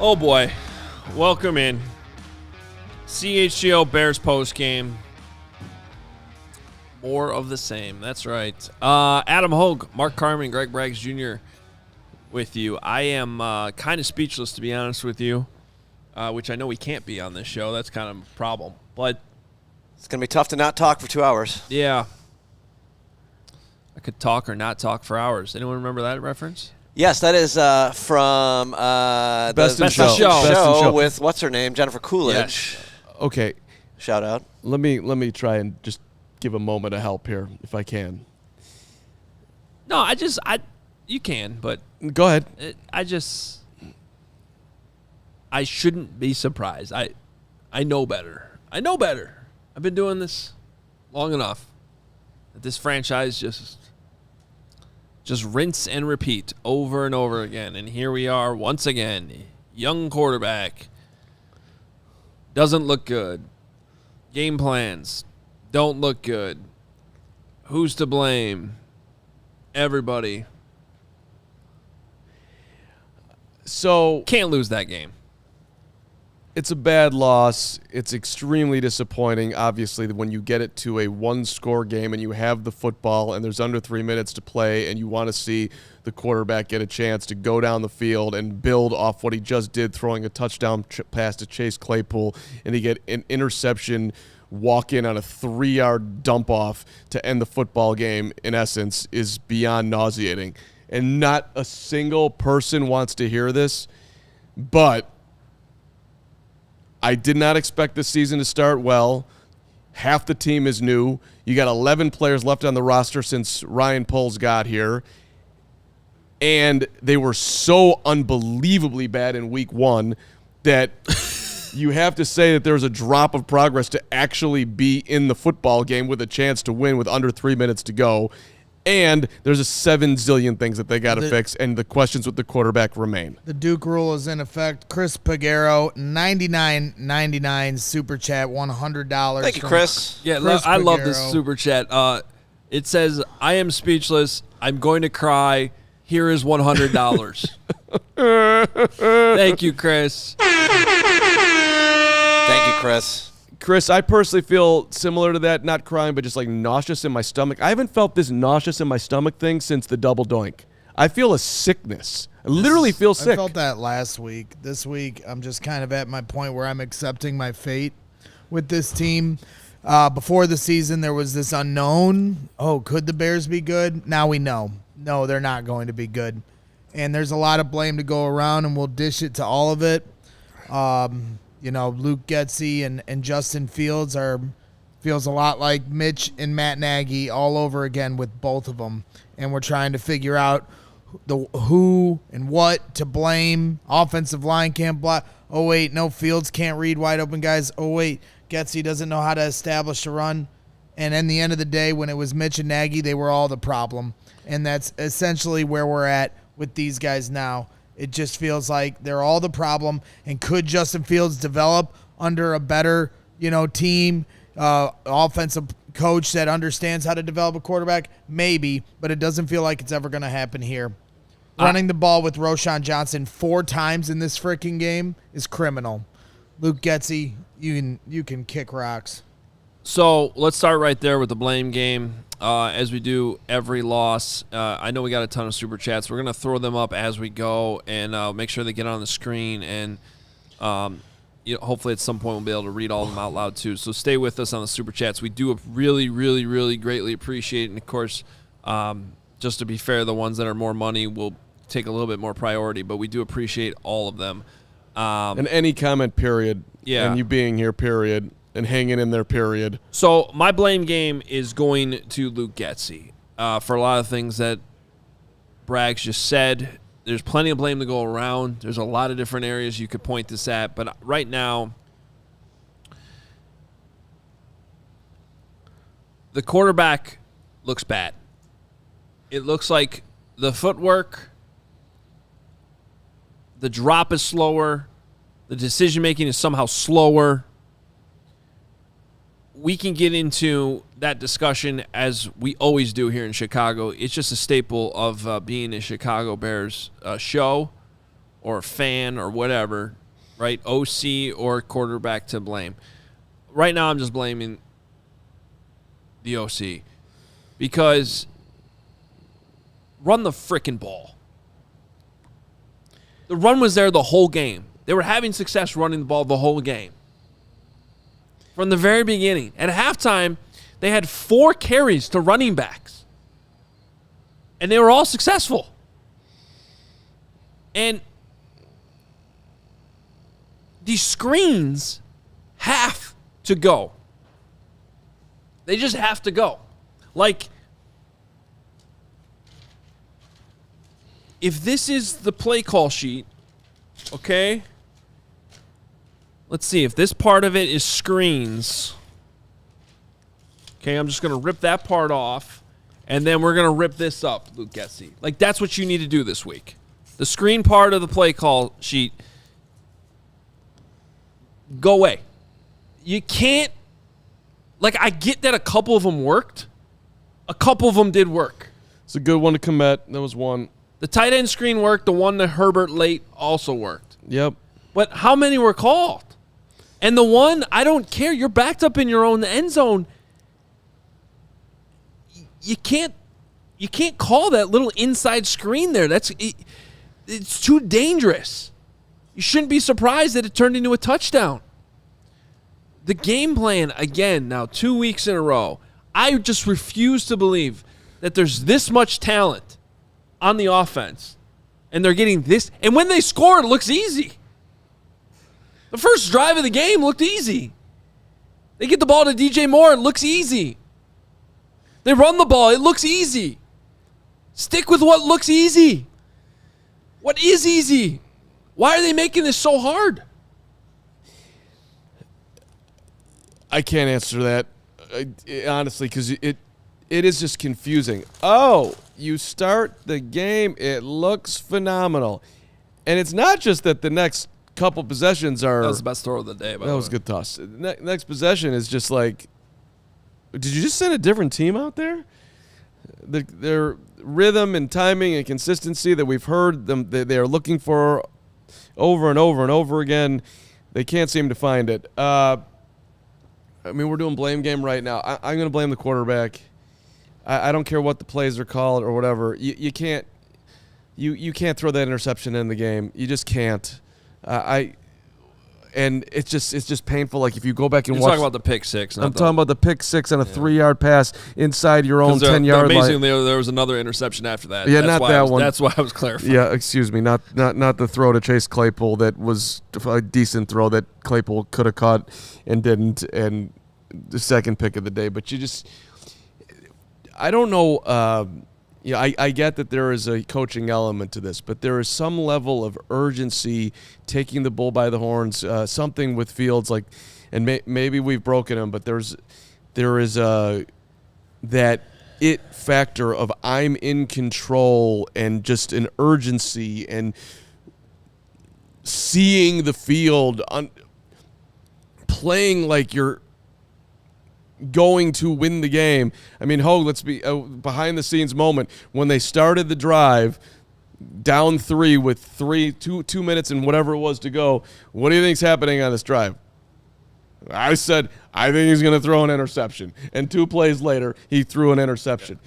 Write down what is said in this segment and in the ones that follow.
Oh boy, welcome in. CHGO Bears post game. More of the same. That's right. Adam Hogue, Mark Carman, Greg Braggs Jr. with you. I am kind of speechless, to be honest with you, which I know we can't be on this show. That's kind of a problem. But it's going to be tough to not talk for 2 hours. Yeah. I could talk or not talk for hours. Anyone remember that reference? Yes, that is from Best in Show with what's her name, Jennifer Coolidge. Yes. Okay, shout out. Let me try and just give a moment of help here, if I can. No, you can, but go ahead. I shouldn't be surprised. I know better. I've been doing this long enough that this franchise just rinse and repeat over and over again. And here we are once again. Young quarterback. Doesn't look good. Game plans don't look good. Who's to blame? Everybody. So can't lose that game. It's a bad loss. It's extremely disappointing, obviously, when you get it to a one-score game and you have the football and there's under 3 minutes to play and you want to see the quarterback get a chance to go down the field and build off what he just did, throwing a touchdown pass to Chase Claypool, and he get an interception, walk in on a 3-yard dump-off to end the football game, in essence, is beyond nauseating. And not a single person wants to hear this, but I did not expect this season to start well. Half the team is new. You got 11 players left on the roster since Ryan Poles got here. And they were so unbelievably bad in week one that you have to say that there's a drop of progress to actually be in the football game with a chance to win with under 3 minutes to go. And there's a 7 zillion things that they got to fix, and the questions with the quarterback remain. The Duke rule is in effect. Chris Pagero, $99.99 super chat, $100. Thank you, Chris. Yeah, I love this super chat. It says, "I am speechless. I'm going to cry. Here is $100." Thank you, Chris. Thank you, Chris. Chris, I personally feel similar to that, not crying, but just like nauseous in my stomach. I haven't felt this nauseous in my stomach thing since the double doink. I feel a sickness. I literally feel sick. I felt that last week. This week, I'm just kind of at my point where I'm accepting my fate with this team. Before the season, there was this unknown. Oh, could the Bears be good? Now we know. No, they're not going to be good. And there's a lot of blame to go around, and we'll dish it to all of it. Luke Getsy and Justin Fields feels a lot like Mitch and Matt Nagy all over again with both of them. And we're trying to figure out the who and what to blame. Offensive line can't block. Oh, wait, no, Fields can't read wide open guys. Oh, wait, Getsy doesn't know how to establish a run. And in the end of the day, when it was Mitch and Nagy, they were all the problem. And that's essentially where we're at with these guys now. It just feels like they're all the problem. And could Justin Fields develop under a better, team, offensive coach that understands how to develop a quarterback? Maybe, but it doesn't feel like it's ever going to happen here. Running the ball with Roschon Johnson 4 times in this freaking game is criminal. Luke Getsy, you can kick rocks. So let's start right there with the blame game. As we do every loss, I know we got a ton of super chats. We're going to throw them up as we go and make sure they get on the screen. And hopefully at some point we'll be able to read all of them out loud too. So stay with us on the super chats. We do really, really, really greatly appreciate it. And, of course, just to be fair, the ones that are more money will take a little bit more priority. But we do appreciate all of them. And any comment, period. Yeah. And you being here, period. And hanging in there, period. So my blame game is going to Luke Getsy for a lot of things that Braggs just said. There's plenty of blame to go around. There's a lot of different areas you could point this at. But right now, the quarterback looks bad. It looks like the footwork, the drop is slower, the decision-making is somehow slower. We can get into that discussion as we always do here in Chicago. It's just a staple of being a Chicago Bears show or a fan or whatever, right? OC or quarterback to blame. Right now I'm just blaming the OC because run the frickin' ball. The run was there the whole game. They were having success running the ball the whole game. From the very beginning. At halftime, they had 4 carries to running backs. And they were all successful. And these screens have to go. They just have to go. Like, if this is the play call sheet, okay? Let's see. If this part of it is screens, okay, I'm just going to rip that part off, and then we're going to rip this up, Luke Getsy. Like, that's what you need to do this week. The screen part of the play call sheet, go away. You can't, like, I get that a couple of them worked. A couple of them did work. It's a good one to commit. That was one. The tight end screen worked. The one to Herbert late also worked. Yep. But how many were called? And the one, I don't care. You're backed up in your own end zone. You can't call that little inside screen there. It's too dangerous. You shouldn't be surprised that it turned into a touchdown. The game plan, again, now 2 weeks in a row, I just refuse to believe that there's this much talent on the offense, and they're getting this. And when they score, it looks easy. The first drive of the game looked easy. They get the ball to DJ Moore, it looks easy. They run the ball, it looks easy. Stick with what looks easy. What is easy? Why are they making this so hard? I can't answer that, honestly, because it is just confusing. Oh, you start the game, it looks phenomenal. And it's not just that the next couple possessions are... That was the best throw of the day, by the way. That was a good toss. Next possession is just like... Did you just send a different team out there? Their rhythm and timing and consistency that we've heard them they are looking for over and over and over again, they can't seem to find it. I mean, we're doing blame game right now. I'm going to blame the quarterback. I don't care what the plays are called or whatever. You can't throw that interception in the game. You just can't. And it's just painful. Like if you go back and You're watch. talking about the pick six. I'm talking about the pick six on a 3-yard pass inside your own 10-yard line. Amazingly, there was another interception after that. Yeah, not that one. That's why I was clarifying. Yeah, excuse me, not the throw to Chase Claypool that was a decent throw that Claypool could have caught and didn't, and the second pick of the day. But I don't know. I get that there is a coaching element to this, but there is some level of urgency, taking the bull by the horns, something with Fields, like, and maybe we've broken him, but there is that it factor of I'm in control and just an urgency and seeing the field playing like you're going to win the game. I mean, let's be behind the scenes moment when they started the drive down 3 with 2 minutes and whatever it was to go. What do you think's happening on this drive? I said, I think he's going to throw an interception. And 2 plays later, he threw an interception.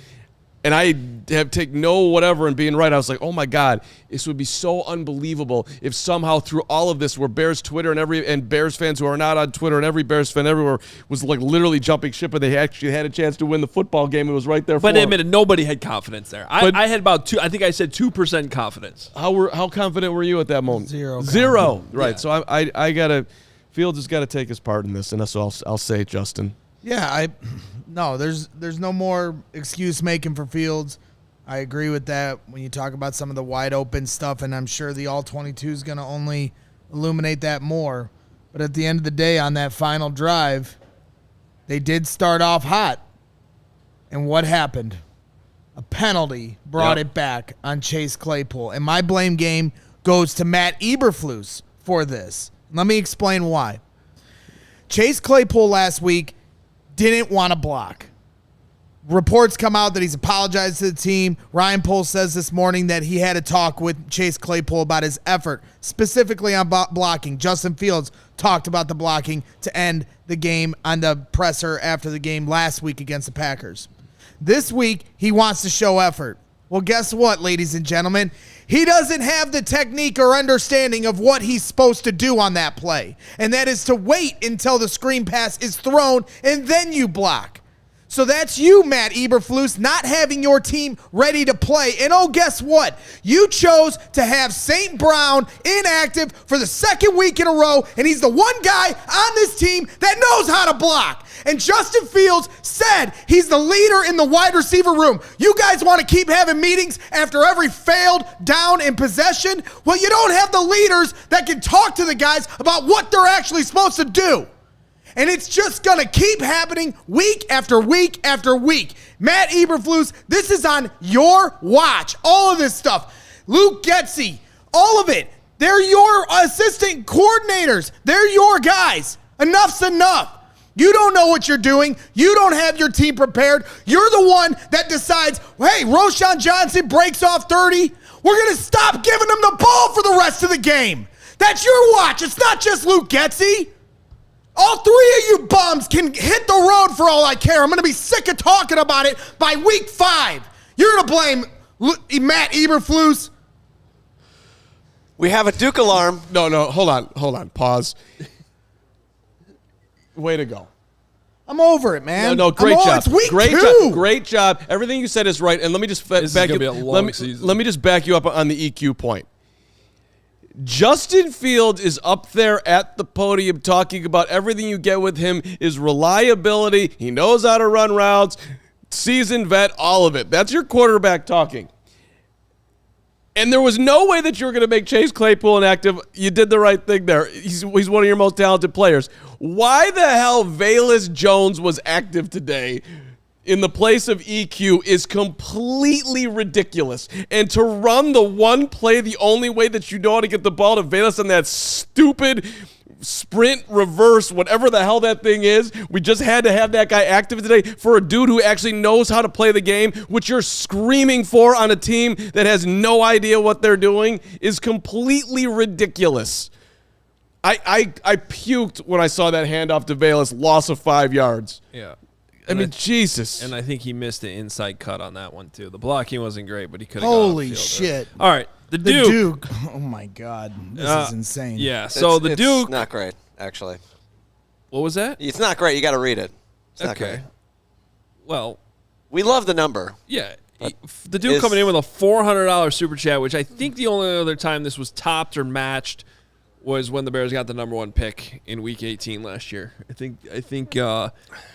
And I have taken no whatever and being right. I was like, oh my God, this would be so unbelievable if somehow through all of this where Bears Twitter and Bears fans who are not on Twitter and every Bears fan everywhere was like literally jumping ship and they actually had a chance to win the football game. It was right there for them. But admitted, nobody had confidence there. I had about 2, I think I said 2% confidence. How confident were you at that moment? Zero. Right. Yeah. So I got to, Fields has got to take his part in this. And that's all I'll say, Justin. Yeah, there's no more excuse making for Fields. I agree with that when you talk about some of the wide open stuff, and I'm sure the All-22 is going to only illuminate that more. But at the end of the day, on that final drive, they did start off hot. And what happened? A penalty brought it back on Chase Claypool. And my blame game goes to Matt Eberflus for this. Let me explain why. Chase Claypool last week didn't want to block. Reports come out that he's apologized to the team. Ryan Poles says this morning that he had a talk with Chase Claypool about his effort, specifically on blocking. Justin Fields talked about the blocking to end the game on the presser after the game last week against the Packers. This week, he wants to show effort. Well, guess what, ladies and gentlemen? He doesn't have the technique or understanding of what he's supposed to do on that play, and that is to wait until the screen pass is thrown and then you block. So that's you, Matt Eberflus, not having your team ready to play. And oh, guess what? You chose to have St. Brown inactive for the second week in a row, and he's the one guy on this team that knows how to block. And Justin Fields said he's the leader in the wide receiver room. You guys want to keep having meetings after every failed down in possession? Well, you don't have the leaders that can talk to the guys about what they're actually supposed to do. And it's just going to keep happening week after week after week. Matt Eberflus, this is on your watch. All of this stuff. Luke Getsy, all of it. They're your assistant coordinators. They're your guys. Enough's enough. You don't know what you're doing. You don't have your team prepared. You're the one that decides, hey, Roschon Johnson breaks off 30. We're going to stop giving him the ball for the rest of the game. That's your watch. It's not just Luke Getsy. All three of you bums can hit the road for all I care. I'm going to be sick of talking about it by week 5. You're going to blame Matt Eberflus. We have a Duke alarm. No, hold on, pause. Way to go. I'm over it, man. No, great job. It's week great 2. job. Great job. Everything you said is right. And let me just This is back gonna you. be a long season. Let me just back you up on the EQ point. Justin Fields is up there at the podium talking about everything you get with him is reliability. He knows how to run routes, seasoned vet, all of it. That's your quarterback talking. And there was no way that you were going to make Chase Claypool inactive. You did the right thing there. He's one of your most talented players. Why the hell Velus Jones was active today in the place of EQ is completely ridiculous. And to run the one play, the only way that you know how to get the ball to Velus on that stupid sprint reverse, whatever the hell that thing is, we just had to have that guy active today for a dude who actually knows how to play the game, which you're screaming for on a team that has no idea what they're doing, is completely ridiculous. I puked when I saw that handoff to Velus, loss of 5 yards. Yeah. I mean, Jesus. And I think he missed the inside cut on that one, too. The blocking wasn't great, but he could have Holy shit. All right, the Duke. Oh, my God. This is insane. Yeah, so the it's Duke. not great, actually. What was that? It's not great. You got to read it. It's not Okay. great. Well, We love the number. yeah. The Duke coming in with a $400 super chat, which I think the only other time this was topped or matched was when the Bears got the number 1 pick in Week 18 last year. I think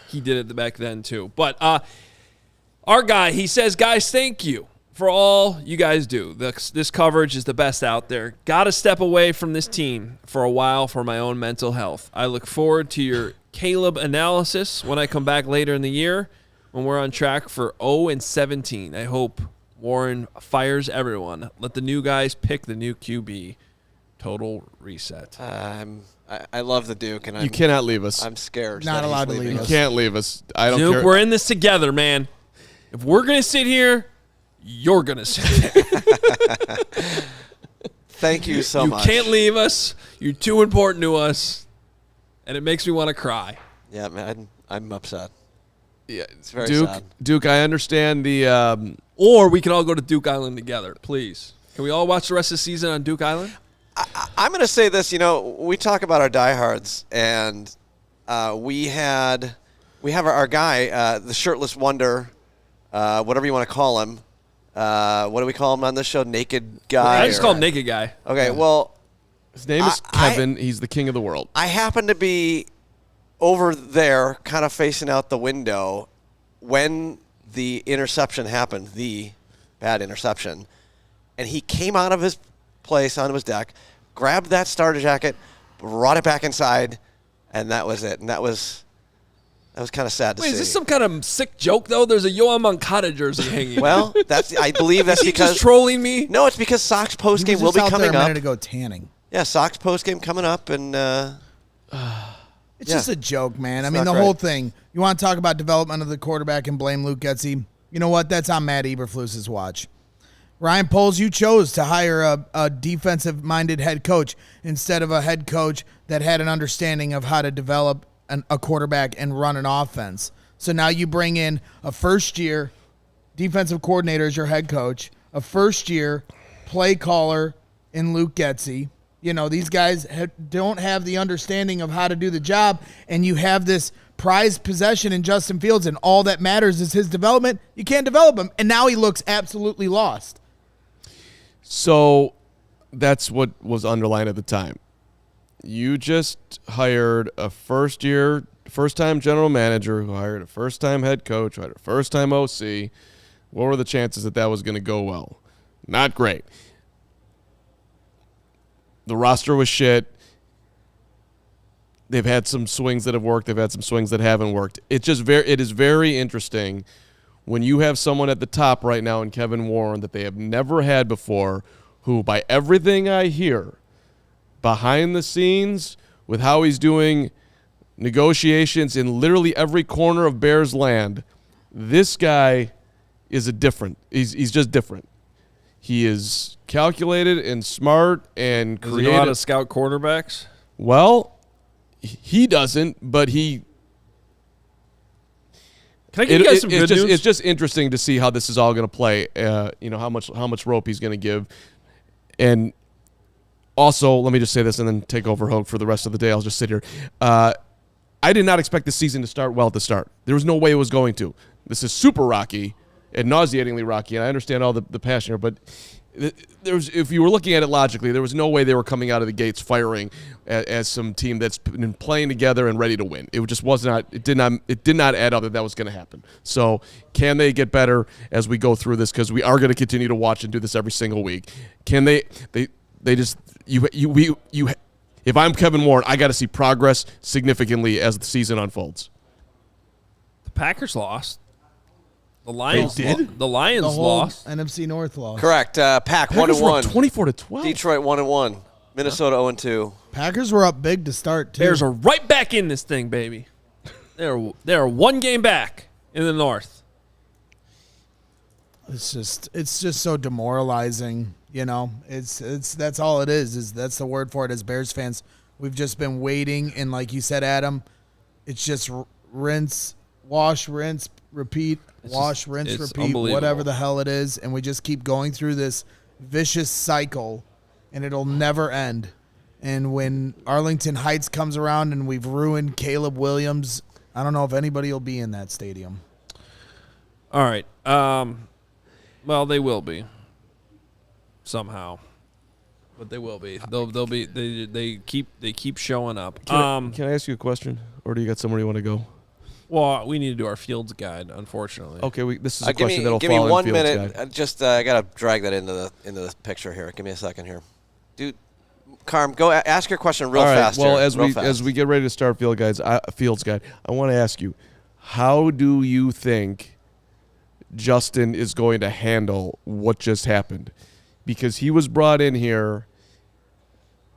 he did it back then too. But our guy, he says, guys, thank you for all you guys do. This coverage is the best out there. Got to step away from this team for a while for my own mental health. I look forward to your Caleb analysis when I come back later in the year when we're on track for 0-17. I hope Warren fires everyone. Let the new guys pick the new QB. Total reset. I love the Duke, and You cannot leave us. I'm scared. Not that he's allowed to leave leaving us. You can't leave us. I don't Duke, care. we're in this together, man. If we're going to sit here, you're going to sit there. Thank you so You much. can't leave us. You're too important to us. And it makes me want to cry. Yeah, man, I'm upset. Yeah, It's very Duke, sad. Duke, I understand the Or we can all go to Duke Island together, please. Can we all watch the rest of the season on Duke Island? I'm going to say this. You know, we talk about our diehards, and we have our guy, the shirtless wonder, whatever you want to call him. What do we call him on this show? Naked guy? I just call him Naked Guy. Okay, well, his name is Kevin. He's the king of the world. I happen to be over there kind of facing out the window when the interception happened, the bad interception. And he came out of his place onto his deck, grabbed that starter jacket, brought it back inside, and that was it. And that was kind of sad to Wait, see. is this some kind of sick joke, though? There's a Yohan Moncada jersey hanging. Well, I believe that's is he because just trolling me? No, it's because Sox He postgame was will just be out there coming a up. minute ago tanning. Yeah, Sox postgame coming up, and It's Yeah. just a joke, man. I It's mean, not the whole great. thing. You want to talk about development of the quarterback and blame Luke Getsy? You know what? That's on Matt Eberflus's watch. Ryan Poles, you chose to hire a defensive-minded head coach instead of a head coach that had an understanding of how to develop a quarterback and run an offense. So now you bring in a first-year defensive coordinator as your head coach, a first-year play caller in Luke Getsy. You know, these guys don't have the understanding of how to do the job, and you have this prized possession in Justin Fields, and all that matters is his development. You can't develop him, and now he looks absolutely lost. So that's what was underlined at the time. You just hired a first-time general manager who hired a first-time head coach, who hired a first-time OC. What were the chances that was going to go well? Not great. The roster was shit. They've had some swings that have worked. They've had some swings that haven't worked. It is very interesting when you have someone at the top right now in Kevin Warren that they have never had before, who, by everything I hear, behind the scenes with how he's doing negotiations in literally every corner of Bears land, this guy is he's just different. He is calculated and smart and Does he know how creative. to scout quarterbacks? Well, he doesn't, but he. Can I give you guys some good news? It's just interesting to see how this is all going to play. How much rope he's going to give, and also let me just say this and then take over Hogue for the rest of the day. I'll just sit here. I did not expect the season to start well at the start. There was no way it was going to. This is super rocky and nauseatingly rocky, and I understand all the passion here, but if you were looking at it logically, there was no way they were coming out of the gates firing as some team that's been playing together and ready to win. It just was not. It did not add up that was going to happen. So can they get better as we go through this? Because we are going to continue to watch and do this every single week. Can they just you? If I'm Kevin Warren, I got to see progress significantly as the season unfolds. The Packers lost. The Lions They did? The Lions The whole lost. NFC North lost. Correct. Pack Packers were 1-1. 24-12. Detroit 1-1. Minnesota 0-2. Packers were up big to start, too. Bears are right back in this thing, baby. They're one game back in the North. It's just so demoralizing, you know. It's that's all it is that's the word for it as Bears fans. We've just been waiting, and like you said, Adam, it's just rinse, wash, rinse, repeat, wash, rinse, it's repeat, unbelievable. whatever the hell it is, and we just keep going through this vicious cycle, and it'll never end. And when Arlington Heights comes around and we've ruined Caleb Williams, I don't know if anybody will be in that stadium. All right. Well, they will be somehow, but they will be. They'll be. They keep showing up. Can I ask you a question, or do you got somewhere you want to go? Well, we need to do our Fields guide, unfortunately. Okay, this is a Give question that'll me fall in 1 Fields' minute. guide. I gotta drag that into the picture here. Give me a second here, dude. Carm, go ask your question real All right. fast. Well, here, as we get ready to start Fields guide, I want to ask you, how do you think Justin is going to handle what just happened? Because he was brought in here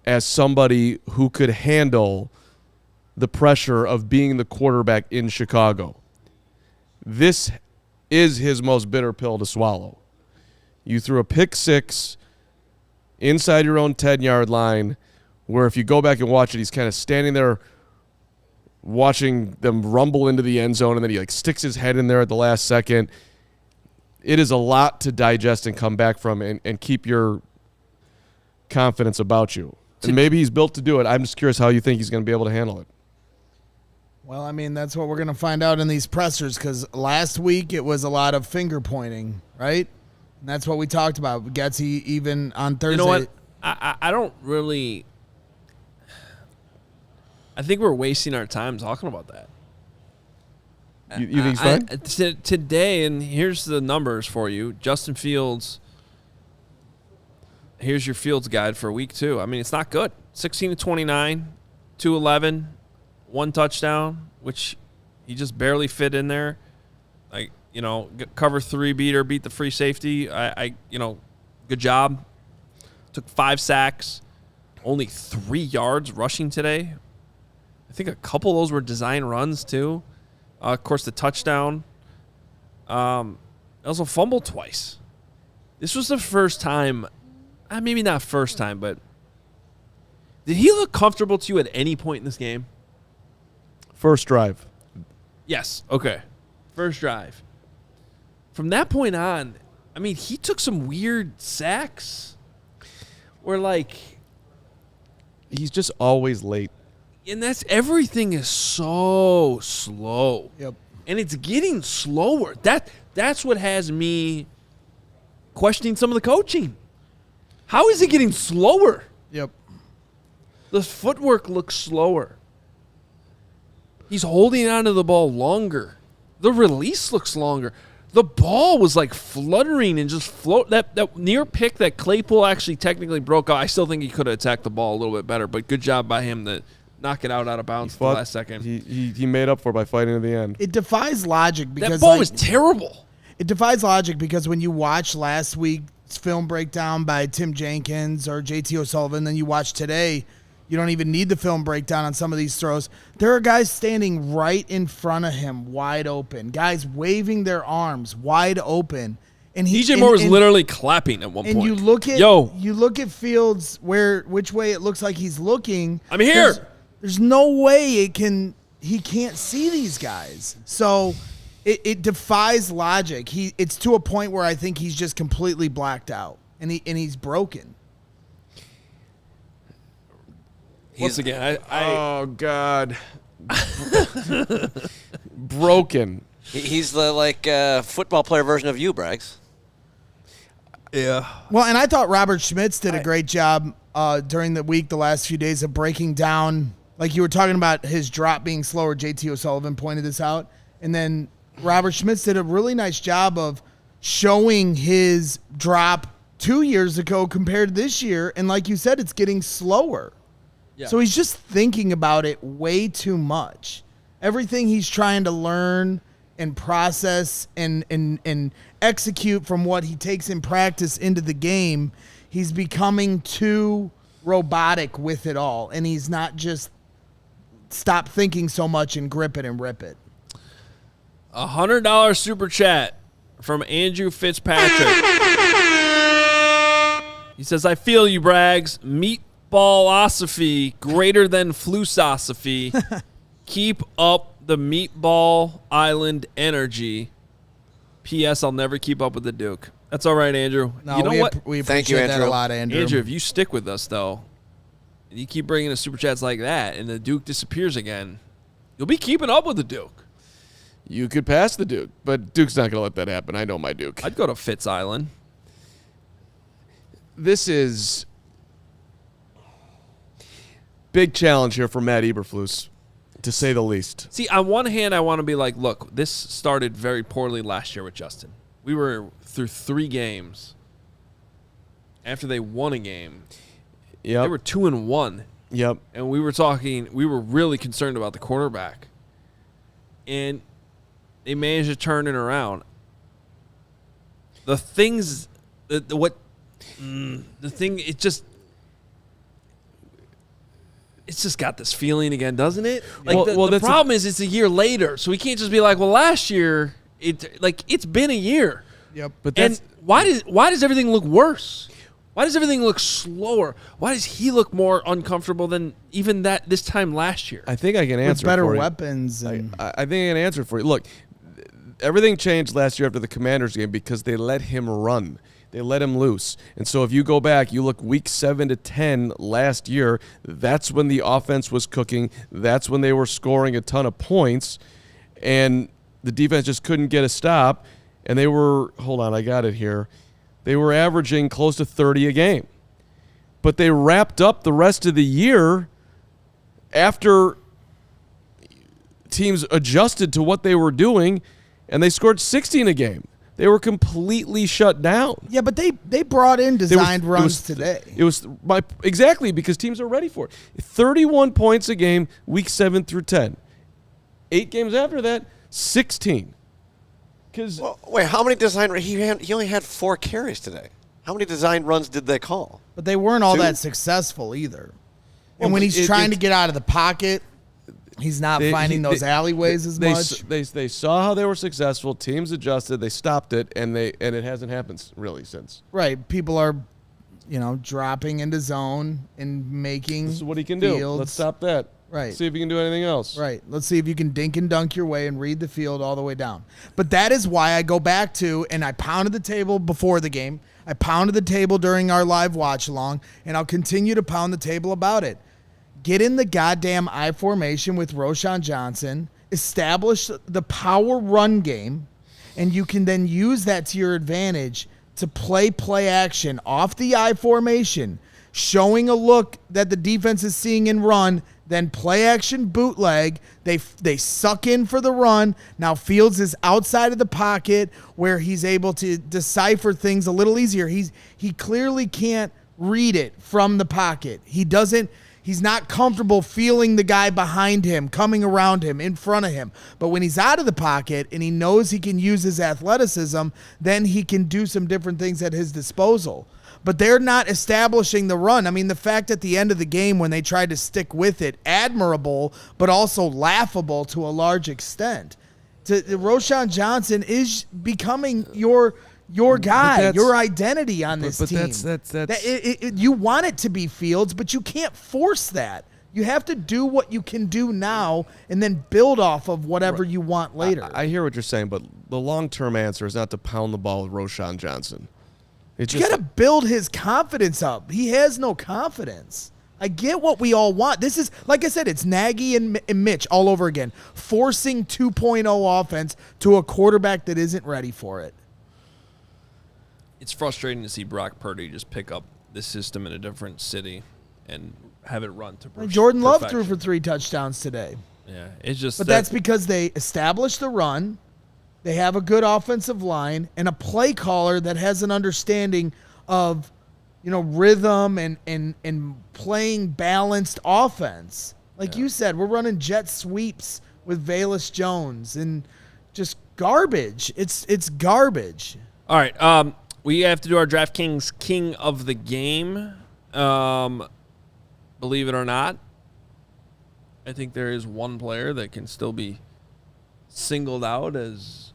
as somebody who could handle the pressure of being the quarterback in Chicago. This is his most bitter pill to swallow. You threw a pick six inside your own 10-yard line, where if you go back and watch it, he's kind of standing there watching them rumble into the end zone, and then he sticks his head in there at the last second. It is a lot to digest and come back from and keep your confidence about you. And maybe he's built to do it. I'm just curious how you think he's going to be able to handle it. Well, I mean, that's what we're going to find out in these pressers, because last week it was a lot of finger pointing, right? And that's what we talked about. Getsy even on Thursday. You know what? I don't really. I think we're wasting our time talking about that. You think he's fine? Today, and here's the numbers for you. Justin Fields. Here's your Fields guide for week 2. I mean, it's not good. 16-29, 211, 1 touchdown, which he just barely fit in there. Cover 3 beat the free safety. Good job. Took 5 sacks, only 3 yards rushing today. think a couple of those were design runs too. Of course, the touchdown. Also fumbled twice. This was the first time, maybe not first time, but did he look comfortable to you at any point in this game? First drive. Yes. Okay. First drive. From that point on, I mean, he took some weird sacks where, like, He's just always late. and everything is so slow. Yep. And it's getting slower. That's what has me questioning some of the coaching. How is it getting slower? Yep. The footwork looks slower. He's holding onto the ball longer. The release looks longer. The ball was like fluttering and just float. That near pick that Claypool actually technically broke out. I still think he could have attacked the ball a little bit better, but good job by him to knock it out of bounds at the last second. He made up for it by fighting to the end. It defies logic because That ball was terrible. It defies logic because when you watch last week's film breakdown by Tim Jenkins or JT O'Sullivan, then you watch today, you don't even need the film breakdown on some of these throws. There are guys standing right in front of him, wide open. Guys waving their arms, wide open. And DJ Moore was literally clapping at one point. And you look at Fields which way it looks like he's looking. I'm here. There's no way he can't see these guys. So it defies logic. It's to a point where I think he's just completely blacked out and he's broken. Once again, Oh God. Broken. He's the football player version of you, Braggs. yeah. Well, and I thought Robert Schmitz did a great job during the week, the last few days, of breaking down, like you were talking about his drop being slower. JT O'Sullivan pointed this out. And then Robert Schmitz did a really nice job of showing his drop 2 years ago compared to this year. And like you said, it's getting slower. Yeah. So he's just thinking about it way too much. Everything he's trying to learn and process and execute from what he takes in practice into the game, he's becoming too robotic with it all. And he's not just stop thinking so much and grip it and rip it. $100 super chat from Andrew Fitzpatrick. He says, I feel you, Braggs. Meatballosophy greater than flusosophy. Keep up the Meatball Island energy. P.S. I'll never keep up with the Duke. That's all right, Andrew. No, you know what? We Thank you, appreciate that Andrew. a lot, Andrew. Andrew, if you stick with us, though, and you keep bringing us super chats like that, and the Duke disappears again, you'll be keeping up with the Duke. You could pass the Duke, but Duke's not going to let that happen. I know my Duke. I'd go to Fitz Island. This is big challenge here for Matt Eberflus, to say the least. See, on one hand, I want to be like, look, this started very poorly last year with Justin. We were through 3 games. After they won a game, Yep. they were 2-1. Yep. And we were really concerned about the quarterback. And they managed to turn it around. The things, it just got this feeling again, doesn't it? Like the problem is it's a year later, so we can't just be like, well, last year it's been a year. Yep. But And why does everything look worse? Why does everything look slower? Why does he look more uncomfortable than even this time last year? I think I can With answer better for you. weapons. And I think I can answer it for you. Look, everything changed last year after the Commanders game because they let him run. They let him loose. And so if you go back, you look week 7 to 10 last year, that's when the offense was cooking. That's when they were scoring a ton of points. And the defense just couldn't get a stop. And they were, hold on, I got it here. They were averaging close to 30 a game. But they wrapped up the rest of the year after teams adjusted to what they were doing, and they scored 16 a game. They were completely shut down. yeah, but they brought in designed runs today. It was exactly because teams are ready for it. 31 points a game, week 7 through 10. 8 games after that, 16. Because Wait, how many design? He only had 4 carries today. How many design runs did they call? But they weren't all 2? that successful either. Well, And when but he's trying to get out of the pocket, He's not finding those alleyways as much. They saw how they were successful. Teams adjusted. They stopped it, and it hasn't happened really since. Right. People are, dropping into zone and making. This is what he can do. fields. Let's stop that. Right. See if he can do anything else. Right. Let's see if you can dink and dunk your way and read the field all the way down. But that is why I go back to, and I pounded the table before the game. I pounded the table during our live watch along, and I'll continue to pound the table about it. Get in the goddamn I formation with Roschon Johnson, establish the power run game, and you can then use that to your advantage to play action off the I formation, showing a look that the defense is seeing in run, then play action bootleg. They suck in for the run. Now Fields is outside of the pocket where he's able to decipher things a little easier. He clearly can't read it from the pocket. He's not comfortable feeling the guy behind him, coming around him, in front of him. But when he's out of the pocket and he knows he can use his athleticism, then he can do some different things at his disposal. But they're not establishing the run. I mean, the fact at the end of the game when they tried to stick with it, admirable, but also laughable to a large extent. Roschon Johnson is becoming your guy, your identity on this team. You want it to be Fields, but you can't force that. You have to do what you can do now and then build off of whatever you want later. I hear what you're saying, but the long-term answer is not to pound the ball with Roschon Johnson. You got to build his confidence up. He has no confidence. I get what we all want. This is, like I said, it's Nagy and Mitch all over again, forcing 2.0 offense to a quarterback that isn't ready for it. It's frustrating to see Brock Purdy just pick up this system in a different city and have it run to perfection. Jordan Love threw for 3 touchdowns today. Yeah, it's just. But that's because they established the run. They have a good offensive line and a play caller that has an understanding of, rhythm and playing balanced offense. Like you said, we're running jet sweeps with Velus Jones and just garbage. It's garbage. All right. We have to do our DraftKings King of the Game. Believe it or not, I think there is one player that can still be singled out as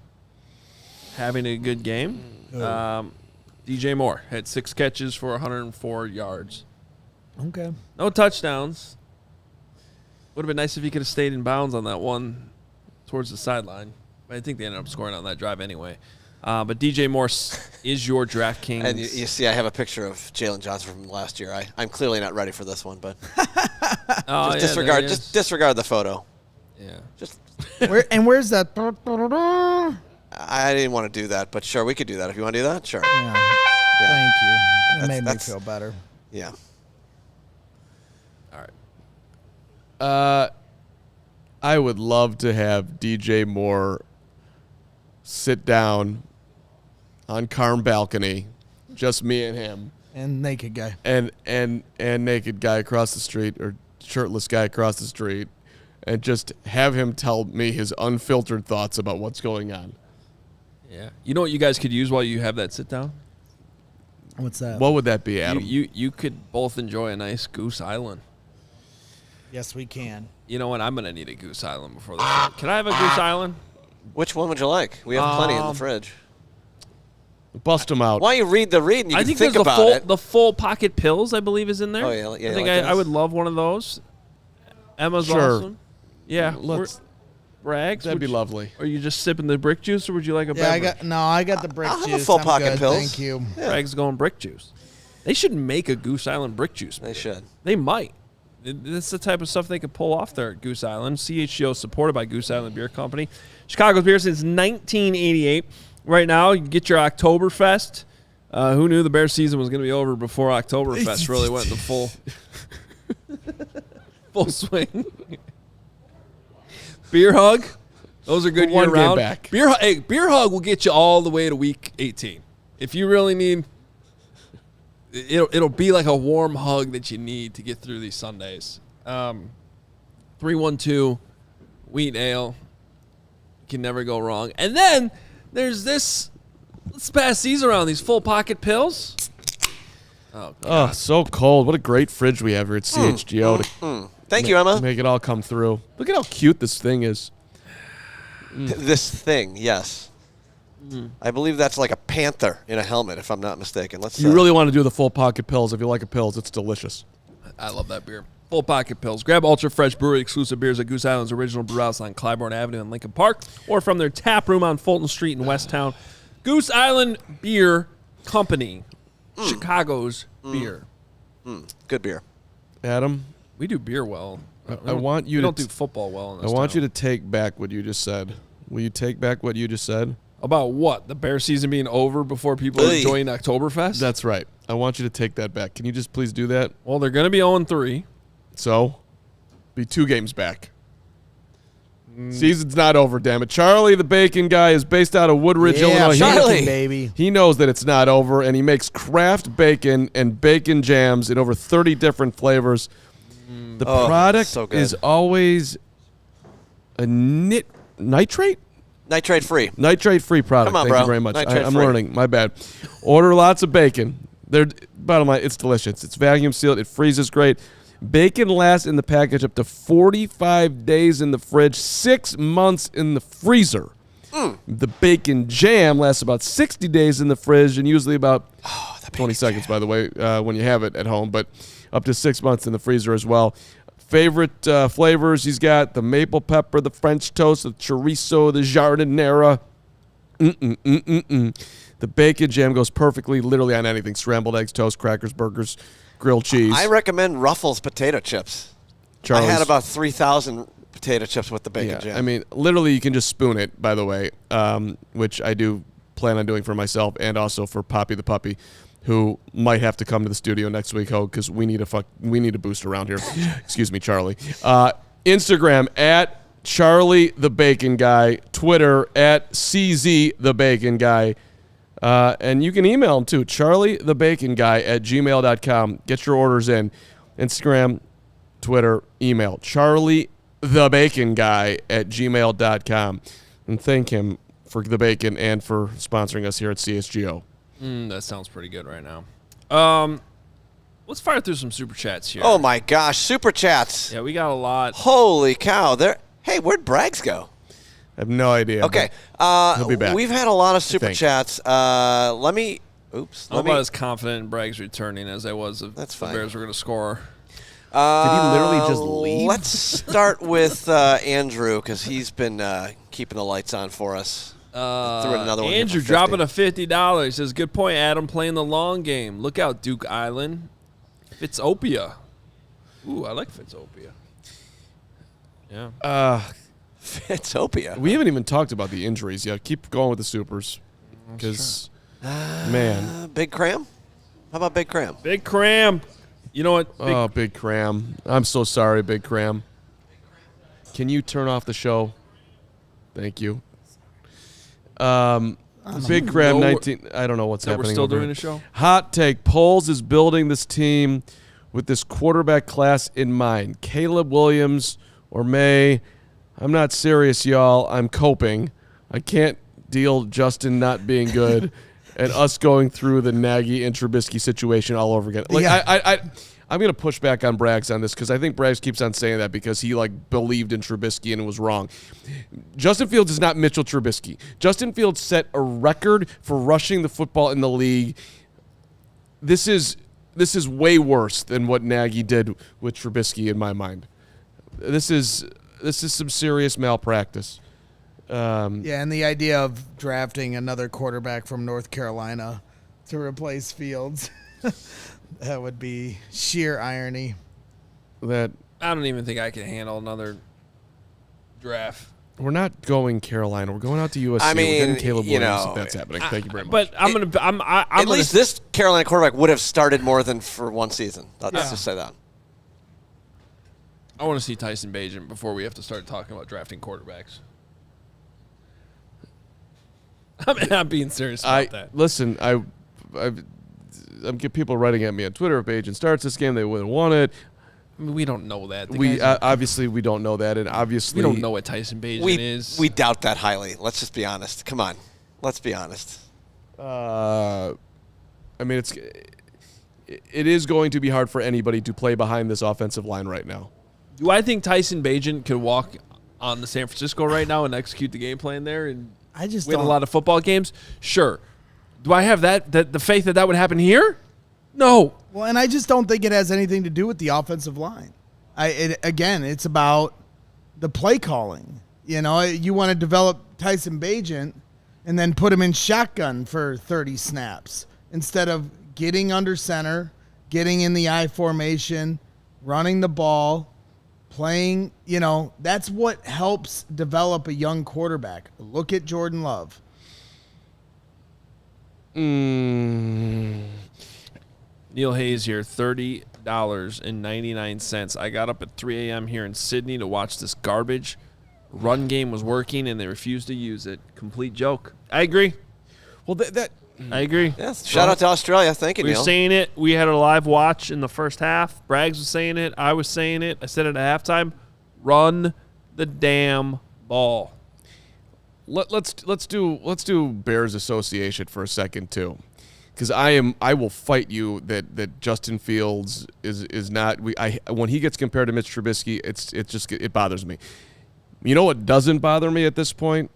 having a good game. DJ Moore had 6 catches for 104 yards. Okay. No touchdowns. Would have been nice if he could have stayed in bounds on that one towards the sideline. But I think they ended up scoring on that drive anyway. But DJ Moore is your DraftKings. And you see, I have a picture of Jalen Johnson from last year. I'm clearly not ready for this one, but just disregard the photo. Yeah. Where's that? I didn't want to do that, but sure, we could do that if you want to do that. Sure. Yeah. Thank you. That made me feel better. Yeah. All right. I would love to have DJ Moore sit down on Carm balcony, just me and him, and naked guy, and naked guy across the street, or shirtless guy across the street, and just have him tell me his unfiltered thoughts about what's going on. Yeah. You know what you guys could use while you have that sit down? What's that? What would that be, Adam? You could both enjoy a nice Goose Island. Yes, we can. You know what? I'm going to need a Goose Island before the show. Can I have a Goose Island? Which one would you like? We have plenty in the fridge. Bust them out. Why don't you read the read and you I can think think there's about it. the full pocket pills, I believe, is in there. Oh, yeah. I think like I would love one of those. Emma's Sure. awesome. Yeah. Let's. Rags? That'd be lovely. Are you just sipping the brick juice, or would you like a beverage? I got the brick I'll have juice. a full I'm pocket good. pills. Thank you. Rags going brick juice. They should make a Goose Island brick juice. They should. They might. This is the type of stuff they could pull off there at Goose Island. CHGO supported by Goose Island Beer Company. Chicago's beer since 1988. Right now, you can get your Oktoberfest. Who knew the bear season was going to be over before Oktoberfest really went into full swing? Beer Hug. Those are good One year game round. back. Beer Hug will get you all the way to week 18. If you really need, it'll be like a warm hug that you need to get through these Sundays. 312 wheat ale. You can never go wrong. And then there's this. Let's pass these around. These full pocket pills. Oh, God. Oh, so cold. What a great fridge we have here at CHGO Thank you, Emma. Make it all come through. Look at how cute this thing is. This thing, yes. I believe that's like a panther in a helmet, if I'm not mistaken. Let's. You really want to do the full pocket pills. If you like a pills, it's delicious. I love that beer. Full Pocket Pills. Grab Ultra Fresh Brewery exclusive beers at Goose Island's original brew house on Clybourne Avenue in Lincoln Park, or from their tap room on Fulton Street in Westtown. Goose Island Beer Company, Chicago's beer. Good beer. Adam, We do beer well. I want you we to don't do football well in I this want you town. to take back what you just said. Will you take back what you just said? About what? The bear season being over before people Hey. are joining Oktoberfest? That's right. I want you to take that back. Can you just please do that? Well, they're going to be 0-3. So, be 2 games back. Season's not over, damn it. Charlie, the bacon guy, is based out of Woodridge, Illinois. Charlie. bacon, baby. He knows that it's not over, and he makes craft bacon and bacon jams in over 30 different flavors. The Oh, product so good. is always a nitrate? Nitrate-free. Nitrate-free product. Come on, Thank bro. you very much. I'm Nitrate-free. learning. My bad. Order lots of bacon. Bottom line, it's delicious. It's vacuum sealed. It freezes great. Bacon lasts in the package up to 45 days in the fridge, 6 months in the freezer. The bacon jam lasts about 60 days in the fridge and usually about 20 seconds, by the way, when you have it at home, but up to 6 months in the freezer as well. Favorite flavors, he's got the maple pepper, the French toast, the chorizo, the jardinera. The bacon jam goes perfectly literally on anything. Scrambled eggs, toast, crackers, burgers, grilled cheese. I recommend Ruffles potato chips. Charlie's- I had about 3,000 potato chips with the bacon Yeah, jam. I mean, literally, you can just spoon it, by the way, which I do plan on doing for myself and also for Poppy the puppy, who might have to come to the studio next week, because we need a boost around here. Excuse me, Charlie. Instagram at Charlie the Bacon Guy, Twitter at CZ the Bacon Guy, and you can email him too, charliethebaconguy@gmail.com. Get your orders in. Instagram, Twitter, email charliethebaconguy@gmail.com, and thank him for the bacon and for sponsoring us here at CSGO. That sounds pretty good right now. Let's fire through some super chats here. oh my gosh, super chats. Yeah, we got a lot. Holy cow. Hey, where'd Braggs go? I have no idea. Okay. he'll be back, We've had a lot of super think. chats. Let me. Oops. I'm about as confident in Bragg's returning as I was if That's the fine. Bears were going to score. Did he literally just leave? Let's start with Andrew because he's been keeping the lights on for us. Threw in another one here Andrew for dropping 50. a $50. He says, good point, Adam, playing the long game. Look out, Duke Island. Fitzopia. Ooh, I like Fitzopia. Yeah. Fitzopia. We haven't even talked about the injuries yet. Keep going with the supers, because man, Big Cram? How about Big Cram? Big Cram. You know what? Big, Big Cram. I'm so sorry, Big Cram. Can you turn off the show? Thank you. Big Cram No, 19. I don't know what's that we're happening. still over doing here. a show? Hot take. Poles is building this team with this quarterback class in mind. Caleb Williams or May. I'm not serious, y'all. I'm coping. I can't deal Justin not being good and us going through the Nagy and Trubisky situation all over again. Like Yeah. I'm going to push back on Braggs on this because I think Braggs keeps on saying that because he believed in Trubisky and was wrong. Justin Fields is not Mitchell Trubisky. Justin Fields set a record for rushing the football in the league. This is way worse than what Nagy did with Trubisky in my mind. This is some serious malpractice. Yeah, and the idea of drafting another quarterback from North Carolina to replace Fields, that would be sheer irony. That I don't even think I can handle another draft. we're not going Carolina. We're going out to USC. I we're getting mean, Caleb you Williams know, if that's happening. Thank you very much. But I'm going to At least this Carolina quarterback would have started more than for one season. Let's Yeah. just say that. I want to see Tyson Bagent before we have to start talking about drafting quarterbacks. I'm being serious about that. Listen. I'm get people writing at me on Twitter. If Agent starts this game, they wouldn't want it. I mean, we don't know that. The We guy's- obviously we don't know that, and obviously we don't know what Tyson Bagent is. We doubt that highly. Let's just be honest. Come on. Let's be honest. I mean, it is going to be hard for anybody to play behind this offensive line right now. Do I think Tyson Bagent could walk on the San Francisco right now and execute the game plan there and I just win a don't. lot of football games? Sure. Do I have the faith that would happen here? No. Well, and I just don't think it has anything to do with the offensive line. Again, it's about the play calling. You know, you want to develop Tyson Bagent and then put him in shotgun for 30 snaps instead of getting under center, getting in the I formation, running the ball, playing, that's what helps develop a young quarterback. Look at Jordan Love. Neil Hayes here, $30.99. I got up at 3 a.m. here in Sydney to watch this garbage. Run game was working, and they refused to use it. Complete joke. I agree. Well, I agree. Yes. Shout out to Australia. Thank you, We were Neil. saying it. We had a live watch in the first half. Braggs was saying it. I was saying it. I said it at halftime. Run the damn ball. let's do Bears Association for a second too, because I will fight you that Justin Fields is not. When he gets compared to Mitch Trubisky, it bothers me. You know what doesn't bother me at this point,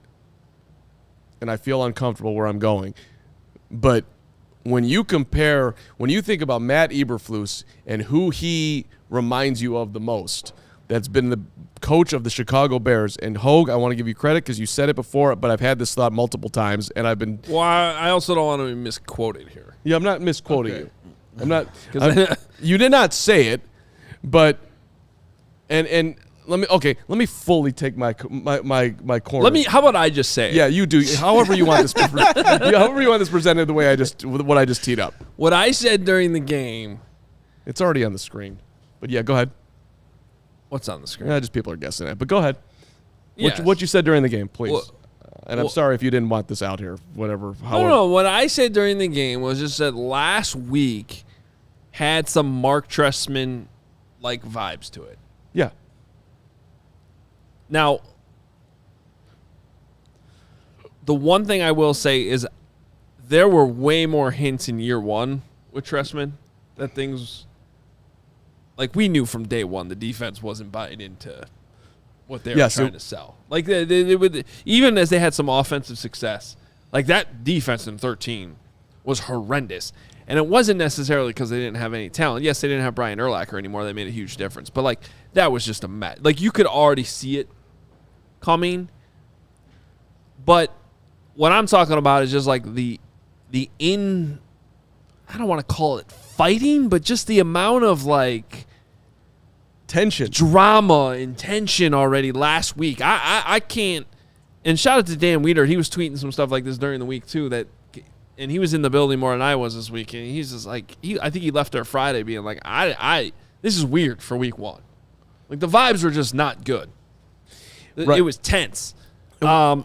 and I feel uncomfortable where I'm going, but when you think about Matt Eberflus and who he reminds you of the most, that's been the coach of the Chicago Bears. And Hogue, I want to give you credit because you said it before, but I've had this thought multiple times, and I've been. Well, I also don't want to be misquoted here. Yeah, I'm not misquoting you. I'm not. 'Cause You did not say it, but and let me fully take my corner. How about I just say it? Yeah, you do. However you want this. However you want this presented, the way what I just teed up. What I said during the game. It's already on the screen. But yeah, go ahead. What's on the screen? Yeah, just people are guessing it. But go ahead. Yes. What you said during the game, please. Well- and I'm sorry if you didn't want this out here. Whatever. No. What I said during the game was just that last week had some Mark Trestman like vibes to it. Yeah. Now, the one thing I will say is there were way more hints in year one with Trestman that things like we knew from day one the defense wasn't buying into what they were trying to sell. Like they would, even as they had some offensive success, like that defense in 13 was horrendous. And it wasn't necessarily because they didn't have any talent. Yes, they didn't have Brian Urlacher anymore. That made a huge difference. But, like, that was just a mess. Like, you could already see it coming. But what I'm talking about is just, like, I don't want to call it fighting, but just the amount of, like, Tension. drama and tension already last week. I can't. And shout out to Dan Weeder. He was tweeting some stuff like this during the week, too, and he was in the building more than I was this week, and he's just like, I think he left there Friday being like, this is weird for week one. Like, the vibes were just not good. Right. It was tense. And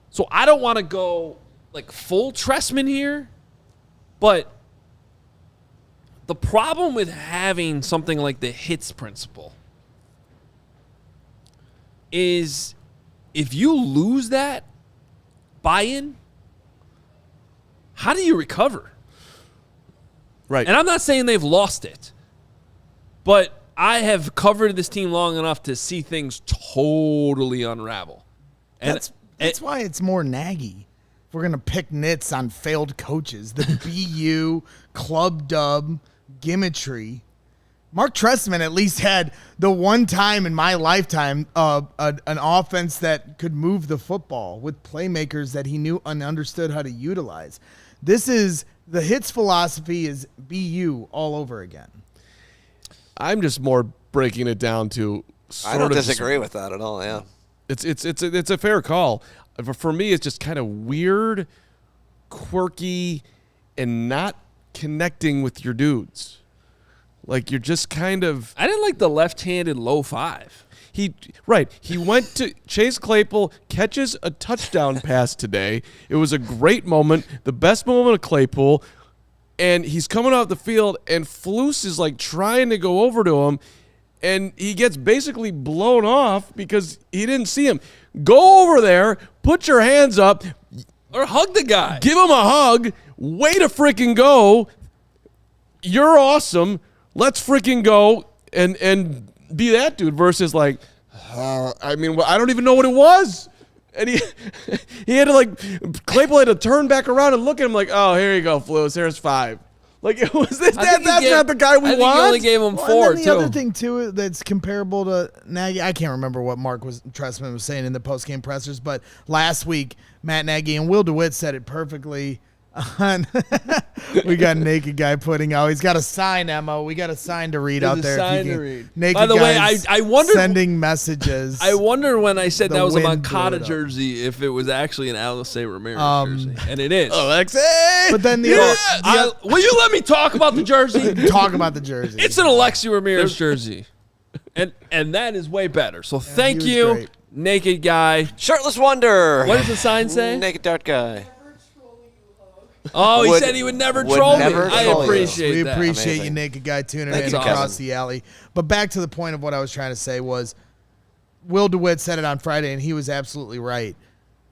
so I don't want to go, like, full Trestman here, but the problem with having something like the hits principle is if you lose that buy-in, how do you recover? Right. And I'm not saying they've lost it, but I have covered this team long enough to see things totally unravel. And That's why it's more Nagy. If we're going to pick nits on failed coaches, the BU, club dub, gimmickry. Mark Trestman at least had the one time in my lifetime an offense that could move the football with playmakers that he knew and understood how to utilize. This is the hits philosophy is BU all over again. I'm just more breaking it down to. I don't disagree with that at all. Yeah, it's a fair call. For me, it's just kind of weird, quirky, and not connecting with your dudes. Like, you're just kind of. I didn't like the left-handed low five. He went to Chase Claypool, catches a touchdown pass today. It was a great moment, the best moment of Claypool, and he's coming off the field, and Flus is like trying to go over to him, and he gets basically blown off because he didn't see him. Go over there, put your hands up, Or hug the guy. give him a hug, way to freaking go. You're awesome. Let's freaking go. and be that dude versus like, I mean, I don't even know what it was. And he had to like, Claypool had to turn back around and look at him like, oh, here you go, Flus, here's 5. Like, it was this, that's not the guy we want. I think he only gave him 4, and then the other thing, too, that's comparable to Nagy, I can't remember what Trestman was saying in the post-game pressers, but last week, Matt Nagy and Will DeWitt said it perfectly. We got Naked Guy putting out. He's got a sign, Emma. We got a sign to read out there. Sign to read. Naked By the way, Guy's I wonder sending messages. I wonder when I said The that was a wind blew Moncada it up. jersey if it was actually an Alice Ramirez jersey, and it is. Alexei! But then Will you let me talk about the jersey? talk about the jersey. It's an Alexi Ramirez jersey, and that is way better. So thank he was you, great. Naked Guy. Shirtless Wonder. What does the sign say? Naked Dart Guy. Oh, he Would- said he would never would troll never me. I troll you. appreciate We that. appreciate you, Amazing. Naked Guy, tuning Thank in you, across Kevin. the alley. But back to the point of what I was trying to say was Will DeWitt said it on Friday, and he was absolutely right.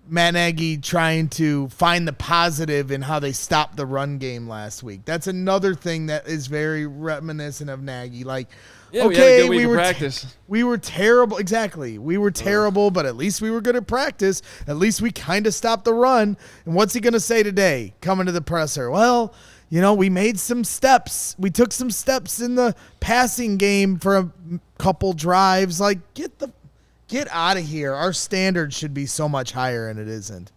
Matt Nagy trying to find the positive in how they stopped the run game last week. That's another thing that is very reminiscent of Nagy. Like, Yeah, we had a okay, good week we of were practice. we were terrible. Exactly. We were terrible, but at least we were good at practice. At least we kind of stopped the run. And what's he going to say today coming to the presser? Well, you know, we made some steps. We took some steps in the passing game for a couple drives. Like, get out of here. Our standards should be so much higher, and it isn't.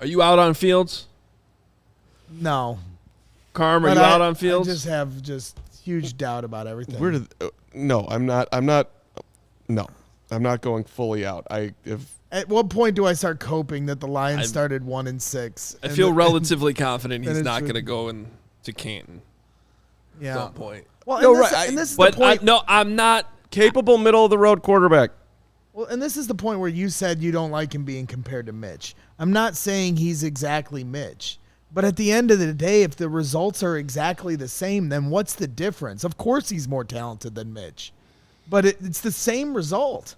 Are you out on Fields? No. Carm, are But you I- out on Fields? I just have huge doubt about everything. Where did? No, I'm not. No, I'm not going fully out. At what point do I start coping that the Lions started 1-6? I and feel the- relatively confident and he's it's not with- going to go into Canton at Yeah. some point. Well, No, and this, right, and this is But the point. no, I'm not. capable middle of the road quarterback. Well, and this is the point where you said you don't like him being compared to Mitch. I'm not saying he's exactly Mitch. But at the end of the day, if the results are exactly the same, then what's the difference? Of course he's more talented than Mitch. But it's the same result.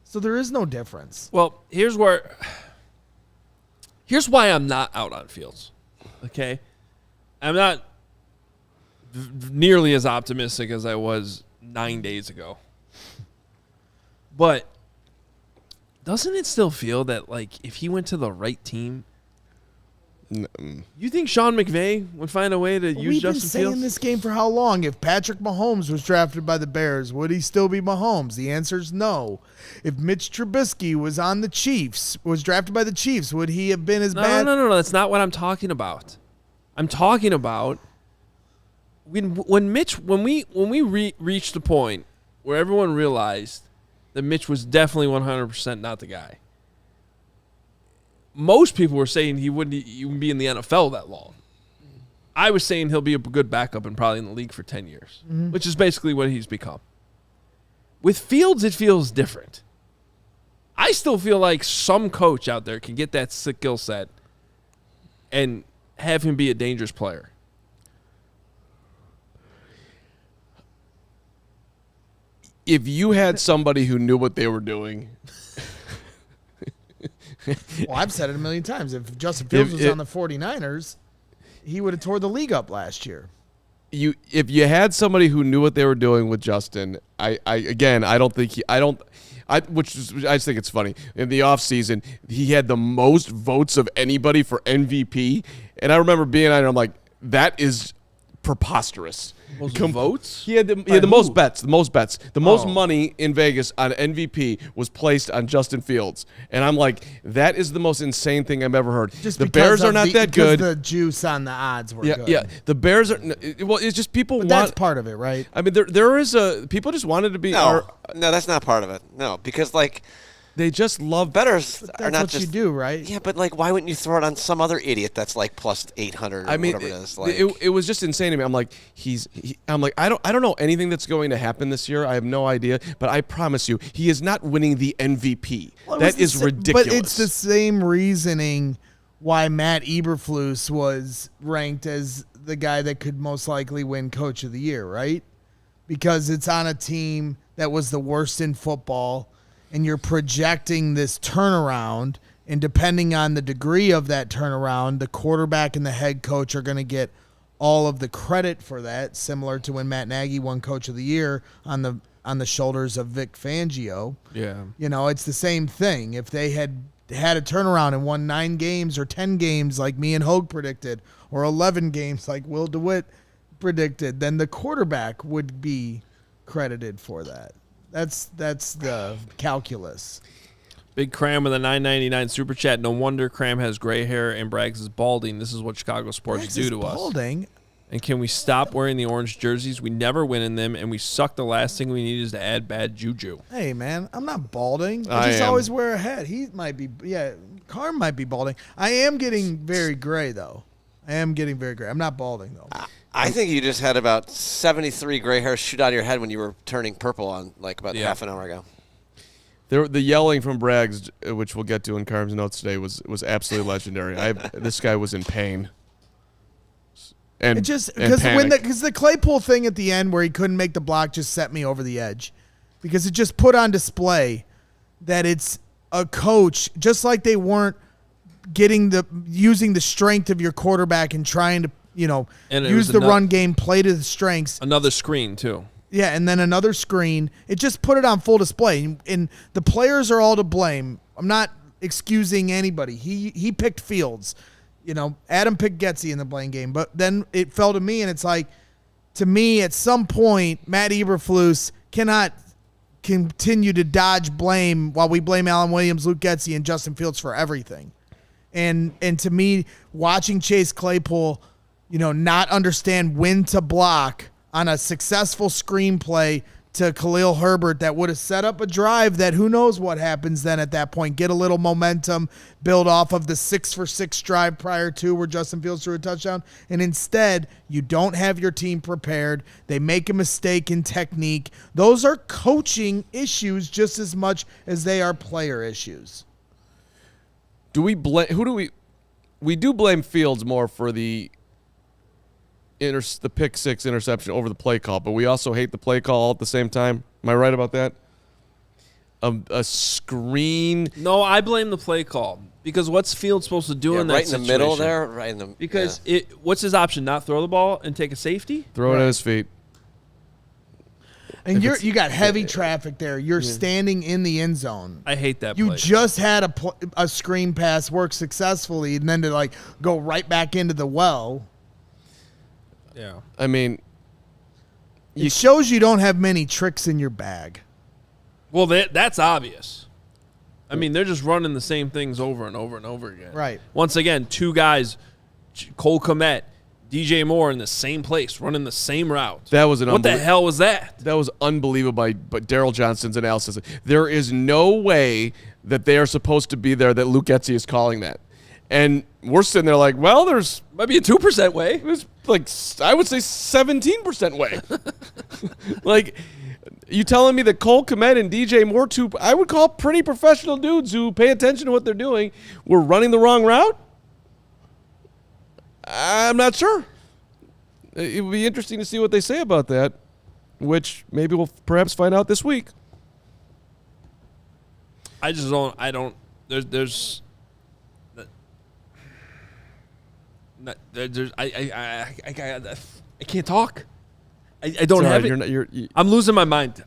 So there is no difference. Well, here's why I'm not out on Fields. Okay, I'm not nearly as optimistic as I was 9 days ago. But doesn't it still feel that, like, if he went to the right team, you think Sean McVay would find a way to use We've been Justin saying Fields? this game for how long? If Patrick Mahomes was drafted by the Bears, would he still be Mahomes? The answer is no. If Mitch Trubisky was on the Chiefs, was drafted by the Chiefs, would he have been as bad? No. That's not what I'm talking about. I'm talking about when we reached the point where everyone realized that Mitch was definitely 100% not the guy. Most people were saying he wouldn't even be in the NFL that long. I was saying he'll be a good backup and probably in the league for 10 years, which is basically what he's become. With Fields, it feels different. I still feel like some coach out there can get that skill set and have him be a dangerous player. If you had somebody who knew what they were doing, Well, I've said it a million times. If Justin Fields was on the 49ers, he would have tore the league up last year. if you had somebody who knew what they were doing with Justin, I just think it's funny. In the offseason, he had the most votes of anybody for MVP. And I remember being on it, I'm like, that is preposterous. Most votes? He had the By most who? bets. The most bets. The most Oh. money in Vegas on MVP was placed on Justin Fields. And I'm like, that is the most insane thing I've ever heard. Just the because Bears are of not that because good. the juice on the odds were good. Yeah. The Bears are well. It's just people But want. that's part of it, right? I mean, there is people just wanted to be. No, that's not part of it. No, because like They just love. bettors That's are not what just you do, right? Yeah, but like, why wouldn't you throw it on some other idiot that's like plus 800 or I mean, whatever it is? Like, it was just insane to me. I'm like, I'm like, I don't know anything that's going to happen this year. I have no idea, but I promise you, he is not winning the MVP. Well, it was that the is sa- ridiculous. But it's the same reasoning why Matt Eberflus was ranked as the guy that could most likely win Coach of the Year, right? Because it's on a team that was the worst in football, and you're projecting this turnaround, and depending on the degree of that turnaround, the quarterback and the head coach are going to get all of the credit for that, similar to when Matt Nagy won Coach of the Year on the shoulders of Vic Fangio. Yeah. You know, it's the same thing. If they had a turnaround and won 9 games or 10 games like me and Hogue predicted, or 11 games like Will DeWitt predicted, then the quarterback would be credited for that. That's the calculus. Big Cram with a $9.99 super chat. No wonder Cram has gray hair and Braggs is balding. This is what Chicago sports Braggs do is to us. balding. And can we stop wearing the orange jerseys? We never win in them, and we suck. The last thing we need is to add bad juju. Hey, man, I'm not balding. I I just am. always wear a hat. He might be, Carm might be balding. I am getting very gray, though. I'm not balding, though. I think you just had about 73 gray hairs shoot out of your head when you were turning purple on like about Yeah. half an hour ago. The yelling from Braggs, which we'll get to in Carm's notes today, was absolutely legendary. This guy was in pain. And It just and panic. because the Claypool thing at the end where he couldn't make the block just set me over the edge, because it just put on display that it's a coach, just like they weren't using the strength of your quarterback and trying to And it use was the ano- run game, play to the strengths. Another screen, too. Yeah, and then another screen. It just put it on full display, and the players are all to blame. I'm not excusing anybody. He picked Fields. Adam picked Getsy in the blame game, but then it fell to me, and it's like, to me, at some point, Matt Eberflus cannot continue to dodge blame while we blame Alan Williams, Luke Getsy, and Justin Fields for everything. And to me, watching Chase Claypool, not understand when to block on a successful screenplay to Khalil Herbert that would have set up a drive that who knows what happens then at that point. Get a little momentum, build off of the 6-for-6 drive prior to where Justin Fields threw a touchdown. And instead, you don't have your team prepared. They make a mistake in technique. Those are coaching issues just as much as they are player issues. Do we blame? Who do we? We do blame Fields more for the pick six interception over the play call, but we also hate the play call all at the same time. Am I right about that? A screen. No, I blame the play call. Because what's Fields supposed to do Yeah, in that right in the situation? middle there, right in the Because yeah. what's his option? Not throw the ball and take a safety? Throw it at his feet. And you got heavy traffic there. You're standing in the end zone. I hate that You play. just had a screen pass work successfully, and then to go right back into the well. Yeah. I mean, It shows you don't have many tricks in your bag. Well, that's obvious. I mean, they're just running the same things over and over and over again. Right. Once again, 2 guys, Cole Kmet, DJ Moore in the same place, running the same route. that was an What the hell was that? That was unbelievable but Daryl Johnston's analysis. There is no way that they are supposed to be there that Luke Getsy is calling that. And we're sitting there like, well, there's Might be a 2% way. I would say 17% way. Like, you telling me that Cole Kmet and DJ Moore, I would call pretty professional dudes who pay attention to what they're doing, were running the wrong route? I'm not sure. It would be interesting to see what they say about that, which maybe we'll perhaps find out this week. I just don't. I don't. There's. I can't talk. I don't have it. I'm losing my mind.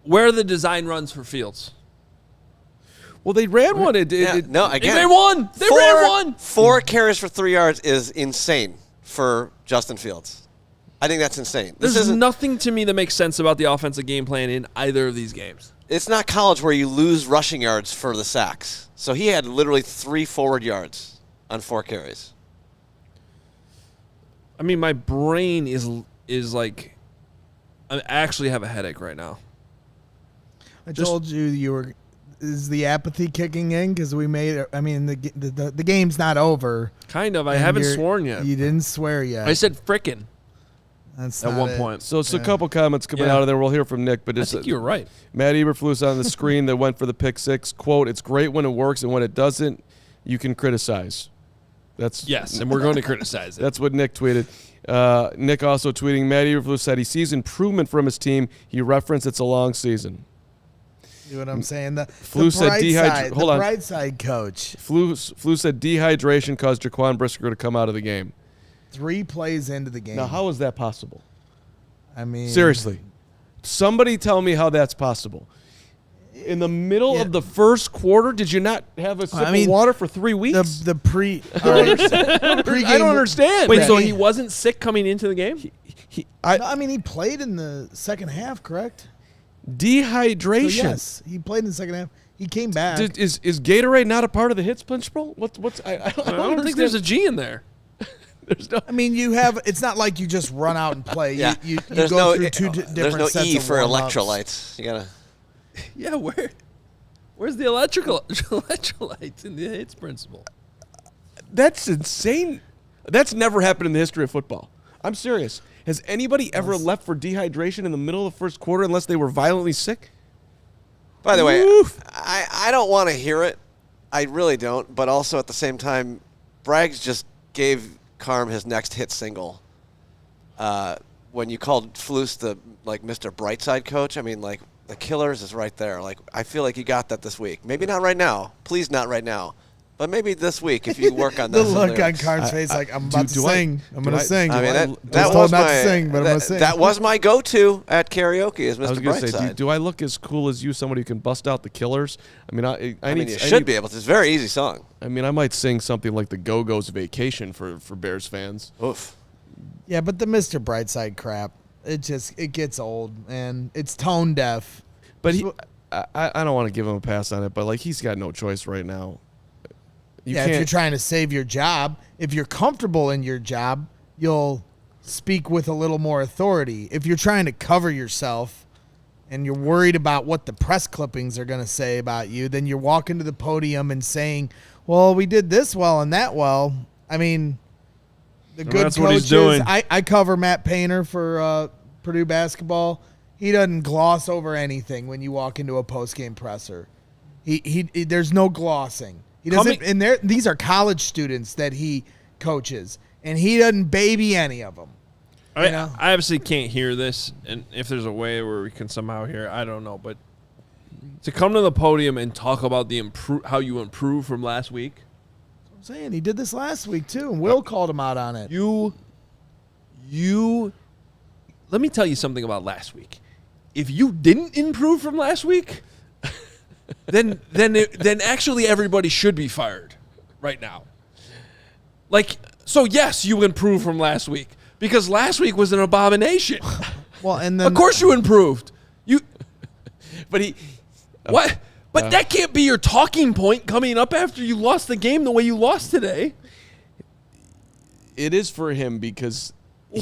Where are the design runs for Fields? Well, they ran one. No, They again, ran one. They ran one. 4 carries for 3 yards is insane for Justin Fields. I think that's insane. This There's isn't. nothing to me that makes sense about the offensive game plan in either of these games. It's not college where you lose rushing yards for the sacks. So he had literally 3 forward yards on 4 carries. I mean, my brain is like, I actually have a headache right now. I told you is the apathy kicking in because we made it. I mean, the game's not over. Kind of. I and haven't sworn yet. You didn't swear yet. I said frickin' That's at not one it. point. So it's a couple comments coming Yeah. out of there. We'll hear from Nick, but I it's think you were right. Matt Eberflus on the screen that went for the pick six. Quote, "It's great when it works, and when it doesn't, you can criticize." That's Yes, and we're going to criticize it. That's what Nick tweeted. Nick also tweeting, Matt Eberflus said he sees improvement from his team. He referenced it's a long season. See what I'm saying? The said bright side, hold the on. bright side coach. Flu said dehydration caused Jaquan Brisker to come out of the game. 3 plays into the game. Now, how is that possible? I mean, Seriously. Somebody tell me how that's possible. In the middle Yeah. of the first quarter, did you not have a sip I mean, of water for 3 weeks? The pre. Pregame, I don't understand. Wait, that. so he wasn't sick coming into the game? I mean, he played in the second half, correct? So Dehydration. yes, he played in the second half. He came back. Is Gatorade not a part of the hits principle? What's I I don't think there's a G in there. there's no. I mean, you have. It's not like you just run out and play. Yeah. You there's go no through two different there's no sets E of for warm-ups. electrolytes. You gotta. Yeah, where's the electrolytes in the hits principle? That's insane. That's never happened in the history of football. I'm serious. Has anybody ever left for dehydration in the middle of the first quarter unless they were violently sick? By the way, Oof. I don't want to hear it. I really don't. But also at the same time, Braggs just gave Carm his next hit single. When you called Flus the Mr. Brightside coach, I mean, like, the Killers is right there. Like, I feel like you got that this week. Maybe not right now. Please not right now. But maybe this week if you work on The this. look on Carm's face, like I'm about to sing. I'm gonna sing. I mean, I was that told was not my to sing, but I'm gonna sing. that was my go-to at karaoke is Mr. I was going to say, Brightside. do I look as cool as you, somebody who can bust out the Killers? I mean, I I mean, need, you I should need- be able to. It's a very easy song. I mean, I might sing something like the Go-Go's Vacation for Bears fans. Oof. Yeah, but the Mr. Brightside crap, it gets old and it's tone deaf. But I don't want to give him a pass on it, but like he's got no choice right now. You If you're can't. trying to save your job, if you're comfortable in your job, you'll speak with a little more authority. If you're trying to cover yourself and you're worried about what the press clippings are going to say about you, then you're walking to the podium and saying, well, we did this well and that well. I mean, the good that's what he's coaches, doing. I cover Matt Painter for Purdue basketball. He doesn't gloss over anything when you walk into a post-game presser. He there's no glossing. He doesn't, and these are college students that he coaches, and he doesn't baby any of them. I know? obviously can't hear this, and if there's a way where we can somehow hear it, I don't know. But to come to the podium and talk about how you improved from last week, I'm saying he did this last week too, and Will called him out on it. you. Let me tell you something about last week. If you didn't improve from last week, then actually everybody should be fired right now. Like, so yes, you improved from last week because last week was an abomination. Well, and then Of course you improved. But he. What? But that can't be your talking point coming up after you lost the game the way you lost today. It is for him because.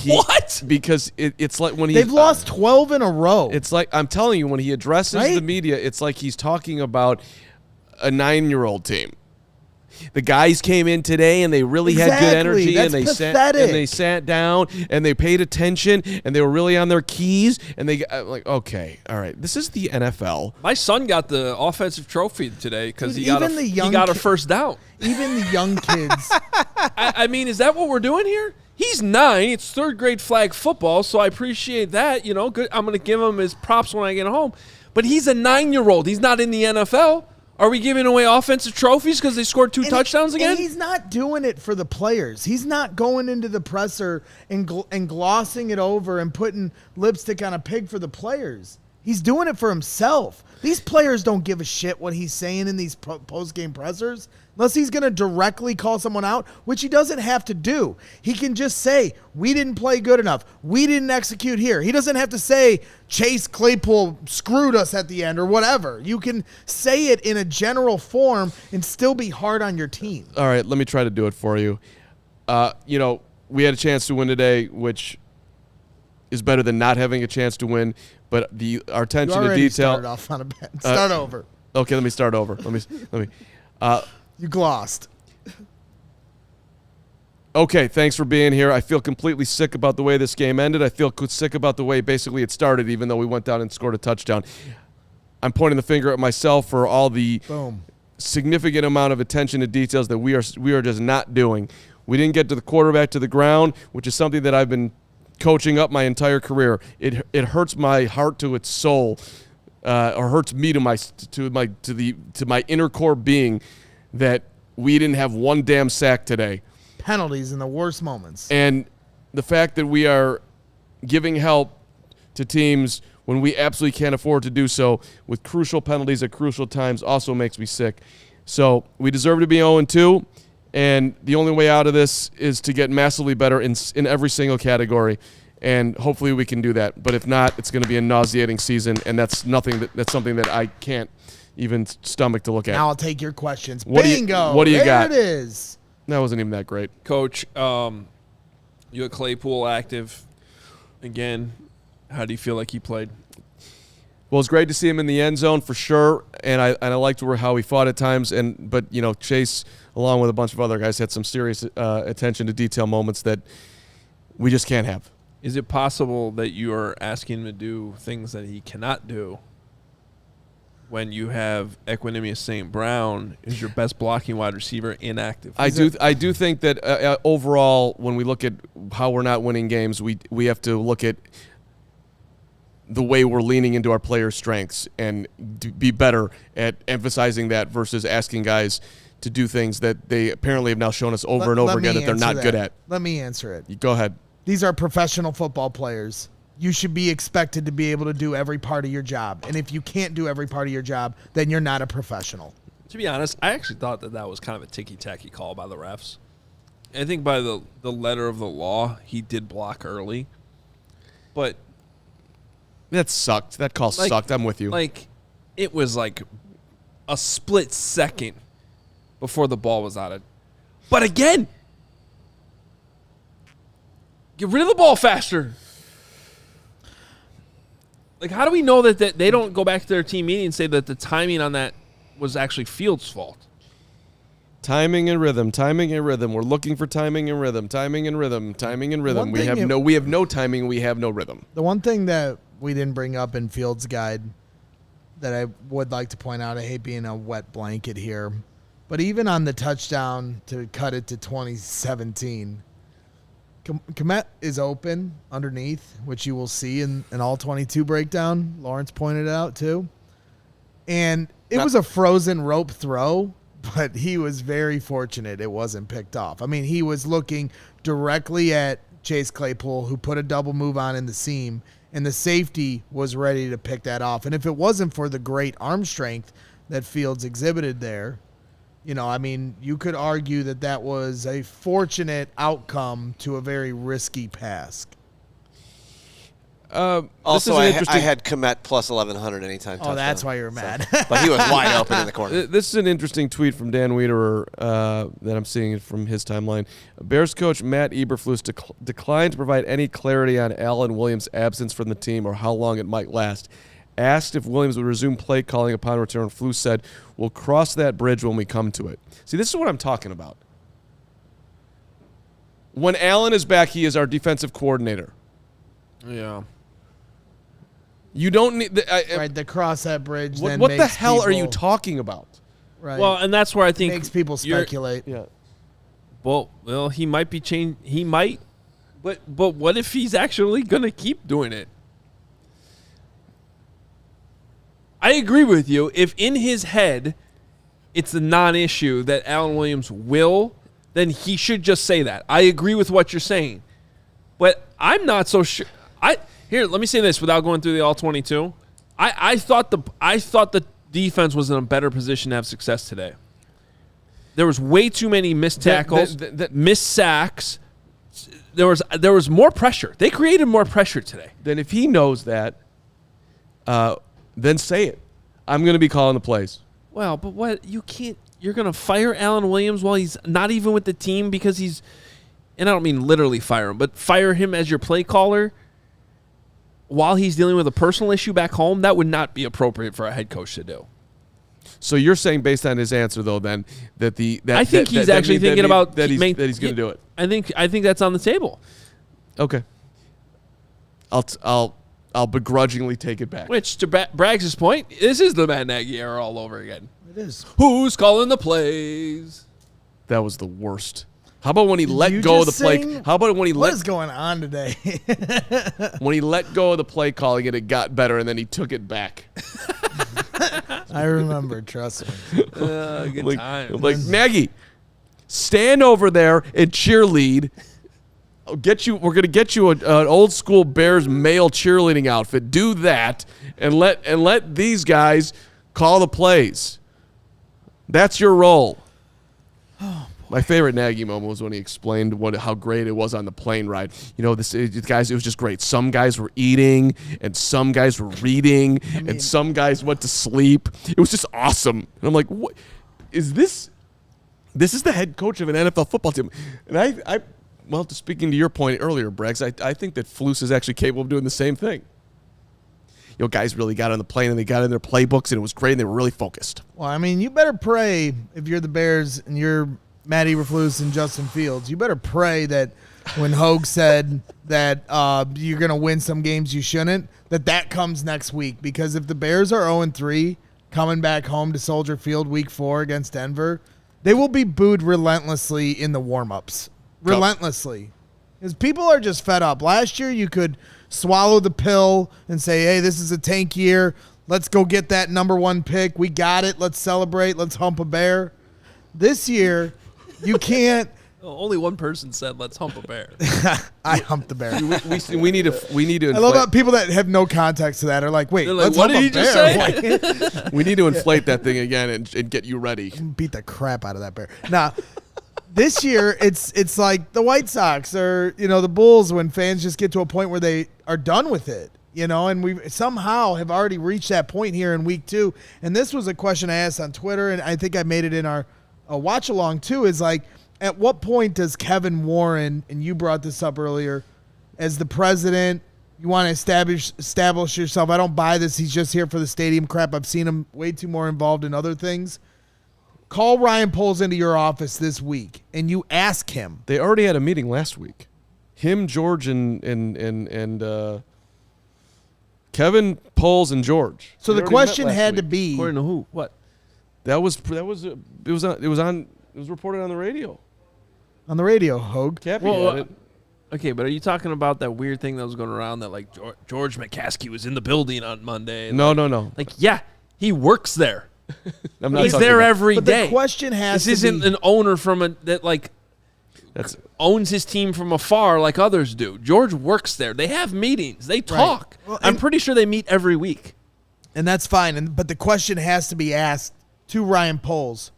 What? Because it's like when he. they've lost 12 in a row. It's like I'm telling you, when he addresses Right? the media, it's like he's talking about a 9-year-old team. The guys came in today and they really had good Exactly. energy That's and pathetic. they sat down and they paid attention and they were really on their keys and they like, okay, all right, this is the NFL. My son got the offensive trophy today because Dude, he got even the young he got a ki- first down. Even the young kids. I mean, is that what we're doing here? He's 9. It's third grade flag football, so I appreciate that. You know, good. I'm going to give him his props when I get home. But he's a 9-year-old. He's not in the NFL. Are we giving away offensive trophies because they scored 2 touchdowns again? And he's not doing it for the players. He's not going into the presser and glossing it over and putting lipstick on a pig for the players. He's doing it for himself. These players don't give a shit what he's saying in these post-game pressers unless he's going to directly call someone out, which he doesn't have to do. He can just say, we didn't play good enough. We didn't execute here. He doesn't have to say Chase Claypool screwed us at the end or whatever. You can say it in a general form and still be hard on your team. All right, let me try to do it for you. You know, we had a chance to win today, which is better than not having a chance to win. But our You attention to already detail. started off on a bad. Start over. Okay, let me start over. Let me. You glossed. Okay, thanks for being here. I feel completely sick about the way this game ended. I feel sick about the way basically it started, even though we went down and scored a touchdown. I'm pointing the finger at myself for all the Boom. significant amount of attention to details that we are just not doing. We didn't get to the quarterback to the ground, which is something that I've been coaching up my entire career. It hurts my heart to its soul, or hurts me to my inner core being that we didn't have one damn sack today. penalties in the worst moments. And the fact that we are giving help to teams when we absolutely can't afford to do so with crucial penalties at crucial times also makes me sick. So we deserve to be 0-2, and the only way out of this is to get massively better in every single category, and hopefully we can do that. But if not, it's going to be a nauseating season, and that's something that I can't even stomach to look at. Now I'll take your questions. What do you- Bingo. what do you got? There it is. That wasn't even that great. Coach, you had Claypool active again. How do you feel like he played? Well, it's great to see him in the end zone for sure, and I liked how he fought at times. But Chase, along with a bunch of other guys, had some serious attention to detail moments that we just can't have. Is it possible that you are asking him to do things that he cannot do when you have Equanimous St. Brown is your best blocking wide receiver inactive? I do think that overall, when we look at how we're not winning games, we have to look at the way we're leaning into our players' strengths and be better at emphasizing that versus asking guys to do things that they apparently have now shown us over and over again that they're not good at. Let me answer it. You go ahead. These are professional football players. You should be expected to be able to do every part of your job. And if you can't do every part of your job, then you're not a professional. To be honest, I actually thought that was kind of a ticky-tacky call by the refs. I think by the letter of the law, he did block early. But That sucked. That call sucked. I'm with you. Like, it was like a split second before the ball was out of. But again, get rid of the ball faster. Like, how do we know that they don't go back to their team meeting and say that the timing on that was actually Fields' fault? Timing and rhythm. We're looking for timing and rhythm. Timing and rhythm. One We thing have no timing. We have no rhythm. The one thing that we didn't bring up in Fields' guide that I would like to point out, I hate being a wet blanket here, but even on the touchdown to cut it to 2017, Komet is open underneath, which you will see in an all-22 breakdown. Lawrence pointed it out too. And it was a frozen rope throw, but he was very fortunate it wasn't picked off. I mean, he was looking directly at Chase Claypool, who put a double move on in the seam, and the safety was ready to pick that off. And if it wasn't for the great arm strength that Fields exhibited there, I mean, you could argue that was a fortunate outcome to a very risky pass. Also, I had Komet plus 1,100 anytime touchdown. Oh, that's why you're mad. But he was wide open in the corner. This is an interesting tweet from Dan Wiederer that I'm seeing from his timeline. Bears coach Matt Eberflus declined to provide any clarity on Alan Williams' absence from the team or how long it might last. Asked if Williams would resume play calling upon return, Flus said, "We'll cross that bridge when we come to it." See, this is what I'm talking about. When Allen is back, he is our defensive coordinator. Yeah. You don't need Right, the cross that bridge. What then the makes hell are you people- talking about? Right. Well, and that's where I think makes people you're- speculate. Yeah. Well, he might be changed. He might, but what if he's actually gonna keep doing it? I agree with you. If in his head it's a non-issue that Alan Williams will, then he should just say that. I agree with what you're saying, but I'm not so sure. Here, let me say this without going through the all-22. I thought the defense was in a better position to have success today. There was way too many missed tackles, missed sacks. There was more pressure. They created more pressure today. Then if he knows that, then say it. I'm going to be calling the plays. Well, but what you can't. You're going to fire Alan Williams while he's not even with the team because he's. And I don't mean literally fire him, but fire him as your play caller while he's dealing with a personal issue back home. That would not be appropriate for a head coach to do. So you're saying, based on his answer, though, then that I think he's actually thinking about that he's going to do it. I think that's on the table. Okay. I'll begrudgingly take it back. Which, to Braggs' point, this is the Matt Nagy era all over again. It is. Who's calling the plays? That was the worst. How about when he Did let you go of the just play? sing? How about when he What is going on today? when he let go of the play calling and it got better and then he took it back? I remember. Trust me. Good time. Like Nagy, stand over there and cheerlead. We're going to get you an old school Bears male cheerleading outfit. Do that and let these guys call the plays. That's your role. My favorite Nagy moment was when he explained how great it was on the plane ride. You know, guys, it was just great. Some guys were eating, and some guys were reading, and some guys went to sleep. It was just awesome. And I'm like, what is this? This is the head coach of an NFL football team. And well, speaking to your point earlier, Braggs, I think that Flus is actually capable of doing the same thing. You know, guys really got on the plane and they got in their playbooks, and it was great, and they were really focused. Well, I mean, you better pray if you're the Bears and you're Matt Eberflus and Justin Fields. You better pray that when Hogue said that you're going to win some games you shouldn't, that comes next week. Because if the Bears are 0-3 coming back home to Soldier Field week 4 against Denver, they will be booed relentlessly in the warm-ups. Relentlessly. Because people are just fed up. Last year you could swallow the pill and say, hey, this is a tank year. Let's go get that number 1 pick. We got it. Let's celebrate. Let's hump a bear. This year, you can't. Only one person said, let's hump a bear. I humped the bear. We need to. I love how people that have no context to that are like, wait, They're like, let's what hump did a he just bear. say? We need to inflate that thing again and get you ready. Beat the crap out of that bear. Now, this year, it's like the White Sox or, the Bulls when fans just get to a point where they are done with it. And we somehow have already reached that point here in week 2. And this was a question I asked on Twitter, and I think I made it in our watch along too, is like, at what point does Kevin Warren, and you brought this up earlier, as the president, you want to establish yourself. I don't buy this. He's just here for the stadium crap. I've seen him way too more involved in other things. Call Ryan Poles into your office this week, and you ask him. They already had a meeting last week. Him, George, and Kevin, Poles, and George. So They the already question met last had to week. be, According to who? What? It was reported on the radio. on the radio, Hogue. Cappy Well, had it. Okay, but are you talking about that weird thing that was going around that like George McCaskey was in the building on Monday? No. Like, yeah, he works there. I'm not He's talking there about- every But day. the question has This to isn't be, an owner that That's owns his team from afar like others do. George works there. They have meetings. They talk. Well, I'm and- pretty sure they meet every week. and that's fine. But the question has to be asked to Ryan Poles.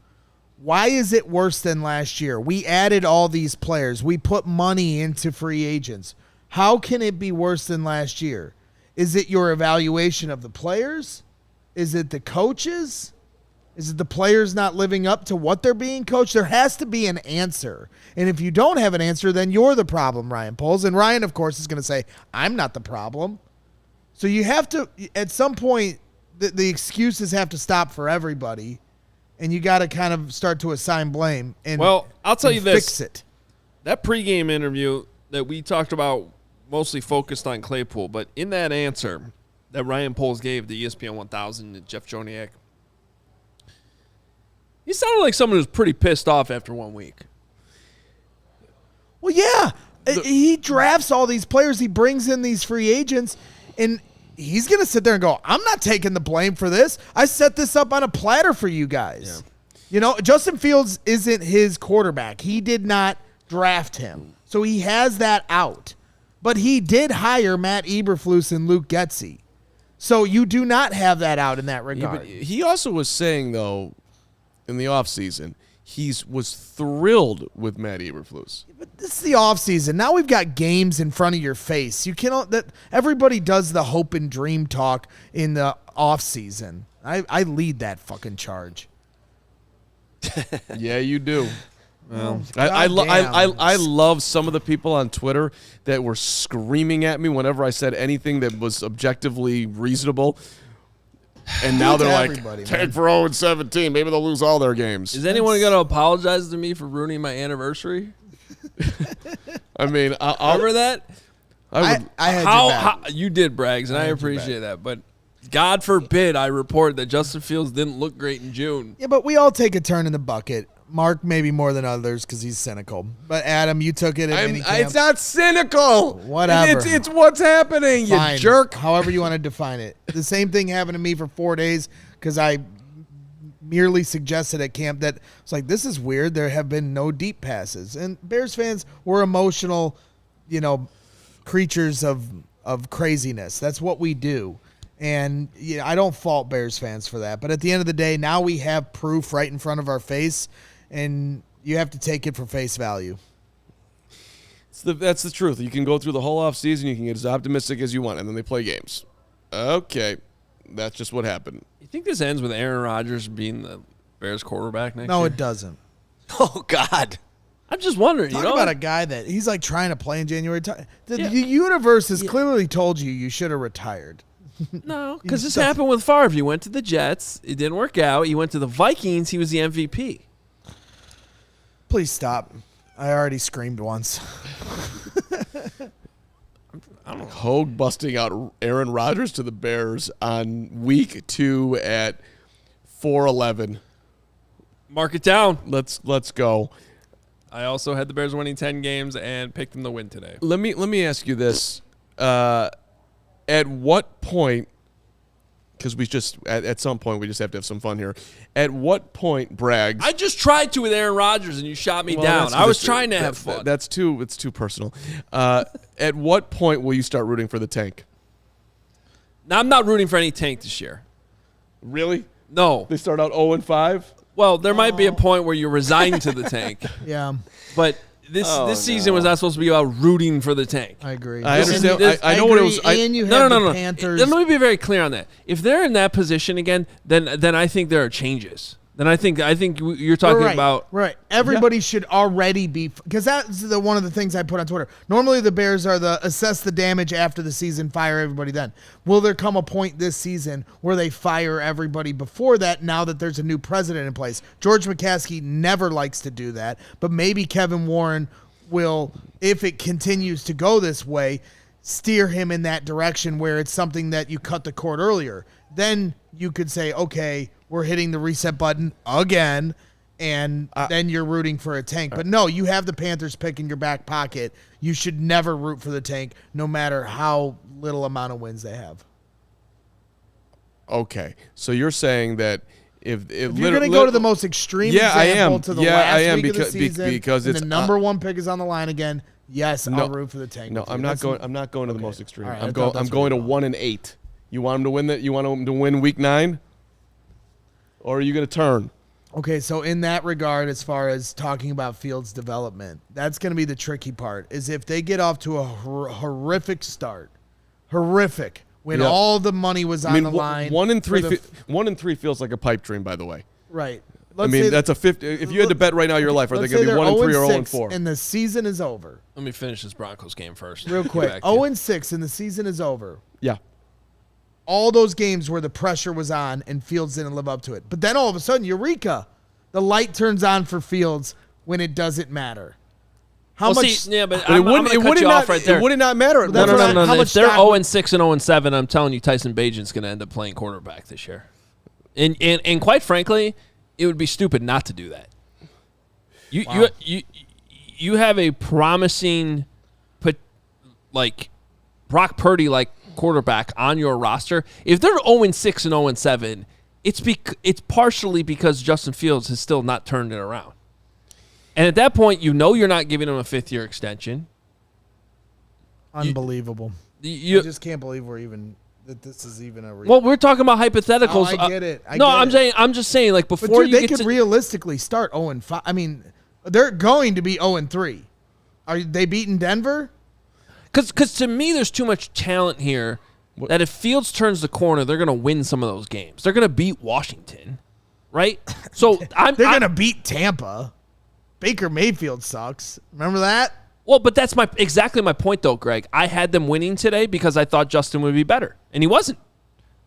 Why is it worse than last year? We added all these players. We put money into free agents. How can it be worse than last year? Is it your evaluation of the players? Is it the coaches? Is it the players not living up to what they're being coached? There has to be an answer. And if you don't have an answer, then you're the problem, Ryan Poles. And Ryan, of course, is going to say, I'm not the problem. So you have to, at some point, the excuses have to stop for everybody. And you got to kind of start to assign blame. And Well, I'll tell and you this. fix it. That pregame interview that we talked about mostly focused on Claypool, but in that answer that Ryan Poles gave to ESPN 1000 to Jeff Joniak, he sounded like someone who's pretty pissed off after 1 week. Well, yeah. He drafts all these players. He brings in these free agents. And he's going to sit there and go, I'm not taking the blame for this. I set this up on a platter for you guys. Yeah. Justin Fields isn't his quarterback. He did not draft him. So he has that out. But he did hire Matt Eberflus and Luke Getsy. So you do not have that out in that Yeah, regard. but he also was saying, though, in the offseason, he was thrilled with Matt Eberflus. But this is the offseason. Now we've got games in front of your face. You cannot. That everybody does the hope and dream talk in the offseason. I lead that fucking charge. Yeah, you do. Well, I goddamn. love some of the people on Twitter that were screaming at me whenever I said anything that was objectively reasonable. And now It's they're everybody, like, man. take for 0-17. Maybe they'll lose all their games. is anyone going to apologize to me for ruining my anniversary? I mean, I'll, Remember that? I would. I had How, your back. how you did, Braggs, and I had your appreciate that. But God forbid I report that Justin Fields didn't look great in June. Yeah, but we all take a turn in the bucket. Mark maybe more than others because he's cynical. But Adam, you took it at minicamp. It's not cynical. Whatever. It's what's happening, Fine. you jerk. However you want to define it. The same thing happened to me for 4 days because I merely suggested at camp that it's like, this is weird. There have been no deep passes. And Bears fans were emotional, creatures of craziness. That's what we do. And I don't fault Bears fans for that. But at the end of the day, now we have proof right in front of our face, and you have to take it for face value. That's the truth. You can go through the whole offseason, you can get as optimistic as you want, and then they play games. Okay, that's just what happened. You think this ends with Aaron Rodgers being the Bears quarterback next year? No, it doesn't. Oh, God. I'm just wondering. Talk about a guy that he's like trying to play in January. The Yeah. universe has clearly told you should have retired. No, because this happened with Favre. He went to the Jets. It didn't work out. He went to the Vikings. He was the MVP. Please stop. I already screamed once. Hogue busting out Aaron Rodgers to the Bears on week 2 at 4-11. Mark it down. Let's go. I also had the Bears winning 10 games and picked them to win today. Let me ask you this: at what point? Because we just at some point we just have to have some fun here. At what point, Braggs? I just tried to with Aaron Rodgers and you shot me Well, down. that's I was 'cause trying to have fun. It's too personal. At what point will you start rooting for the tank? Now, I'm not rooting for any tank this year. Really? No. They start out 0-5. Well, there might be a point where you're resigned to the tank, Yeah, but this season was not supposed to be about rooting for the tank. I agree. I This is- understand. this- I know what it agree, was. and you have No, the no. Panthers. Let me be very clear on that. If they're in that position again, then I think there are changes. Then I think you're talking about right. Everybody should already be, because that's one of the things I put on Twitter. Normally, the Bears are the assess the damage after the season, fire everybody then. Will there come a point this season where they fire everybody before that? Now that there's a new president in place, George McCaskey never likes to do that, but maybe Kevin Warren will, if it continues to go this way, steer him in that direction where it's something that you cut the cord earlier. Then you could say, okay, we're hitting the reset button again, and then you're rooting for a tank. But no, you have the Panthers pick in your back pocket. You should never root for the tank, no matter how little amount of wins they have. Okay, so you're saying that if If you're going to go to the most extreme I example am. to the Yeah, last I am week of the because- season, because and it's, the number one pick is on the line again, yes, No. I'll root for the tank. No, with you. I'm not That's- going. I'm not going to the most extreme. All right, I I'm thought going. I'm that's going to what you 1-8. You want them to win that? You want them to win week 9, or are you going to turn? Okay, so in that regard, as far as talking about Fields' development, that's going to be the tricky part, is if they get off to a horrific start, when Yeah. all the money was on the line. 1-3. for the- 1-3 feels like a pipe dream, by the way. Right. I mean, that's a 50. If you had to bet right now your life, are they let's going to say be they're 1-3 or 0-6, 0-4? and the season is over. Let me finish this Broncos game first. Real Get quick. back to you. 0-6, and the season is over. Yeah. All those games where the pressure was on and Fields didn't live up to it. But then all of a sudden, eureka, the light turns on for Fields when it doesn't matter. How Well, much? see, yeah, but But I'm gonna cut you off right there. It would not matter. But No, that's no, what no, I- no. how If much they're stock- 0-6 and 0-7, I'm telling you, Tyson Bagent's going to end up playing quarterback this year. And quite frankly, it would be stupid not to do that. You have a promising, Brock Purdy like quarterback on your roster. If they're 0-6 and 0-7, it's partially because Justin Fields has still not turned it around. And at that point, you're not giving him a 5th-year extension. Unbelievable. You, I just can't believe that this is even a real. well, we're talking about hypotheticals. Oh, I get it. I'm just saying, like, But before dude, you they get could to realistically start 0-5. I mean, they're going to be 0-3. Are they beating Denver? because to me, there's too much talent here that if Fields turns the corner, they're going to win some of those games. They're going to beat Washington, right? So They're going to beat Tampa. Baker Mayfield sucks. Remember that? Well, but that's exactly my point, though, Greg. I had them winning today because I thought Justin would be better, and he wasn't.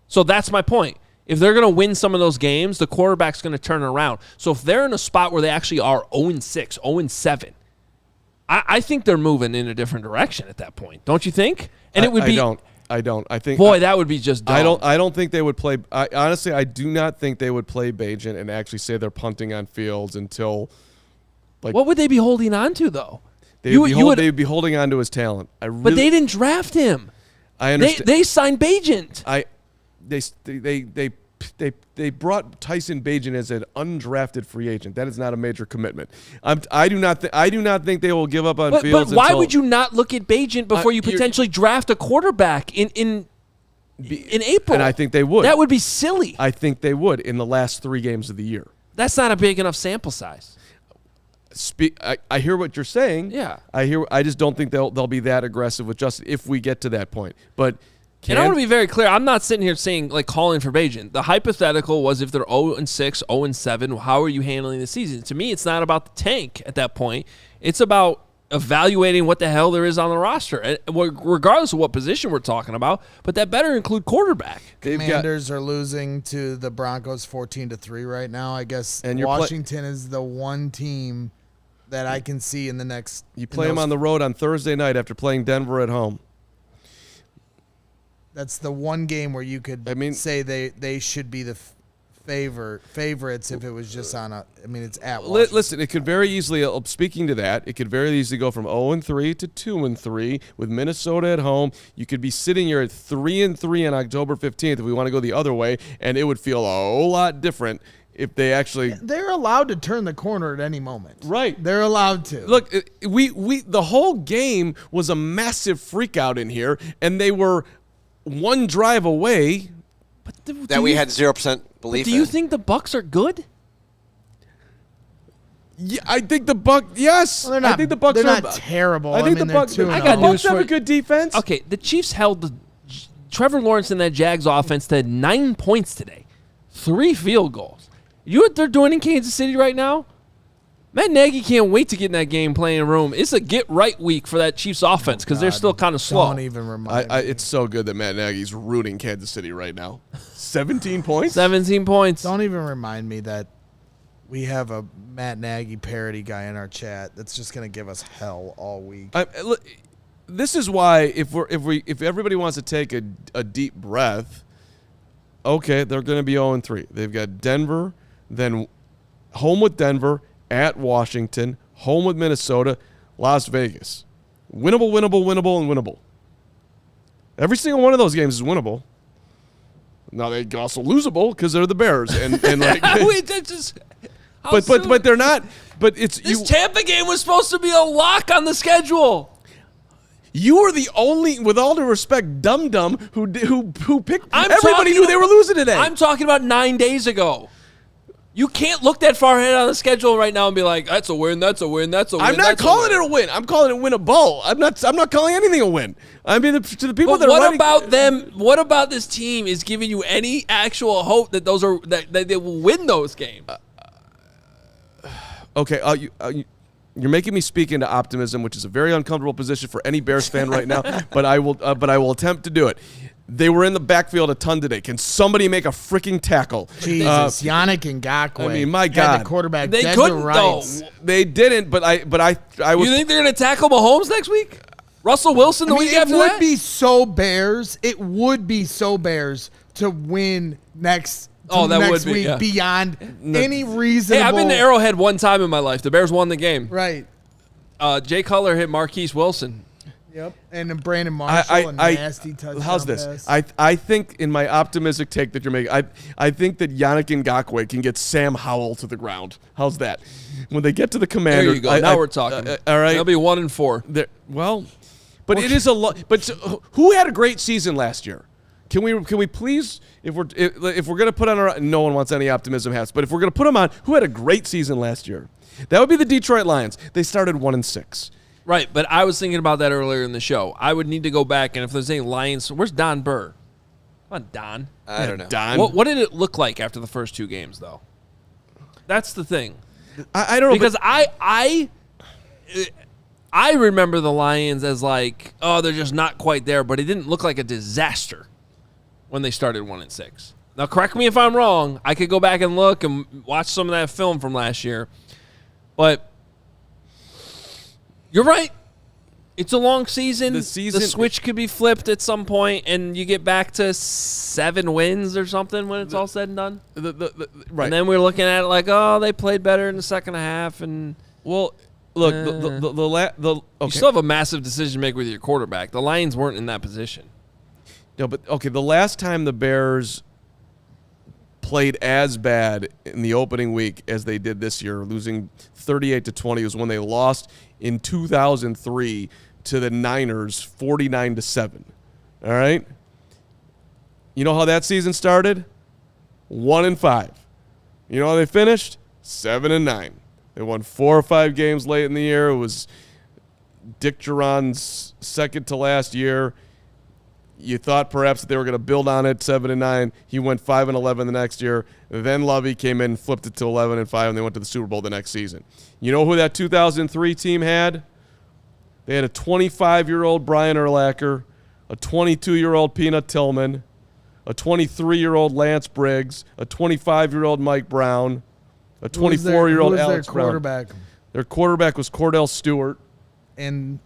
So that's my point. If they're going to win some of those games, the quarterback's going to turn it around. So if they're in a spot where they actually are 0-6, 0-7, I think they're moving in a different direction at that point. Don't you think? And it would be. I don't. I think. Boy, that would be just dumb. I don't think they would play. Honestly, I do not think they would play Bagent and actually say they're punting on Fields until. What would they be holding on to, though? They'd be holding on to his talent. But they didn't draft him. I understand. They signed Bagent. They they brought Tyson Bagent as an undrafted free agent. That is not a major commitment. I do not think they will give up on Fields. But why until, would you not look at Bagent before you potentially draft a quarterback in April? And I think they would. That would be silly. I think they would in the last 3 games of the year. That's not a big enough sample size. I hear what you're saying. Yeah. I just don't think they'll be that aggressive with Justin if we get to that point. But And I want to be very clear. I'm not sitting here saying calling for Bagent. The hypothetical was if they're 0-6, 0-7, how are you handling the season? To me, it's not about the tank at that point. It's about evaluating what the hell there is on the roster, regardless of what position we're talking about. But that better include quarterback. Commanders are losing to the Broncos 14-3 right now. I guess And Washington is the one team that I can see in the next. You play them on the road on Thursday night after playing Denver at home. That's the one game where you could say they should be the favorites if it was just on a. I mean, it's at Washington. Listen, it could very easily. Speaking to that, it could very easily go from 0-3 to 2-3 with Minnesota at home. You could be sitting here at 3-3 on October 15th if we want to go the other way, and it would feel a whole lot different if they actually. They're allowed to turn the corner at any moment. Right. They're allowed to. Look, the whole game was a massive freak out in here, and they were one drive away. But we had 0% belief in. Do you think the Bucs are good? Yeah, I think the Bucs. Yes, Well, they're not, I think the Bucs they're are not terrible. I think mean, the they're Bucs. 2-0. I got the news Bucs have for a you. good defense. Okay, the Chiefs held Trevor Lawrence and that Jags offense to 9 points today, 3 field goals. You know what they're doing in Kansas City right now? Matt Nagy can't wait to get in that game playing room. It's a get right week for that Chiefs offense because they're still kind of slow. Don't even remind me. It's so good that Matt Nagy's rooting Kansas City right now. 17 points. 17 points. Don't even remind me that we have a Matt Nagy parody guy in our chat that's just going to give us hell all week. Look, this is why if everybody wants to take a deep breath, okay, they're going to be 0-3. They've got Denver, then home with Denver, at Washington, home with Minnesota, Las Vegas. Winnable, winnable, winnable, and winnable. Every single one of those games is winnable. Now they also losable because they're the Bears, and like. Wait, that's just. But they're not. But it's This Tampa game was supposed to be a lock on the schedule. You were the only, with all due respect, dum who picked. I'm Everybody talking knew they were losing today. I'm talking about 9 days ago. You can't look that far ahead on the schedule right now and be like, "That's a win. That's a win. That's a win." I'm not calling it a win. I'm calling it winnable. I'm not calling anything a win. I mean, to the people But that are what writing, about them? What about this team is giving you any actual hope that that they will win those games? Okay, you're making me speak into optimism, which is a very uncomfortable position for any Bears fan right now. But I will attempt to do it. They were in the backfield a ton today. Can somebody make a freaking tackle? Jesus, Yannick Ngakoue. I mean, my had God. the quarterback They dead couldn't, to rights. though. They didn't, but I was. You think they're going to tackle Mahomes next week? Russell Wilson the week it after would that? be so Bears. It would be so Bears to win next. Oh, that next would be, week yeah. beyond any reasonable. Hey, I've been to Arrowhead one time in my life. The Bears won the game. Right. Jay Cutler hit Marquise Wilson. Yep. And then Brandon Marshall, a nasty touchdown How's this? pass. I think in my optimistic take that you're making, I think that Yannick Ngakoue can get Sam Howell to the ground. How's that? When they get to the Commander, There you go. Now we're talking. all right. They'll be 1-4. Well, but it is a lot. But who had a great season last year? Can we please, if we're gonna put on our, no one wants any optimism hats, but if we're gonna put them on, who had a great season last year? That would be the Detroit Lions. They started 1-6. Right, but I was thinking about that earlier in the show. I would need to go back, and if there's any Lions, where's Don Burr? Come on, Don. I don't know. Don. What did it look like after the first 2 games, though? That's the thing. I don't know Because I remember the Lions as like, oh, they're just not quite there, but it didn't look like a disaster when they started 1-6. Now, correct me if I'm wrong. I could go back and look and watch some of that film from last year, but you're right. It's a long season. The season- The switch could be flipped at some point, and you get back to 7 wins or something when it's all said and done. right. And then we're looking at it like, oh, they played better in the second half, and Well, look, you okay. still have a massive decision to make with your quarterback. The Lions weren't in that position. No, but okay, the last time the Bears played as bad in the opening week as they did this year, losing 38-20 was when they lost in 2003 to the Niners 49-7. All right? You know how that season started? 1-5. You know how they finished? 7-9. They won 4 or 5 games late in the year. It was Dick Duran's second to last year. You thought perhaps that they were going to build on it, 7-9. He went 5-11 the next year. Then Lovey came in, flipped it to 11-5, and they went to the Super Bowl the next season. You know who that 2003 team had? They had a 25-year-old Brian Urlacher, a 22-year-old Peanut Tillman, a 23-year-old Lance Briggs, a 25-year-old Mike Brown, a 24-year-old Alex their Brown. quarterback? Their quarterback was Cordell Stewart, And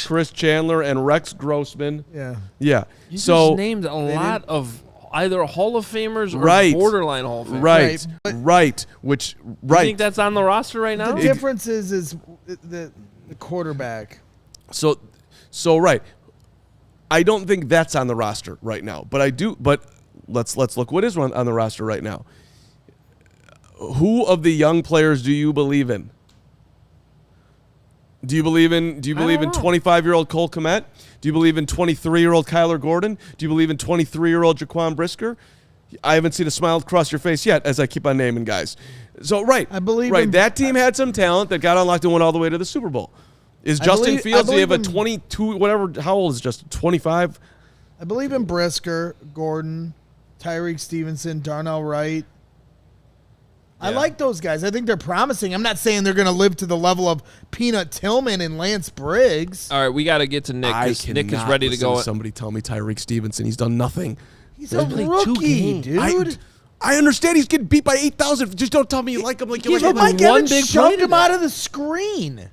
Chris Chandler, and Rex Grossman. yeah. Yeah. You so just named a lot of either Hall of Famers or Right. borderline Hall of Famers. right, Right, right, which You right. think that's on the roster right now? The difference is the quarterback. So right. I don't think that's on the roster right now, but I do. But let's look. What is on the roster right now? Who of the young players do you believe in? Do you believe in 25-year-old Cole Kmet? Do you believe in 23-year-old Kyler Gordon? Do you believe in 23-year-old Jaquan Brisker? I haven't seen a smile across your face yet as I keep on naming guys. So right, I believe right. in- That team had some talent that got unlocked and went all the way to the Super Bowl. Is Justin I Fields? Do you have a believe in- 22? Whatever. How old is Justin? 25. I believe in Brisker, Gordon, Tyreek Stevenson, Darnell Wright. I Yeah. like those guys. I think they're promising. I'm not saying they're going to live to the level of Peanut Tillman and Lance Briggs. All right, we got to get to Nick because Nick is cannot ready to listen go. Somebody tell me Tyreek Stevenson. He's done nothing. He's a played 2 rookie, games. dude. I understand he's getting beat by 8,000. Just don't tell me you like him like you He's like But him. open Mike one Evans big shoved play him today. out of the screen.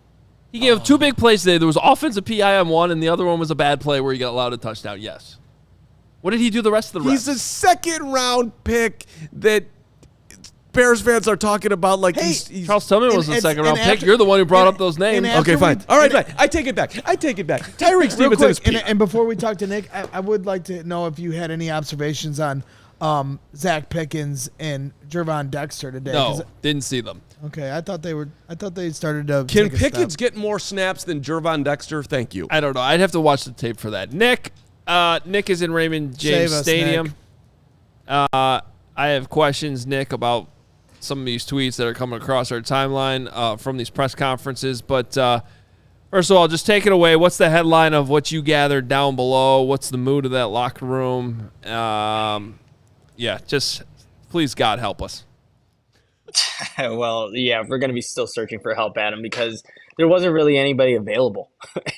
He gave 2 big plays today. There was offensive PI on one, and the other one was a bad play where he got allowed a touchdown. Yes. What did he do the rest of the He's a second-round pick that Bears fans are talking about like Hey, he's Charles Tillman was And- a second round and pick. after- You're the one who brought and- up those names. and after okay, fine. we- All right, and- fine. I take it back. Tyreek Real Stevenson is quick, and before we talk to Nick, I would like to know if you had any observations on Zach Pickens and Jervon Dexter today. 'cause- No, didn't see them. Okay, I thought they started to Can take a Pickens step. get more snaps than Jervon Dexter? Thank you. I don't know. I'd have to watch the tape for that. Nick is in Raymond James Save us, Stadium. Nick. I have questions, Nick, about some of these tweets that are coming across our timeline from these press conferences. But first of all, just take it away. What's the headline of what you gathered down below? What's the mood of that locker room? Yeah, just please, God, help us. Well, yeah, we're going to be still searching for help, Adam, because there wasn't really anybody available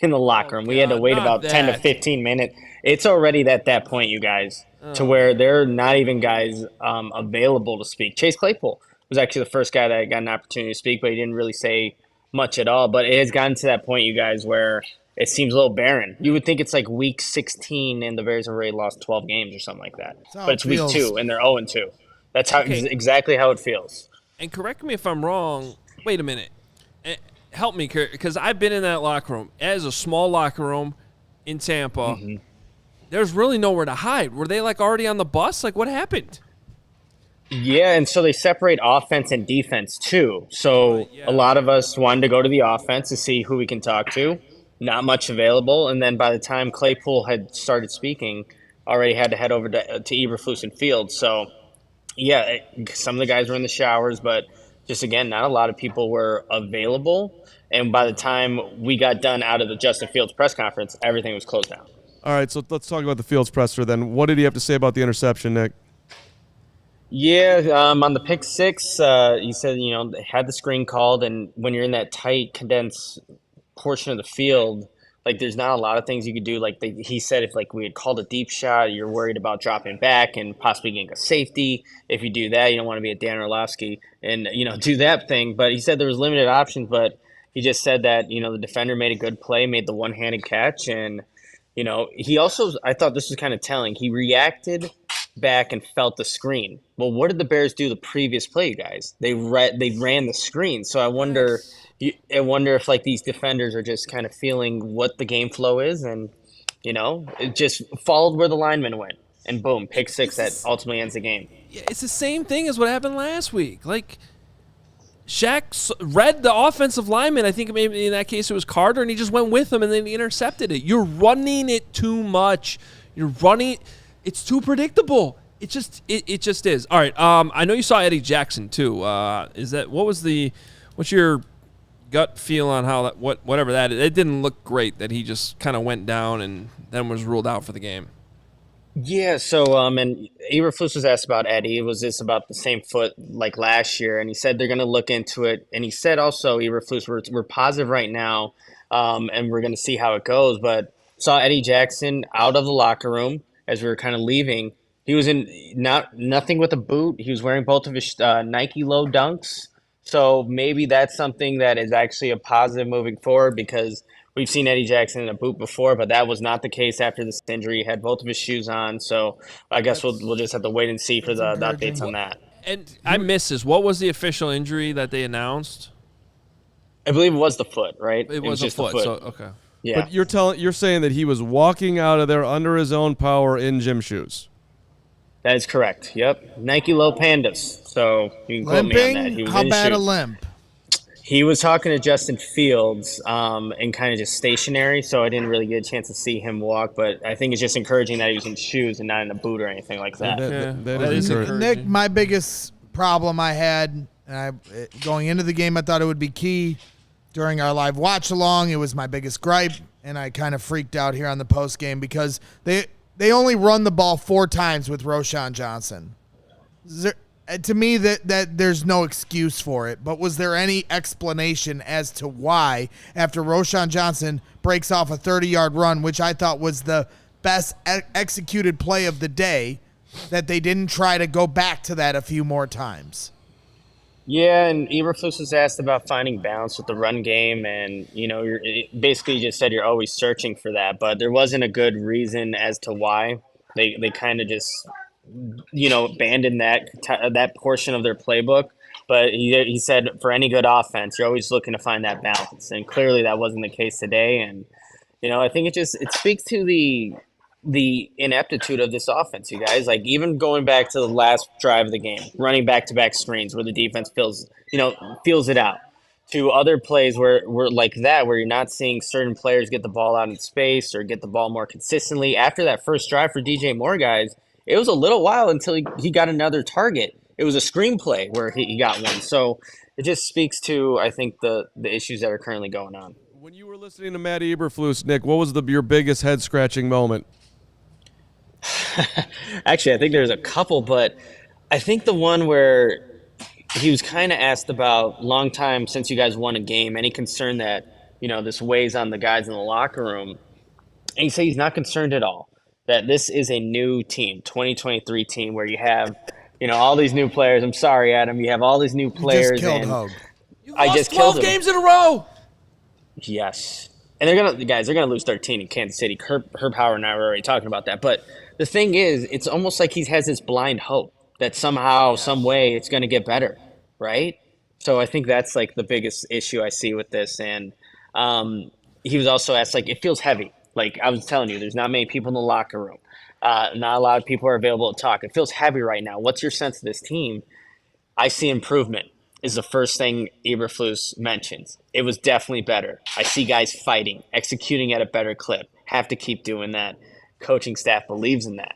in the locker room. We had to God, wait not about 10 to that. 15 minutes. It's already at that point, you guys, to where there are not even guys available to speak. Chase Claypool was actually the first guy that got an opportunity to speak, but he didn't really say much at all. But it has gotten to that point, you guys, where it seems a little barren. You would think it's like week 16 and the Bears have already lost 12 games or something like that. how But it's it week feels. 2 and they're 0-2. That's how Okay. exactly how it feels. And correct me if I'm wrong. Wait a minute. Help me, because I've been in that locker room. As a small locker room in Tampa, there's really nowhere to hide. Were they like already on the bus? Like, what happened? Yeah, and so they separate offense and defense too. So yeah. a lot of us wanted to go to the offense to see who we can talk to. Not much available, and then by the time Claypool had started speaking, already had to head over to Eberflus and Fields. So yeah, some of the guys were in the showers, but just again, not a lot of people were available. And by the time we got done out of the Justin Fields press conference, everything was closed down. All right, so let's talk about the Fields presser then. What did he have to say about the interception, Nick? Yeah, on the pick 6, he said, they had the screen called, and when you're in that tight, condensed portion of the field, like there's not a lot of things you could do. Like he said, if like we had called a deep shot, you're worried about dropping back and possibly getting a safety. If you do that, you don't want to be a Dan Orlovsky and do that thing. But he said there was limited options. But he just said that the defender made a good play, made the one-handed catch, and he also, I thought this was kind of telling. He reacted back and felt the screen. Well, what did the Bears do the previous play, you guys? They ran the screen. So I wonder if like these defenders are just kind of feeling what the game flow is, and it just followed where the linemen went. and boom, pick six that It's- ultimately ends the game. Yeah, it's the same thing as what happened last week. Like, Shaq read the offensive lineman. I think maybe in that case it was Carter, and he just went with him and then he intercepted it. You're running it too much. You're running. It's too predictable. It just is. All right. I know you saw Eddie Jackson too. What's your gut feel on how that whatever that is? It didn't look great that he just kind of went down and then was ruled out for the game. Yeah, so and Eberflus was asked about Eddie. Was this about the same foot like last year? And he said they're going to look into it. And he said also, Eberflus, we're positive right now, and we're going to see how it goes. But saw Eddie Jackson out of the locker room as we were kind of leaving. He was in nothing with a boot. He was wearing both of his Nike Low Dunks. So maybe that's something that is actually a positive moving forward, because we've seen Eddie Jackson in a boot before, but that was not the case after this injury. He had both of his shoes on. So I guess we'll just have to wait and see for the updates on that. And I missed this. What was the official injury that they announced? I believe it was the foot, right? It was a just the foot. So okay. Yeah. But you're saying that he was walking out of there under his own power in gym shoes. That is correct. Yep. Nike Low Pandas. So you can quote me on that. He Limping? was How in bad a shoes. limp? He was talking to Justin Fields and kind of just stationary, so I didn't really get a chance to see him walk. But I think it's just encouraging that he was in shoes and not in a boot or anything like that. That that is is encouraging. Nick, my biggest problem I had, going into the game, I thought it would be key. During our live watch along, it was my biggest gripe, and I kind of freaked out here on the post game because they only run the ball 4 times with Roschon Johnson. To me, that there's no excuse for it. But was there any explanation as to why, after Roschon Johnson breaks off a 30-yard run, which I thought was the best executed play of the day, that they didn't try to go back to that a few more times? Yeah, and Eberflus was asked about finding balance with the run game, and you're basically just said you're always searching for that, but there wasn't a good reason as to why they kind of just abandoned that portion of their playbook. But he said for any good offense, you're always looking to find that balance, and clearly that wasn't the case today. And I think it speaks to the ineptitude of this offense, you guys. Like, even going back to the last drive of the game, running back-to-back screens where the defense feels it out, to other plays where like that, where you're not seeing certain players get the ball out in space or get the ball more consistently. After that first drive for DJ Moore, guys, it was a little while until he got another target. It was a screenplay where he got one. So it just speaks to, I think, the issues that are currently going on. When you were listening to Matt Eberflus, Nick, what was your biggest head-scratching moment? Actually, I think there's a couple, but I think the one where he was kind of asked about, long time since you guys won a game, any concern that, this weighs on the guys in the locker room. And he said he's not concerned at all, that this is a new team, 2023 team, where you have, all these new players. I'm sorry, Adam, you have all these new players. You just killed and Hogue. You I lost just 12 killed him. games in a row. Yes. And they're gonna lose 13 in Kansas City. Herb Howard and I were already talking about that. But the thing is, it's almost like he has this blind hope that somehow, some way, it's gonna get better, right? So I think that's like the biggest issue I see with this. And he was also asked, like, it feels heavy. Like I was telling you, there's not many people in the locker room. Not a lot of people are available to talk. It feels heavy right now. What's your sense of this team? I see improvement is the first thing Eberflus mentions. It was definitely better. I see guys fighting, executing at a better clip. Have to keep doing that. Coaching staff believes in that.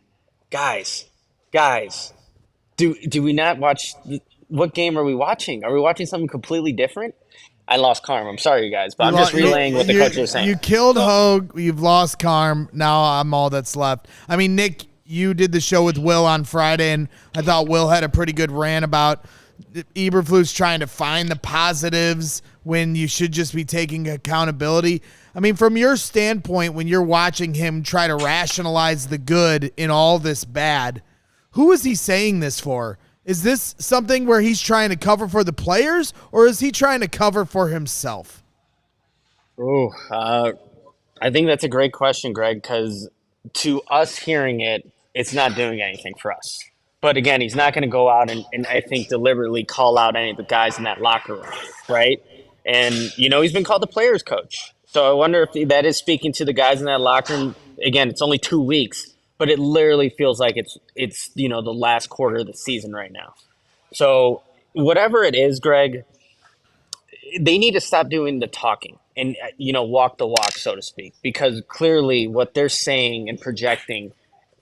Guys, do we not watch? What game are we watching? Are we watching something completely different? I lost Carm. I'm sorry, you guys, but I'm just relaying what the coach was saying. You killed Hogue. You've lost Carm. Now I'm all that's left. I mean, Nick, you did the show with Will on Friday, and I thought Will had a pretty good rant about Eberflus trying to find the positives when you should just be taking accountability. I mean, from your standpoint, when you're watching him try to rationalize the good in all this bad, who is he saying this for? Is this something where he's trying to cover for the players, or is he trying to cover for himself? Oh, I think that's a great question, Greg, because to us hearing it, it's not doing anything for us. But again, he's not going to go out and I think deliberately call out any of the guys in that locker room, right? And, he's been called the players coach. So I wonder if that is speaking to the guys in that locker room. Again, it's only 2 weeks, but it literally feels like it's the last quarter of the season right now. So whatever it is, Greg, they need to stop doing the talking and walk the walk, so to speak, because clearly what they're saying and projecting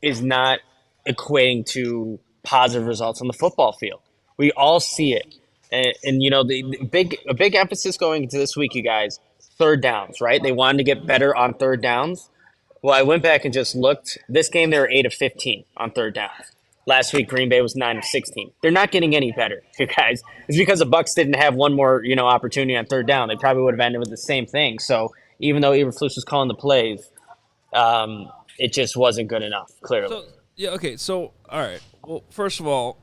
is not equating to positive results on the football field. We all see it. And a big emphasis going into this week, you guys, third downs, right? They wanted to get better on third downs. Well, I went back and just looked. This game, they were 8 of 15 on third downs. Last week, Green Bay was 9 of 16. They're not getting any better, you guys. It's because the Bucs didn't have one more, opportunity on third down. They probably would have ended with the same thing. So even though Eberflus was calling the plays, it just wasn't good enough, clearly. So, yeah, okay. So, all right. Well, first of all,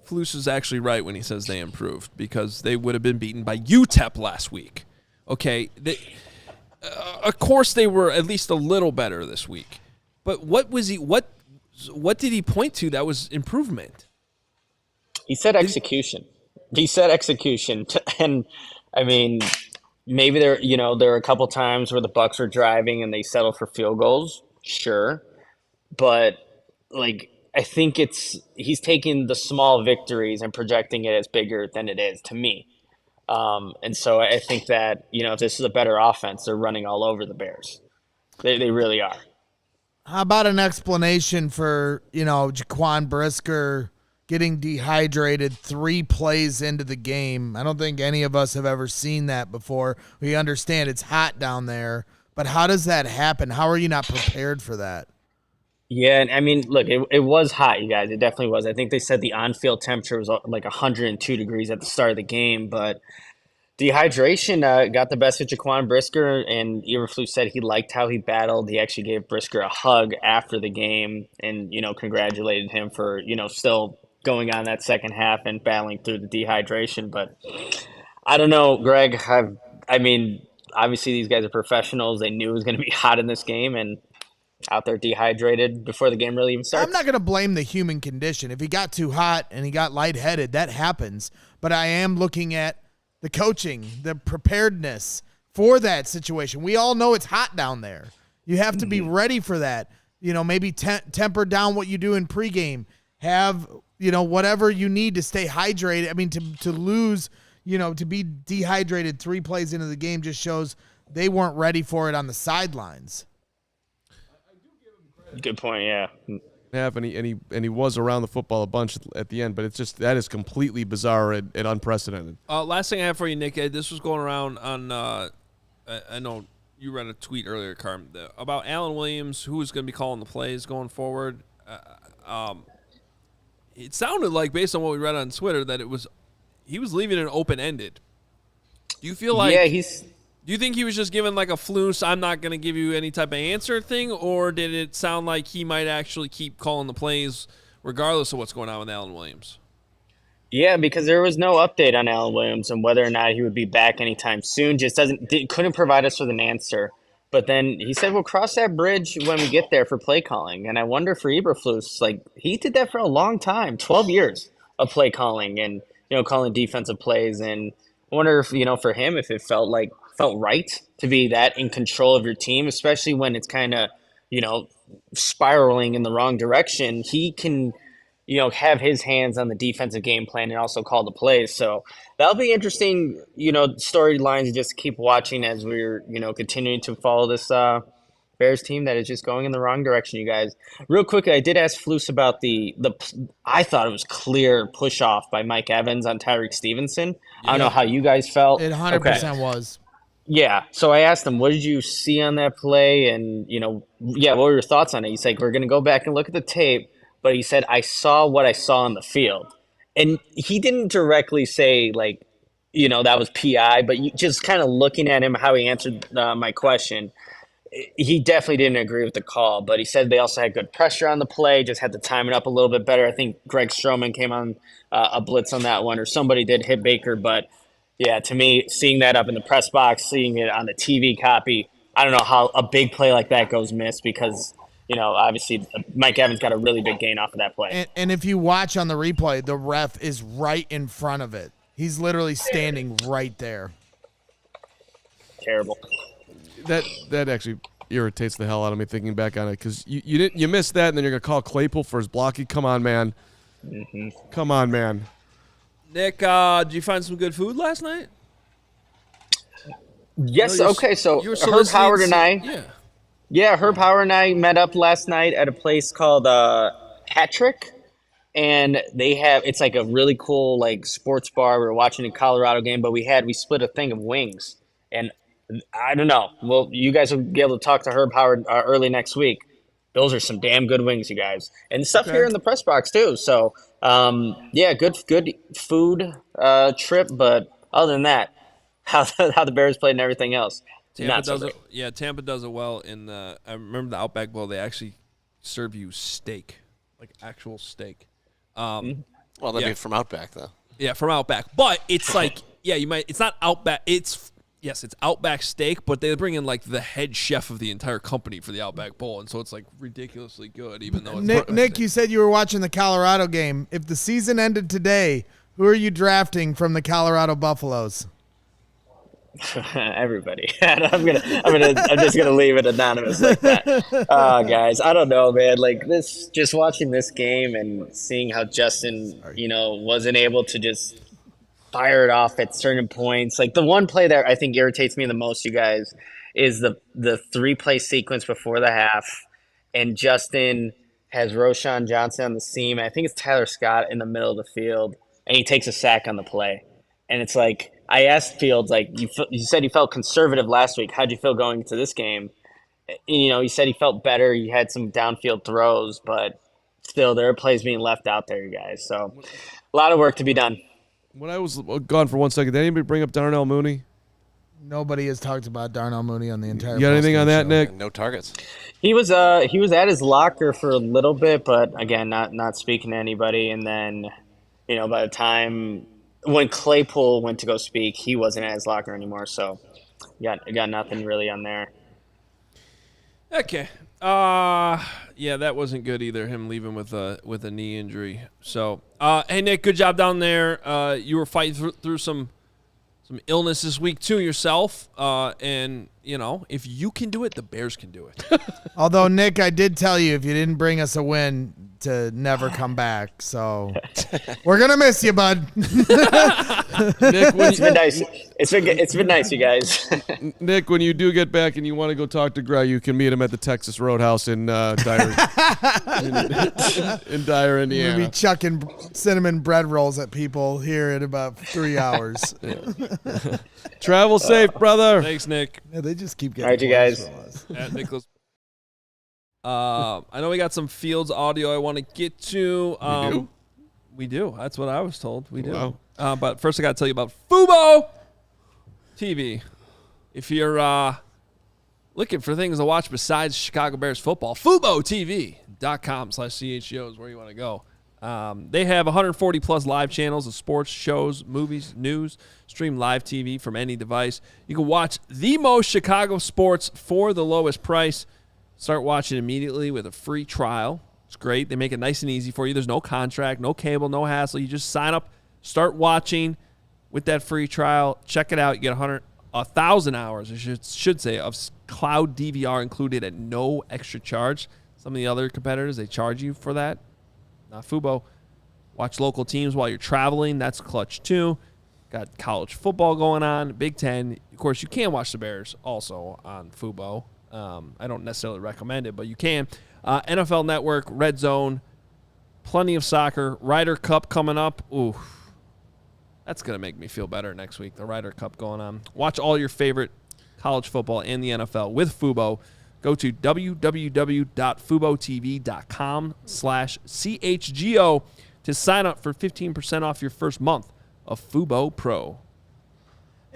Flus is actually right when he says they improved because they would have been beaten by UTEP last week. Okay, of course they were at least a little better this week. But what did he point to that was improvement? He said execution. And I mean, maybe there are a couple times where the Bucs are driving and they settle for field goals. Sure, but I think he's taking the small victories and projecting it as bigger than it is to me. And so I think that, if this is a better offense, they're running all over the Bears. They really are. How about an explanation for, Jaquan Brisker getting dehydrated 3 plays into the game? I don't think any of us have ever seen that before. We understand it's hot down there, but how does that happen? How are you not prepared for that? Yeah, and I mean, look, it was hot, you guys. It definitely was. I think they said the on-field temperature was like 102 degrees at the start of the game, but dehydration got the best of Jaquan Brisker, and Eberflus said he liked how he battled. He actually gave Brisker a hug after the game and, congratulated him for, still going on that second half and battling through the dehydration. But I don't know, Greg. I mean, obviously these guys are professionals. They knew it was going to be hot in this game, and out there dehydrated before the game really even starts. I'm not going to blame the human condition. If he got too hot and he got lightheaded, that happens. But I am looking at the coaching, the preparedness for that situation. We all know it's hot down there. You have to be ready for that. Maybe temper down what you do in pregame. Have, whatever you need to stay hydrated. I mean, to lose, to be dehydrated 3 plays into the game just shows they weren't ready for it on the sidelines. Good point, yeah. And he was around the football a bunch at the end, but it's just that is completely bizarre and unprecedented. Last thing I have for you, Nick, this was going around on I know you read a tweet earlier, Carm, about Alan Williams, who is going to be calling the plays going forward. It sounded like, based on what we read on Twitter, that he was leaving it open-ended. Do you feel like do you think he was just given like a Flus, I'm not going to give you any type of answer thing, or did it sound like he might actually keep calling the plays regardless of what's going on with Alan Williams? Yeah, because there was no update on Alan Williams and whether or not he would be back anytime soon. Just couldn't provide us with an answer. But then he said we'll cross that bridge when we get there for play calling. And I wonder for Eberflus, he did that for a long time, 12 years of play calling and calling defensive plays. And I wonder if for him if it felt right to be that in control of your team, especially when it's kind of, spiraling in the wrong direction. He can, have his hands on the defensive game plan and also call the plays. So that'll be interesting, storylines to just keep watching as we're, continuing to follow this Bears team that is just going in the wrong direction, you guys. Real quickly, I did ask Flus about I thought it was clear push off by Mike Evans on Tyreek Stevenson. I don't know how you guys felt. It 100% was. Yeah, so I asked him, what did you see on that play? And, what were your thoughts on it? He's like, we're going to go back and look at the tape. But he said, I saw what I saw on the field. And he didn't directly say, that was PI. But just kind of looking at him, how he answered my question, he definitely didn't agree with the call. But he said they also had good pressure on the play, just had to time it up a little bit better. I think Greg Stroman came on a blitz on that one, or somebody did hit Baker. But yeah, to me, seeing that up in the press box, seeing it on the TV copy, I don't know how a big play like that goes missed because, obviously Mike Evans got a really big gain off of that play. And if you watch on the replay, the ref is right in front of it. He's literally standing right there. Terrible. That actually irritates the hell out of me thinking back on it because you missed that, and then you're gonna call Claypool for his blocking. Come on, man. Come on, man. Nick, did you find some good food last night? Yes. No, Okay. So you were Herb soliciting Howard and some- I. Yeah, Herb Howard and I met up last night at a place called Patrick, and it's like a really cool like sports bar. We were watching a Colorado game, but we split a thing of wings, and I don't know. Well, you guys will be able to talk to Herb Howard early next week. Those are some damn good wings, you guys, and stuff here in the press box too. So, yeah, good food trip, but other than that, how the Bears played and everything else. Tampa does it well. I remember the Outback Bowl. They actually serve you steak, like actual steak. Well, that'd be from Outback, though. Yeah, from Outback. But it's like, it's not Outback. It's Outback steak, but they bring in like the head chef of the entire company for the Outback Bowl, and so it's like ridiculously good, even though it's Nick, you said you were watching the Colorado game. If the season ended today, who are you drafting from the Colorado Buffaloes? Everybody. I'm just gonna leave it anonymous like that. Guys, I don't know, man. Like this, just watching this game and seeing how Justin, wasn't able to just fire it off at certain points. Like the one play that I think irritates me the most, you guys, is the 3-play sequence before the half, and Justin has Roshan Johnson on the seam. I think it's Tyler Scott in the middle of the field, and he takes a sack on the play, and it's like. I asked Fields, like, you said you felt conservative last week. How'd you feel going into this game? He said he felt better. He had some downfield throws, but still there are plays being left out there, you guys. So a lot of work to be done. When I was gone for 1 second, did anybody bring up Darnell Mooney? Nobody has talked about Darnell Mooney on the entire. You got anything on that, show. Nick? No targets. He was at his locker for a little bit, but again, not speaking to anybody. And then, by the time when Claypool went to go speak, he wasn't at his locker anymore. So, got nothing really on there. Okay. That wasn't good either. Him leaving with a knee injury. So, hey Nick, good job down there. You were fighting through some illness this week too yourself. And if you can do it, the Bears can do it. Although Nick, I did tell you if you didn't bring us a win to never come back. So we're gonna miss you, bud. Nick, It's been nice. It's been nice, you guys. Nick, when you do get back and you want to go talk to Gray, you can meet him at the Texas Roadhouse in Dyer, in Dyer, Indiana. We'll be chucking cinnamon bread rolls at people here in about 3 hours. Travel safe, brother. Thanks, Nick. Yeah, they just keep getting. All right, you guys. from us. At Nicholas. I know we got some Fields audio I want to get to. We do. That's what I was told. We do. Wow. But first, I got to tell you about Fubo TV. If you're looking for things to watch besides Chicago Bears football, FuboTV.com/CHGO is where you want to go. They have 140 plus live channels of sports, shows, movies, news, stream live TV from any device. You can watch the most Chicago sports for the lowest price. Start watching immediately with a free trial. It's great. They make it nice and easy for you. There's no contract, no cable, no hassle. You just sign up, start watching with that free trial. Check it out. You get 1,000 hours, I should say, of cloud DVR included at no extra charge. Some of the other competitors, they charge you for that. Not Fubo. Watch local teams while you're traveling. That's clutch too. Got college football going on, Big Ten. Of course, you can watch the Bears also on Fubo. I don't necessarily recommend it, but you can. NFL Network, Red Zone, plenty of soccer. Ryder Cup coming up. Ooh, that's going to make me feel better next week. The Ryder Cup going on. Watch all your favorite college football and the NFL with Fubo. Go to www.FuboTV.com/CHGO to sign up for 15% off your first month of Fubo Pro.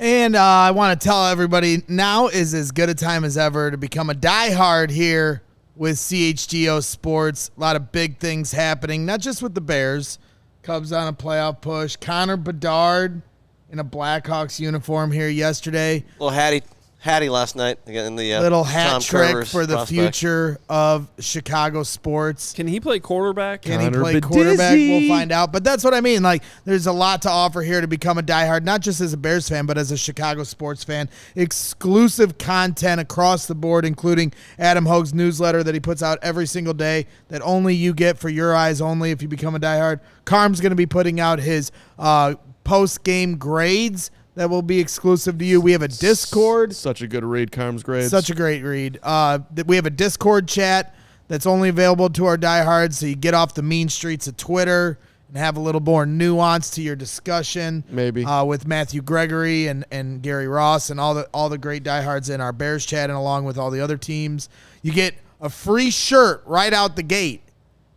And I want to tell everybody now is as good a time as ever to become a diehard here with CHGO Sports. A lot of big things happening, not just with the Bears. Cubs on a playoff push. Connor Bedard in a Blackhawks uniform here yesterday. Little Hattie. Hattie last night in the Little hat Tom trick Curver's for the prospect. future of Chicago sports. Can he play quarterback? Can he Connor play quarterback? Bedizzi. We'll find out. But that's what I mean. Like, there's a lot to offer here to become a diehard, not just as a Bears fan, but as a Chicago sports fan. Exclusive content across the board, including Adam Hogue's newsletter that he puts out every single day that only you get for your eyes only if you become a diehard. Carm's going to be putting out his post-game grades that will be exclusive to you. We have a Discord. Such a good read, Carm's grades. Such a great read. We have a Discord chat that's only available to our diehards, so you get off the mean streets of Twitter and have a little more nuance to your discussion. Maybe. With Matthew Gregory and Gary Ross and all the great diehards in our Bears chat, and along with all the other teams. You get a free shirt right out the gate.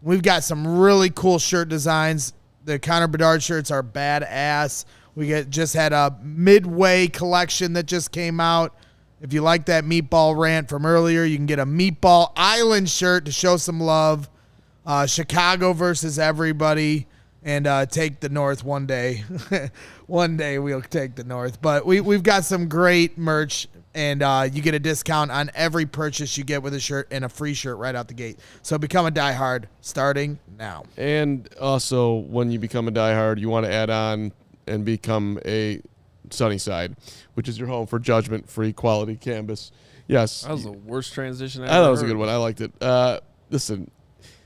We've got some really cool shirt designs. The Connor Bedard shirts are badass. We just had a Midway collection that just came out. If you like that meatball rant from earlier, you can get a Meatball Island shirt to show some love. Chicago versus everybody, and take the North one day. One day we'll take the North. But we've got some great merch, and you get a discount on every purchase you get with a shirt and a free shirt right out the gate. So become a diehard starting now. And also, when you become a diehard, you want to add on and become a Sunnyside, which is your home for judgment-free quality canvas. Yes. That was the worst transition I thought it was a heard. good one. I liked it. Listen,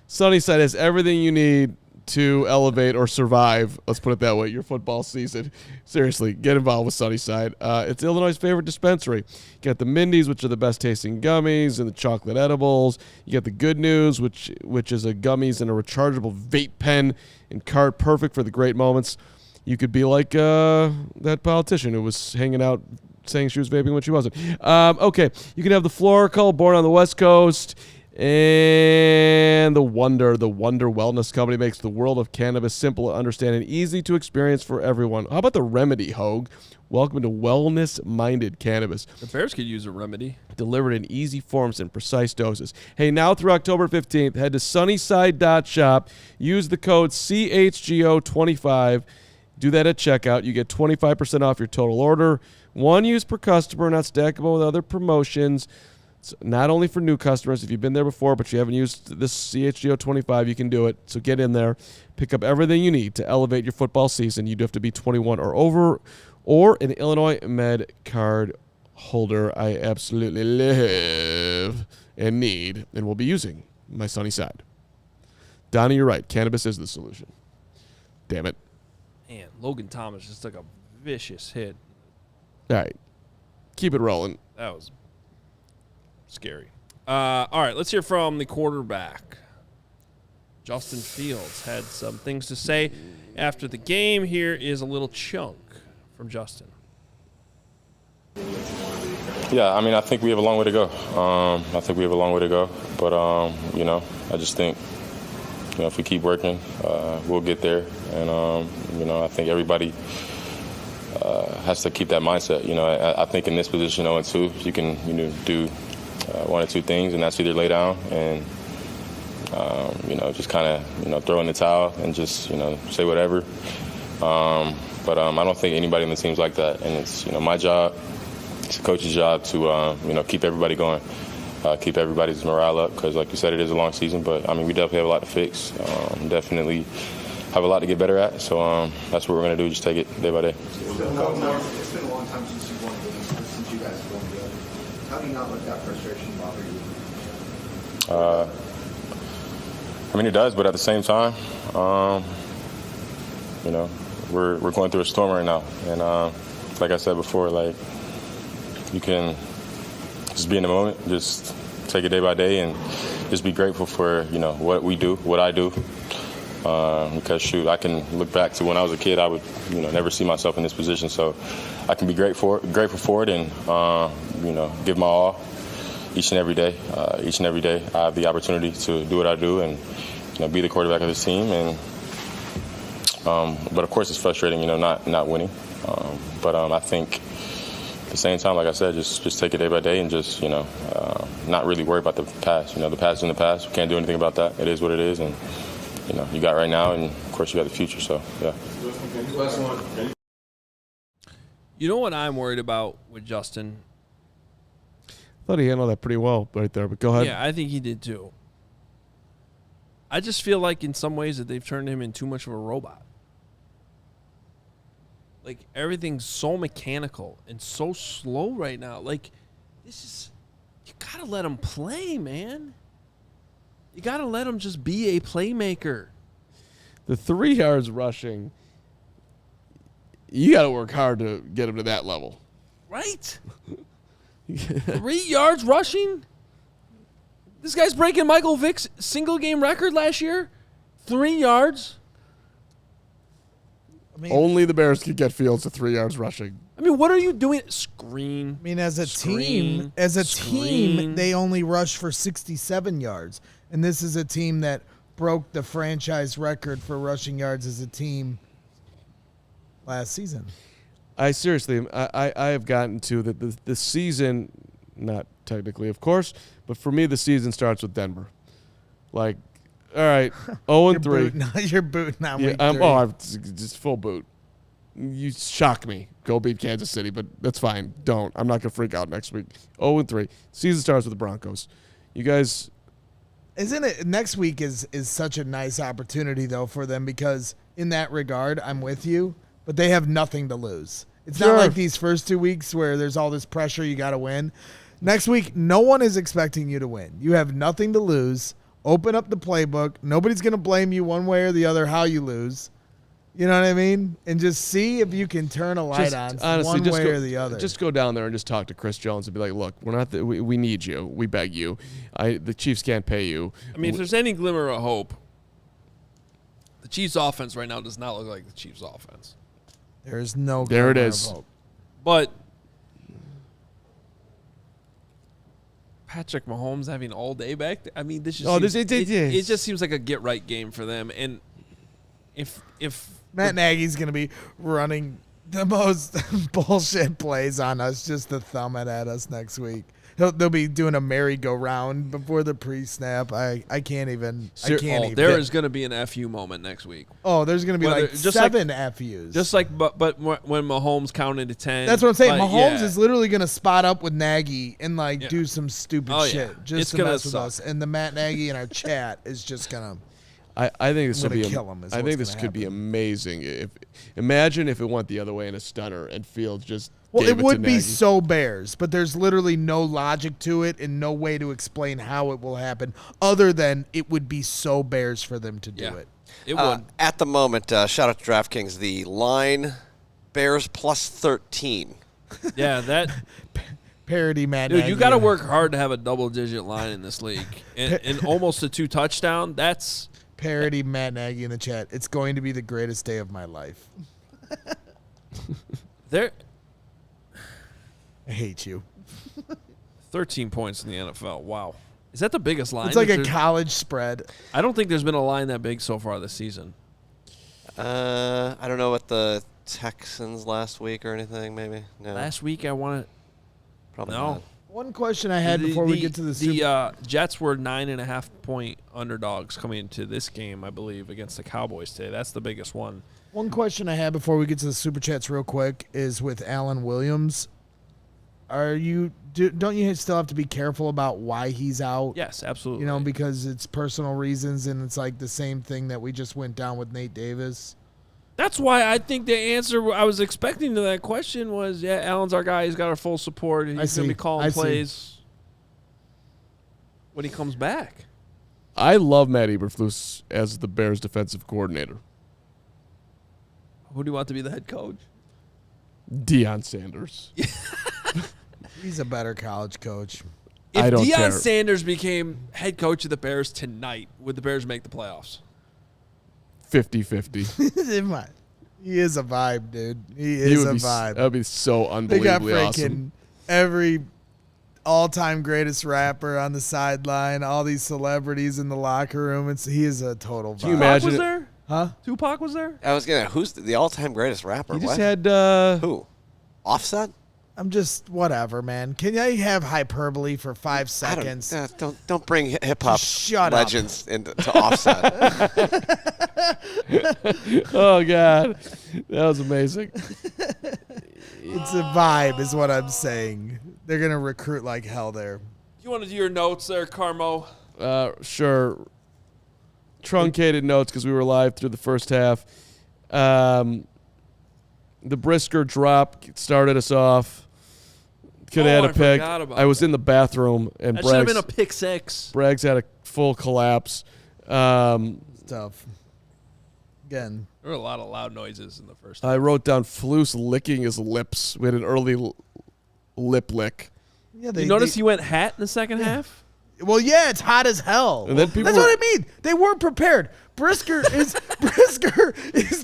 Sunnyside has everything you need to elevate or survive, let's put it that way, your football season. Seriously, get involved with Sunnyside. It's Illinois' favorite dispensary. You got the Mindy's, which are the best tasting gummies, and the chocolate edibles. You got the Good News, which is a gummies and a rechargeable vape pen and cart, perfect for the great moments. You could be like that politician who was hanging out saying she was vaping when she wasn't. Okay, you can have the Floracle, born on the West Coast. And the Wonder Wellness Company makes the world of cannabis simple to understand and easy to experience for everyone. How about the Remedy, Hogue? Welcome to wellness-minded cannabis. The Bears could use a remedy. Delivered in easy forms and precise doses. Hey, now through October 15th, head to sunnyside.shop. Use the code CHGO25. Do that at checkout. You get 25% off your total order. One use per customer, not stackable with other promotions. It's not only for new customers. If you've been there before but you haven't used this CHGO25, you can do it. So get in there. Pick up everything you need to elevate your football season. You do have to be 21 or over or an Illinois Med card holder. I absolutely live and need and will be using my Sunnyside. Donnie, you're right. Cannabis is the solution. Damn it. Man, Logan Thomas just took a vicious hit. All right. Keep it rolling. That was scary. All right, let's hear from the quarterback. Justin Fields had some things to say after the game. Here is a little chunk from Justin. Yeah, I mean, I think we have a long way to go. But, I just think, if we keep working, we'll get there. And, I think everybody has to keep that mindset. I think in this position, 0-2, you can, do one or two things, and that's either lay down and, just kind of, throw in the towel and just, say whatever. But I don't think anybody on the team's like that. And it's, my job, it's the coach's job to, keep everybody going. Keep everybody's morale up because, like you said, it is a long season. But, we definitely have a lot to fix. Definitely have a lot to get better at. So that's what we're going to do, just take it day by day. It's been a long time since you won since you guys have won together. How do you not let that frustration bother you? It does, but at the same time, we're going through a storm right now. And like I said before, you can just be in the moment, just take it day by day, and just be grateful for, what we do, what I do. Because, I can look back to when I was a kid, I would, never see myself in this position. So I can be grateful for it and, give my all each and every day. Each and every day I have the opportunity to do what I do and, be the quarterback of this team. And but, of course, it's frustrating, not winning. But I think at the same time, like I said, just take it day by day and just, not really worry about the past. The past is in the past. We can't do anything about that. It is what it is. And, you got right now, and, of course, you got the future. So, yeah. You know what I'm worried about with Justin? Thought he handled that pretty well right there, but go ahead. Yeah, I think he did too. I just feel like in some ways that they've turned him into too much of a robot. Like, everything's so mechanical and so slow right now. Like, this is, you got to let him play, man. You got to let him just be a playmaker. The 3 yards rushing, you got to work hard to get him to that level. Right? 3 yards rushing? This guy's breaking Michael Vick's single game record last year. 3 yards. I mean, Only the Bears could get Fields to 3 yards rushing. I mean, what are you doing? Screen. I mean, as a Screen. team, they only rushed for 67 yards, and this is a team that broke the franchise record for rushing yards as a team last season. I seriously, I have gotten to the season, not technically, of course, but for me, the season starts with Denver. Like, all right, 0-3. You're booting on Yeah, week 3. I'm just full boot. You shock me. Go beat Kansas City, but that's fine. Don't. I'm not gonna freak out next week. 0-3. Season starts with the Broncos. You guys. Isn't it next week is such a nice opportunity though for them, because in that regard I'm with you, but they have nothing to lose. It's not Sure. like these first 2 weeks where there's all this pressure you got to win. Next week no one is expecting you to win. You have nothing to lose. Open up the playbook. Nobody's going to blame you one way or the other how you lose. You know what I mean? And just see if you can turn a light on one way or the other. Just go down there and just talk to Chris Jones and be like, look, we're not. We need you. We beg you. The Chiefs can't pay you. I mean, if there's any glimmer of hope, the Chiefs' offense right now does not look like the Chiefs' offense. There's no There it glimmer of is. hope. But Patrick Mahomes having all day back there, I mean, this just it just seems like a get right game for them. And if Matt Nagy's going to be running the most bullshit plays on us just to thumb it at us next week. They'll be doing a merry-go-round before the pre-snap. I can't even. There is going to be an FU moment next week. Oh, there's going to be Whether- like just 7 FUs. Just like, but when Mahomes counted to 10. That's what I'm saying. like, Mahomes yeah. is literally going to spot up with Nagy and Yeah. do some stupid Oh, yeah. shit just It's to gonna mess with suck. us. And the Matt Nagy in our chat is just going to. I think this I'm will be. gonna kill him is I what's think this gonna could be happen. amazing. Imagine if it went the other way in a stunner and Fields just. Well, gave it to would be Nagy. so Bears, but there's literally no logic to it and no way to explain how it will happen other than it would be so Bears for them to do Yeah. it. It would. At the moment, shout out to DraftKings. The line, Bears plus 13. Yeah, that. Parody Matt Dude, Nagy. you got to work hard to have a double-digit line in this league, and almost a 2 touchdown. That's Parody Matt Nagy in the chat. It's going to be the greatest day of my life. there. I hate you. 13 points in the NFL. Wow, is that the biggest line? It's like a There's- college spread. I don't think there's been a line that big so far this season. I don't know what the Texans last week or anything. Maybe no. Last week I wanted. Probably No. not. One question I had before we get to the Super Jets were 9.5 point underdogs coming into this game, I believe, against the Cowboys today. That's the biggest one. One question I had before we get to the Super Chats real quick is with Alan Williams. Don't you still have to be careful about why he's out? Yes, absolutely. You know, because it's personal reasons, and it's like the same thing that we just went down with Nate Davis. That's why I think the answer I was expecting to that question was, yeah, Allen's our guy. He's got our full support. He's going see. to be calling I see. plays when he comes back. I love Matt Eberflus as the Bears defensive coordinator. Who do you want to be the head coach? Deion Sanders. He's a better college coach. If I don't Deion care. Sanders became head coach of the Bears tonight, would the Bears make the playoffs? 50-50. He is a vibe, dude. He He is would a be vibe. That would be so They got unbelievably freaking awesome. every all-time greatest rapper on the sideline, all these celebrities in the locker room. He is a total vibe. Can you Tupac imagine was it? there? Huh? Tupac was there? I was gonna. Who's the all-time greatest rapper? He just What? had Who? Offset? I'm just whatever, man. Can I have hyperbole for 5 seconds? Don't bring hip hop Just shut up. legends into to Offset. Oh God, that was amazing. It's a vibe, is what I'm saying. They're gonna recruit like hell there. You want to do your notes there, Carmo? Sure. Truncated notes because we were live through the first half. The Brisker drop started us off. Could have had I a pick. forgot about I was that. in the bathroom and That should have Braggs, been a pick six. Braggs had a full collapse. It's tough. Again, There were a lot of loud noises in the first. I wrote down Flus licking his lips. We had an early lip lick. yeah. You notice he went hat in the second half? Well, yeah, it's hot as hell. And then people That's were- what I mean. They weren't prepared. Brisker is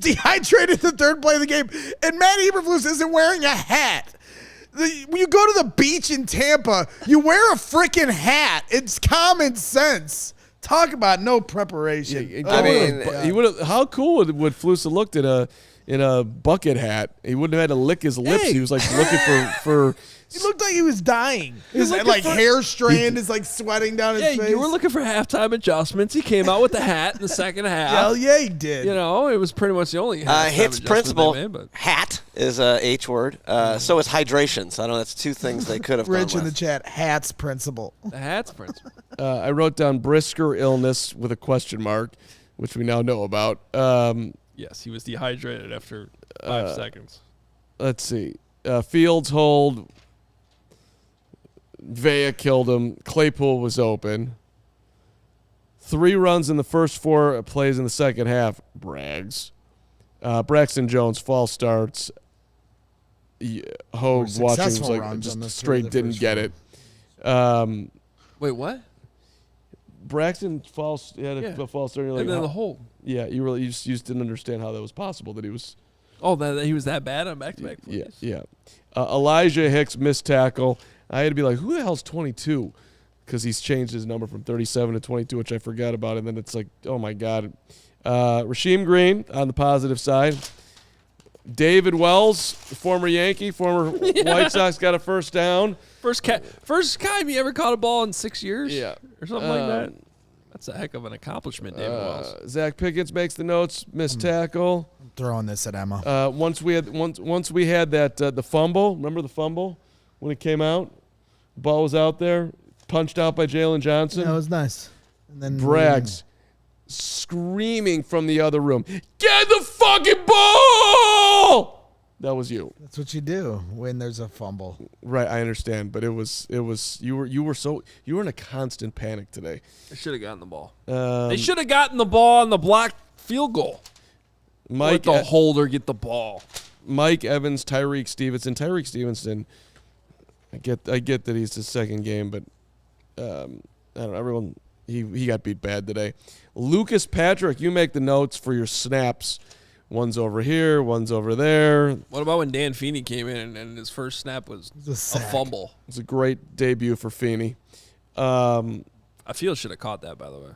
dehydrated the third play of the game, and Matt Eberflus isn't wearing a hat. When you go to the beach in Tampa, you wear a freaking hat. It's common sense. Talk about no preparation. He would have. How cool would Flus have looked in a bucket hat? He wouldn't have had to lick his lips. Hey. He was like looking for. He looked like he was dying. His looking like for- hair strand is like sweating down his Yeah, face. you were looking for halftime adjustments. He came out with the hat in the second half. Hell yeah, he did. You know, it was pretty much the only halftime Hits adjustment principle. they made, but Hat is a H word. So is hydration. So I don't know. That's two things they could have Rich gone in the with. chat, hats principle. the hat's principle. I wrote down Brisker illness with a question mark, which we now know about. Yes, he was dehydrated after 5 seconds. Let's see. Fields hold. Vea killed him. Claypool was open. 3 runs in the first 4 plays in the second half. Braggs. Braxton Jones, false starts. Hogue watching was successful like runs just on the straight the didn't first get four. it. Wait, what? Braxton false had a Yeah. false start. You're like, And then how- the whole. yeah, you just didn't understand how that was possible. That he was. Oh, that he was that bad on back-to-back Yeah, plays? yeah. Elijah Hicks missed tackle. I had to be like, who the hell's 22? Because he's changed his number from 37 to 22, which I forgot about. And then it's like, oh, my God. Rasheem Green on the positive side. David Wells, former Yankee, former White Sox, got a first down. First time he ever caught a ball in 6 years? Yeah. Or something like that. That's a heck of an accomplishment, David Wells. Zach Pickens makes the notes, missed tackle. I'm throwing this at Emma. Once we had that the fumble, remember the fumble when it came out? The ball was out there, punched out by Jalen Johnson. That was nice. And then Braggs screaming from the other room, "Get the fucking ball!" That was you, That's what you do when there's a fumble. right? I understand, but it was you were in a constant panic today. They should have gotten the ball. Um, They should have gotten the ball on the blocked field goal. Mike Let the holder get the ball. Mike Evans, Tyreek Stevenson. I get that he's his second game, but I don't know. Everyone he got beat bad today. Lucas Patrick, you make the notes for your snaps. One's over here, one's over there. What about when Dan Feeney came in and his first snap was a a sack. fumble? It's a great debut for Feeney. I feel should have caught that, by the way.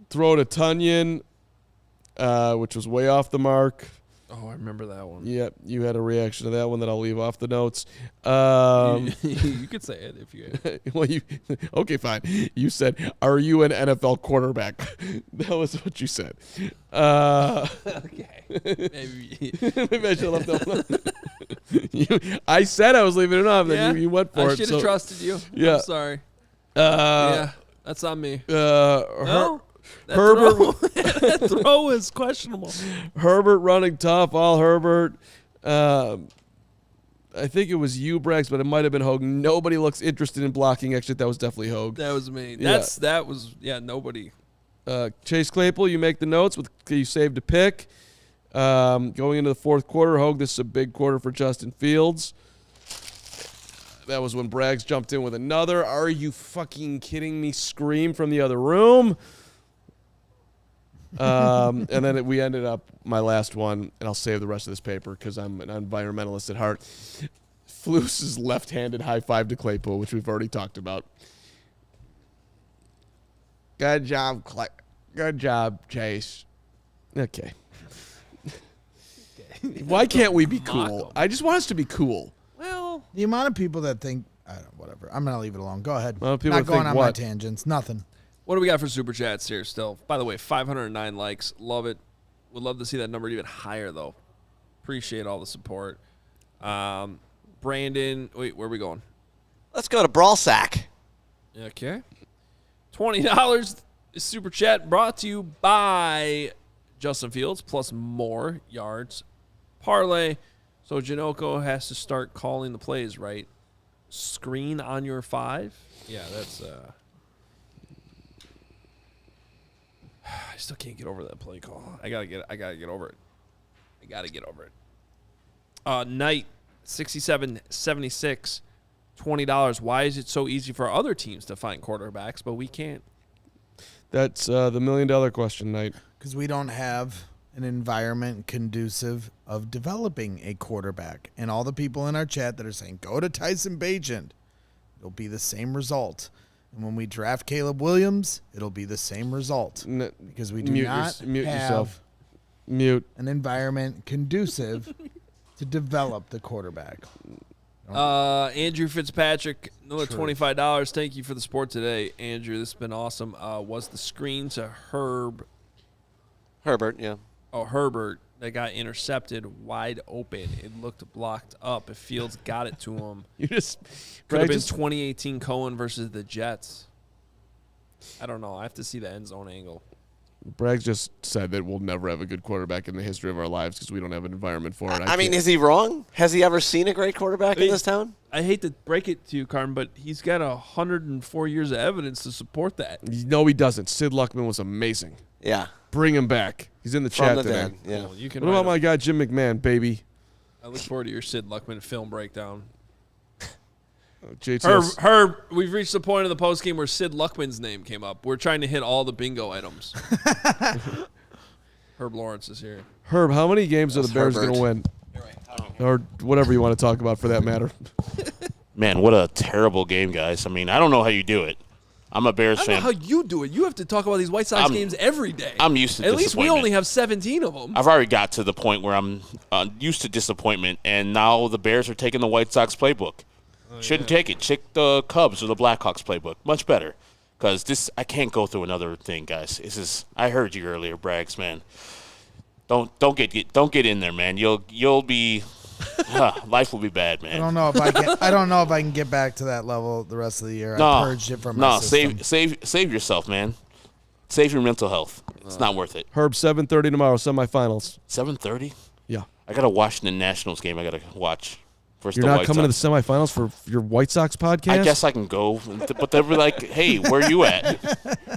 Throw to Tunyon, which was way off the mark. Oh, I remember that one. Yep, you had a reaction to that one that I'll leave off the notes. You could say it if you. Well, okay, fine. You said, "Are you an NFL quarterback?" That was what you said. Okay. Maybe. Maybe I should have left that one. I said I was leaving it off, then you went for I it. should have so- trusted you. Yeah. I'm sorry. Uh, That's on me. no? That Herbert- throw, that throw is questionable. Herbert running tough, all Herbert. I think it was you, Brax, but it might have been Hogue. Nobody looks interested in blocking. Actually, that was definitely Hogue. That was me. Yeah. That was nobody. Chase Claypool, you make the notes. You saved a pick. Going into the fourth quarter, Hogue, this is a big quarter for Justin Fields. That was when Braggs jumped in with another. Are you fucking kidding me? Scream from the other room. And then we ended up, my last one, and I'll save the rest of this paper because I'm an environmentalist at heart. Flus's left-handed high five to Claypool, which we've already talked about. Good job, Good job, Chase. Okay. Why can't we be cool? I just want us to be cool. Well, The amount of people that think, whatever. I'm gonna leave it alone. Go ahead. Amount of people Not that going think on my what? tangents. Nothing. what do we got for super chats here? Still, by the way, 509 likes. Love it. Would love to see that number even higher though. Appreciate all the support. Brandon, wait, where are we going? Let's go to Brawl Sack. Okay. $20 is Super Chat brought to you by Justin Fields plus more yards parlay. So Janoko has to start calling the plays, right? Screen on your 5. Yeah, that's I still can't get over that play call. I gotta get over it. I gotta get over it. Knight 67-76, $20. Why is it so easy for other teams to find quarterbacks, but we can't? That's the $1 million question, Knight. Because we don't have an environment conducive of developing a quarterback. And all the people in our chat that are saying, go to Tyson Bagent, it'll be the same result. And when we draft Caleb Williams, it'll be the same result. Because we do not mute have yourself. Mute. an environment conducive to develop the quarterback. Andrew Fitzpatrick, another $25. Thank you for the support today, Andrew. This has been awesome. Was the screen to Herbert, yeah. Herbert that got intercepted wide open. It looked blocked up. If Fields got it to him, You just could have been just 2018 Cohen versus the Jets. I don't know. I have to see the end zone angle. Braggs just said that we'll never have a good quarterback in the history of our lives because we don't have an environment for it. I mean, is he wrong? Has he ever seen a great quarterback in this town? I hate to break it to you, Carmen, but he's got 104 years of evidence to support that. No, he doesn't. Sid Luckman was amazing. Yeah. Bring him back. He's in the From chat the today. dead. Yeah. Well, you can What about write my guy Jim McMahon, baby? I look forward to your Sid Luckman film breakdown. JTS. Herb, we've reached the point of the post game where Sid Luckman's name came up. We're trying to hit all the bingo items. Herb Lawrence is here. Herb, how many games are the Bears going to win? Or whatever you want to talk about for that matter. Man, what a terrible game, guys. I mean, I don't know how you do it. I'm a Bears I don't know fan. how you do it. You have to talk about these White Sox games every day. I'm used to At least we disappointment. only have 17 of them. I've already got to the point where I'm used to disappointment, and now the Bears are taking the White Sox playbook. Shouldn't take it. Check the Cubs or the Blackhawks playbook. Much better. Because I can't go through another thing, guys. I heard you earlier, Braggs, man. Don't get in there, man. You'll be life will be bad, man. I don't know if I can get back to that level the rest of the year. I purged it from my system. save yourself, man. Save your mental health. It's not worth it. Herb, 7:30 tomorrow, semifinals. 7:30. Yeah. I got a Washington Nationals game I got to watch. You're not coming to the semifinals for your White Sox podcast? I guess I can go, but they were like, "Hey, where you at?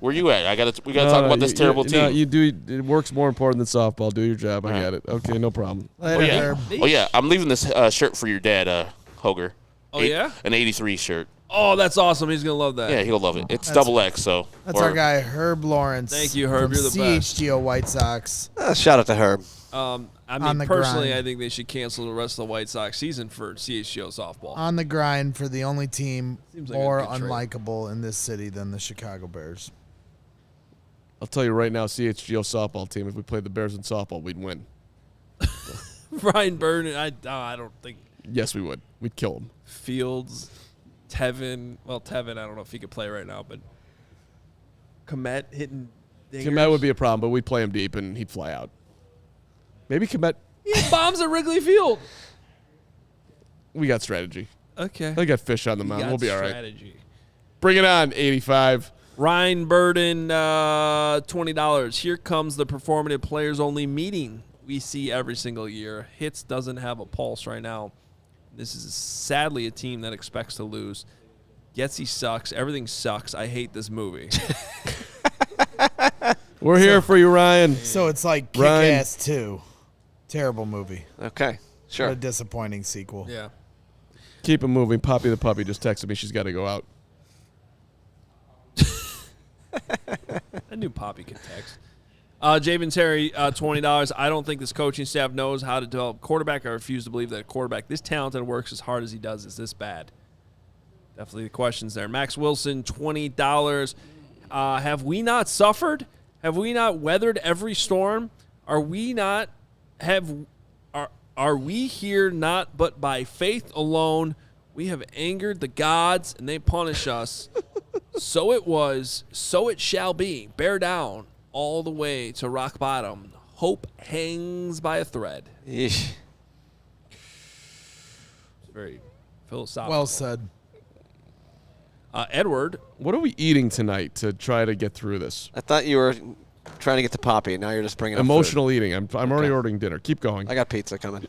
Where you at? We got to talk about this terrible team." No, you do. It works more important than softball. Do your job. I get it. Okay, no problem. Later, Oh yeah, I'm leaving this shirt for your dad, Hoger. Oh, yeah? An '83 shirt. Oh, that's awesome. He's going to love that. Yeah, he'll love it. It's double X, so. That's our guy Herb Lawrence. Thank you, Herb. From You're the best. CHGO White Sox. Shout out to Herb. I On mean, the personally, grind. I think they should cancel the rest of the White Sox season for CHGO softball. On the grind for the only team Seems like a more good trade. unlikable in this city than the Chicago Bears. I'll tell you right now, CHGO softball team, if we played the Bears in softball, we'd win. Brian Byrne, I don't think Yes, we would. We'd kill them. Fields, Tevin. Well, Tevin, I don't know if he could play right now, but Komet hitting dingers. Komet would be a problem, but we'd play him deep and he'd fly out. Maybe Komet. He hit bombs at Wrigley Field. We got strategy. Okay. I got fish on the He mound. got We'll be all right. strategy. Bring it on, 85. Ryan Burden, $20. Here comes the performative players only meeting we see every single year. Hits doesn't have a pulse right now. This is sadly a team that expects to lose. Getsy sucks. Everything sucks. I hate this movie. We're here for you, Ryan. So it's like Ryan. Kick-Ass 2. Terrible movie. Okay, sure. What a disappointing sequel. Yeah. Keep it moving. Poppy the puppy just texted me. She's got to go out. I knew Poppy could text. Javen Terry, $20. I don't think this coaching staff knows how to develop quarterback. I refuse to believe that a quarterback this talented works as hard as he does is this bad. Definitely the questions there. Max Wilson, $20. Have we not suffered? Have we not weathered every storm? Are we here not but by faith alone? We have angered the gods and they punish us. So it was, so it shall be. Bear down all the way to rock bottom. Hope hangs by a thread. Yeesh. It's very philosophical. Well said. Edward, What are we eating tonight to try to get through this? I thought you were trying to get to Poppy. Now you're just bringing up Emotional eating. I'm already ordering dinner. Keep going. food. I got pizza coming.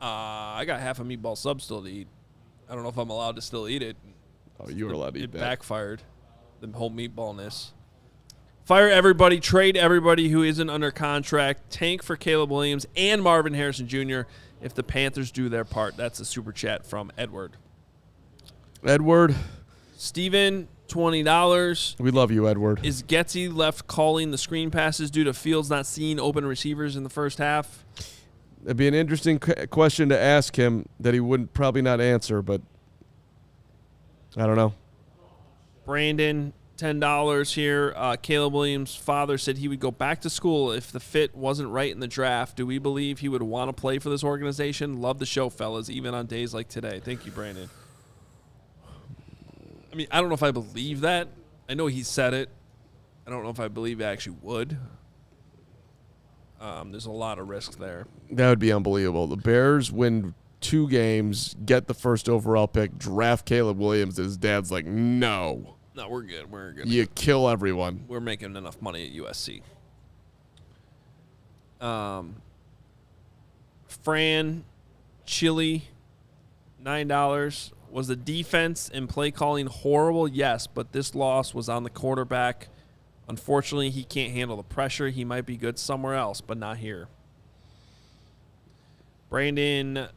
I got half a meatball sub still to eat. I don't know if I'm allowed to still eat it. Oh, you were allowed to eat It that. backfired. The whole meatballness. Fire everybody. Trade everybody who isn't under contract. Tank for Caleb Williams and Marvin Harrison Jr. if the Panthers do their part. That's a super chat from Edward. Edward, Steven, $20. we love you, Edward. Is Getsy left calling the screen passes due to Fields not seeing open receivers in the first half? It'd be an interesting question to ask him that he wouldn't probably not answer, but I don't know. Brandon, $10 here. Caleb Williams' father said he would go back to school if the fit wasn't right in the draft. Do we believe he would want to play for this organization? Love the show, fellas, even on days like today. Thank you, Brandon. I mean, I don't know if I believe that. I know he said it. I don't know if I believe he actually would. There's a lot of risk there. That would be unbelievable. The Bears win 2 games, get the first overall pick, draft Caleb Williams. His dad's like, no. No, we're good. We're good. You kill everyone. We're making enough money at USC. Fran, Chili, $9. Was the defense and play calling horrible? Yes, but this loss was on the quarterback. Unfortunately, he can't handle the pressure. He might be good somewhere else, but not here. Brandon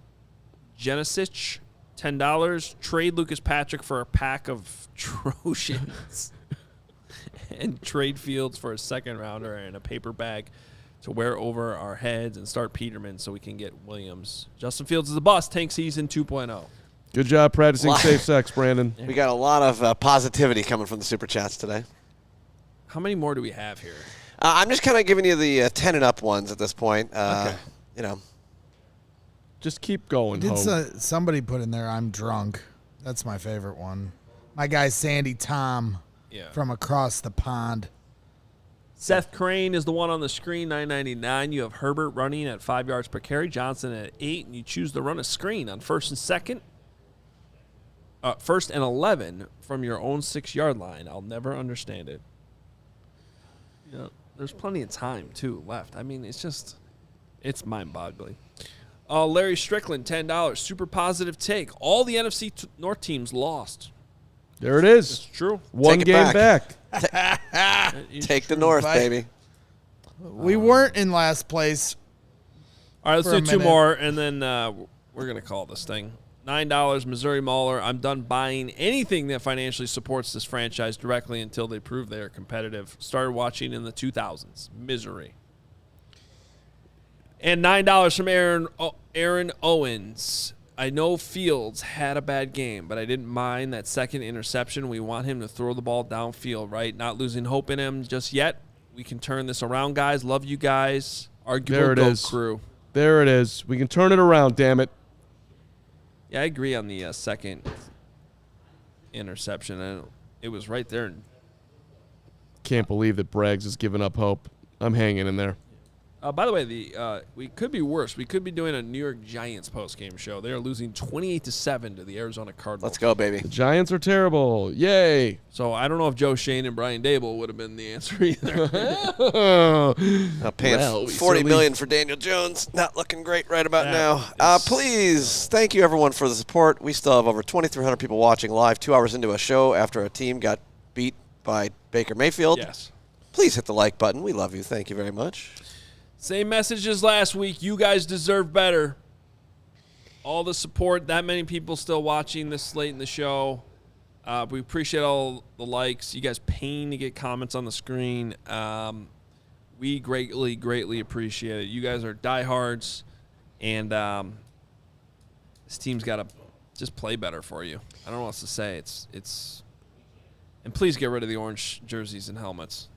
Genesic, $10. Trade Lucas Patrick for a pack of Trojans. And trade Fields for a second rounder and a paper bag to wear over our heads and start Peterman so we can get Williams. Justin Fields is a bust. Tank season 2.0. Good job practicing safe sex, Brandon. We got a lot of positivity coming from the Super Chats today. How many more do we have here? I'm just kind of giving you the 10 and up ones at this point. Okay. You know, Just keep going, Did Ho. somebody put in there, I'm drunk. That's my favorite one. My guy Sandy Tom Yeah. from across the pond. Seth Crane is the one on the screen, $9.99. You have Herbert running at 5 yards per carry, Johnson at 8, and you choose to run a screen on first and 11 from your own 6-yard line. I'll never understand it. You know, there's plenty of time, too, left. I mean, it's mind-boggling. Larry Strickland, $10. Super positive take. All the NFC North teams lost. There it is. It's true. One Take it game back. back. take the North, Right. baby. We weren't in last place. All right, let's For do a two minute. more, and then we're going to call this thing. $9, Missouri Mauler. I'm done buying anything that financially supports this franchise directly until they prove they are competitive. Started watching in the 2000s. Misery. And $9 from Aaron Owens. I know Fields had a bad game, but I didn't mind that second interception. We want him to throw the ball downfield, right? Not losing hope in him just yet. We can turn this around, guys. Love you guys. Arguable There it GOAT is. crew. There it is. We can turn it around, damn it. Yeah, I agree on the second interception. And it was right there. Can't believe that Braggs has given up hope. I'm hanging in there. By the way, we could be worse. We could be doing a New York Giants postgame show. They are losing 28-7 to the Arizona Cardinals. Let's go, baby. The Giants are terrible. Yay. So I don't know if Joe Shane and Brian Dable would have been the answer either. Paying Well, we $40 certainly- million for Daniel Jones. Not looking great right about Yeah, now. Please, thank you everyone for the support. We still have over 2,300 people watching live 2 hours into a show after a team got beat by Baker Mayfield. Yes. Please hit the like button. We love you. Thank you very much. Same message as last week. You guys deserve better. All the support. That many people still watching this late in the show. We appreciate all the likes. You guys paying to get comments on the screen. We greatly, greatly appreciate it. You guys are diehards, and this team's got to just play better for you. I don't know what else to say. It's and please get rid of the orange jerseys and helmets.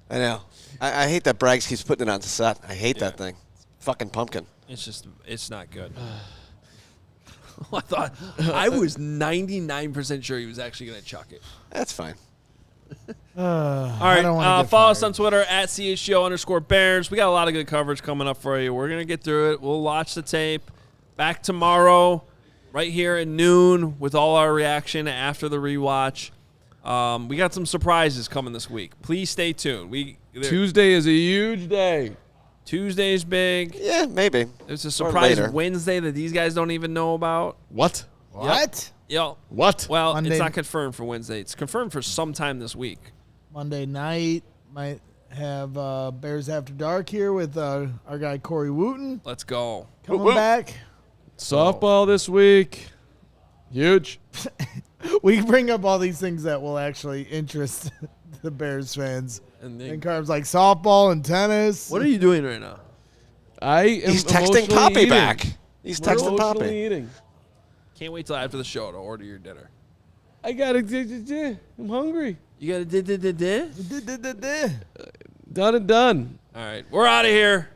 I know. I hate that Braggs keeps putting it on set. I hate that thing. Fucking pumpkin. It's not good. I was 99% sure he was actually going to chuck it. That's fine. All I don't wanna right, get follow us fired. on Twitter at CHGO_Bears. We got a lot of good coverage coming up for you. We're going to get through it. We'll watch the tape. Back tomorrow. right here at noon with all our reaction after the rewatch. We got some surprises coming this week. Please stay tuned. Tuesday is a huge day. Tuesday's big. Yeah, maybe. There's a surprise later. Wednesday that these guys don't even know about. What? What? Yo. What? Well, Monday- it's not confirmed for Wednesday. It's confirmed for sometime this week. Monday night might have Bears After Dark here with our guy Corey Wooten Let's go. coming back. Softball this week. Huge. We bring up all these things that will actually interest the Bears fans. And And Carbs like softball and tennis. what are you doing right now? I am He's texting emotionally Poppy eating. back. He's We're texting emotionally Poppy. eating. Can't wait till after the show to order your dinner. I gotta. I'm hungry. You got to Done and done. All right. We're out of here.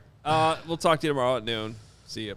We'll talk to you tomorrow at noon. See you.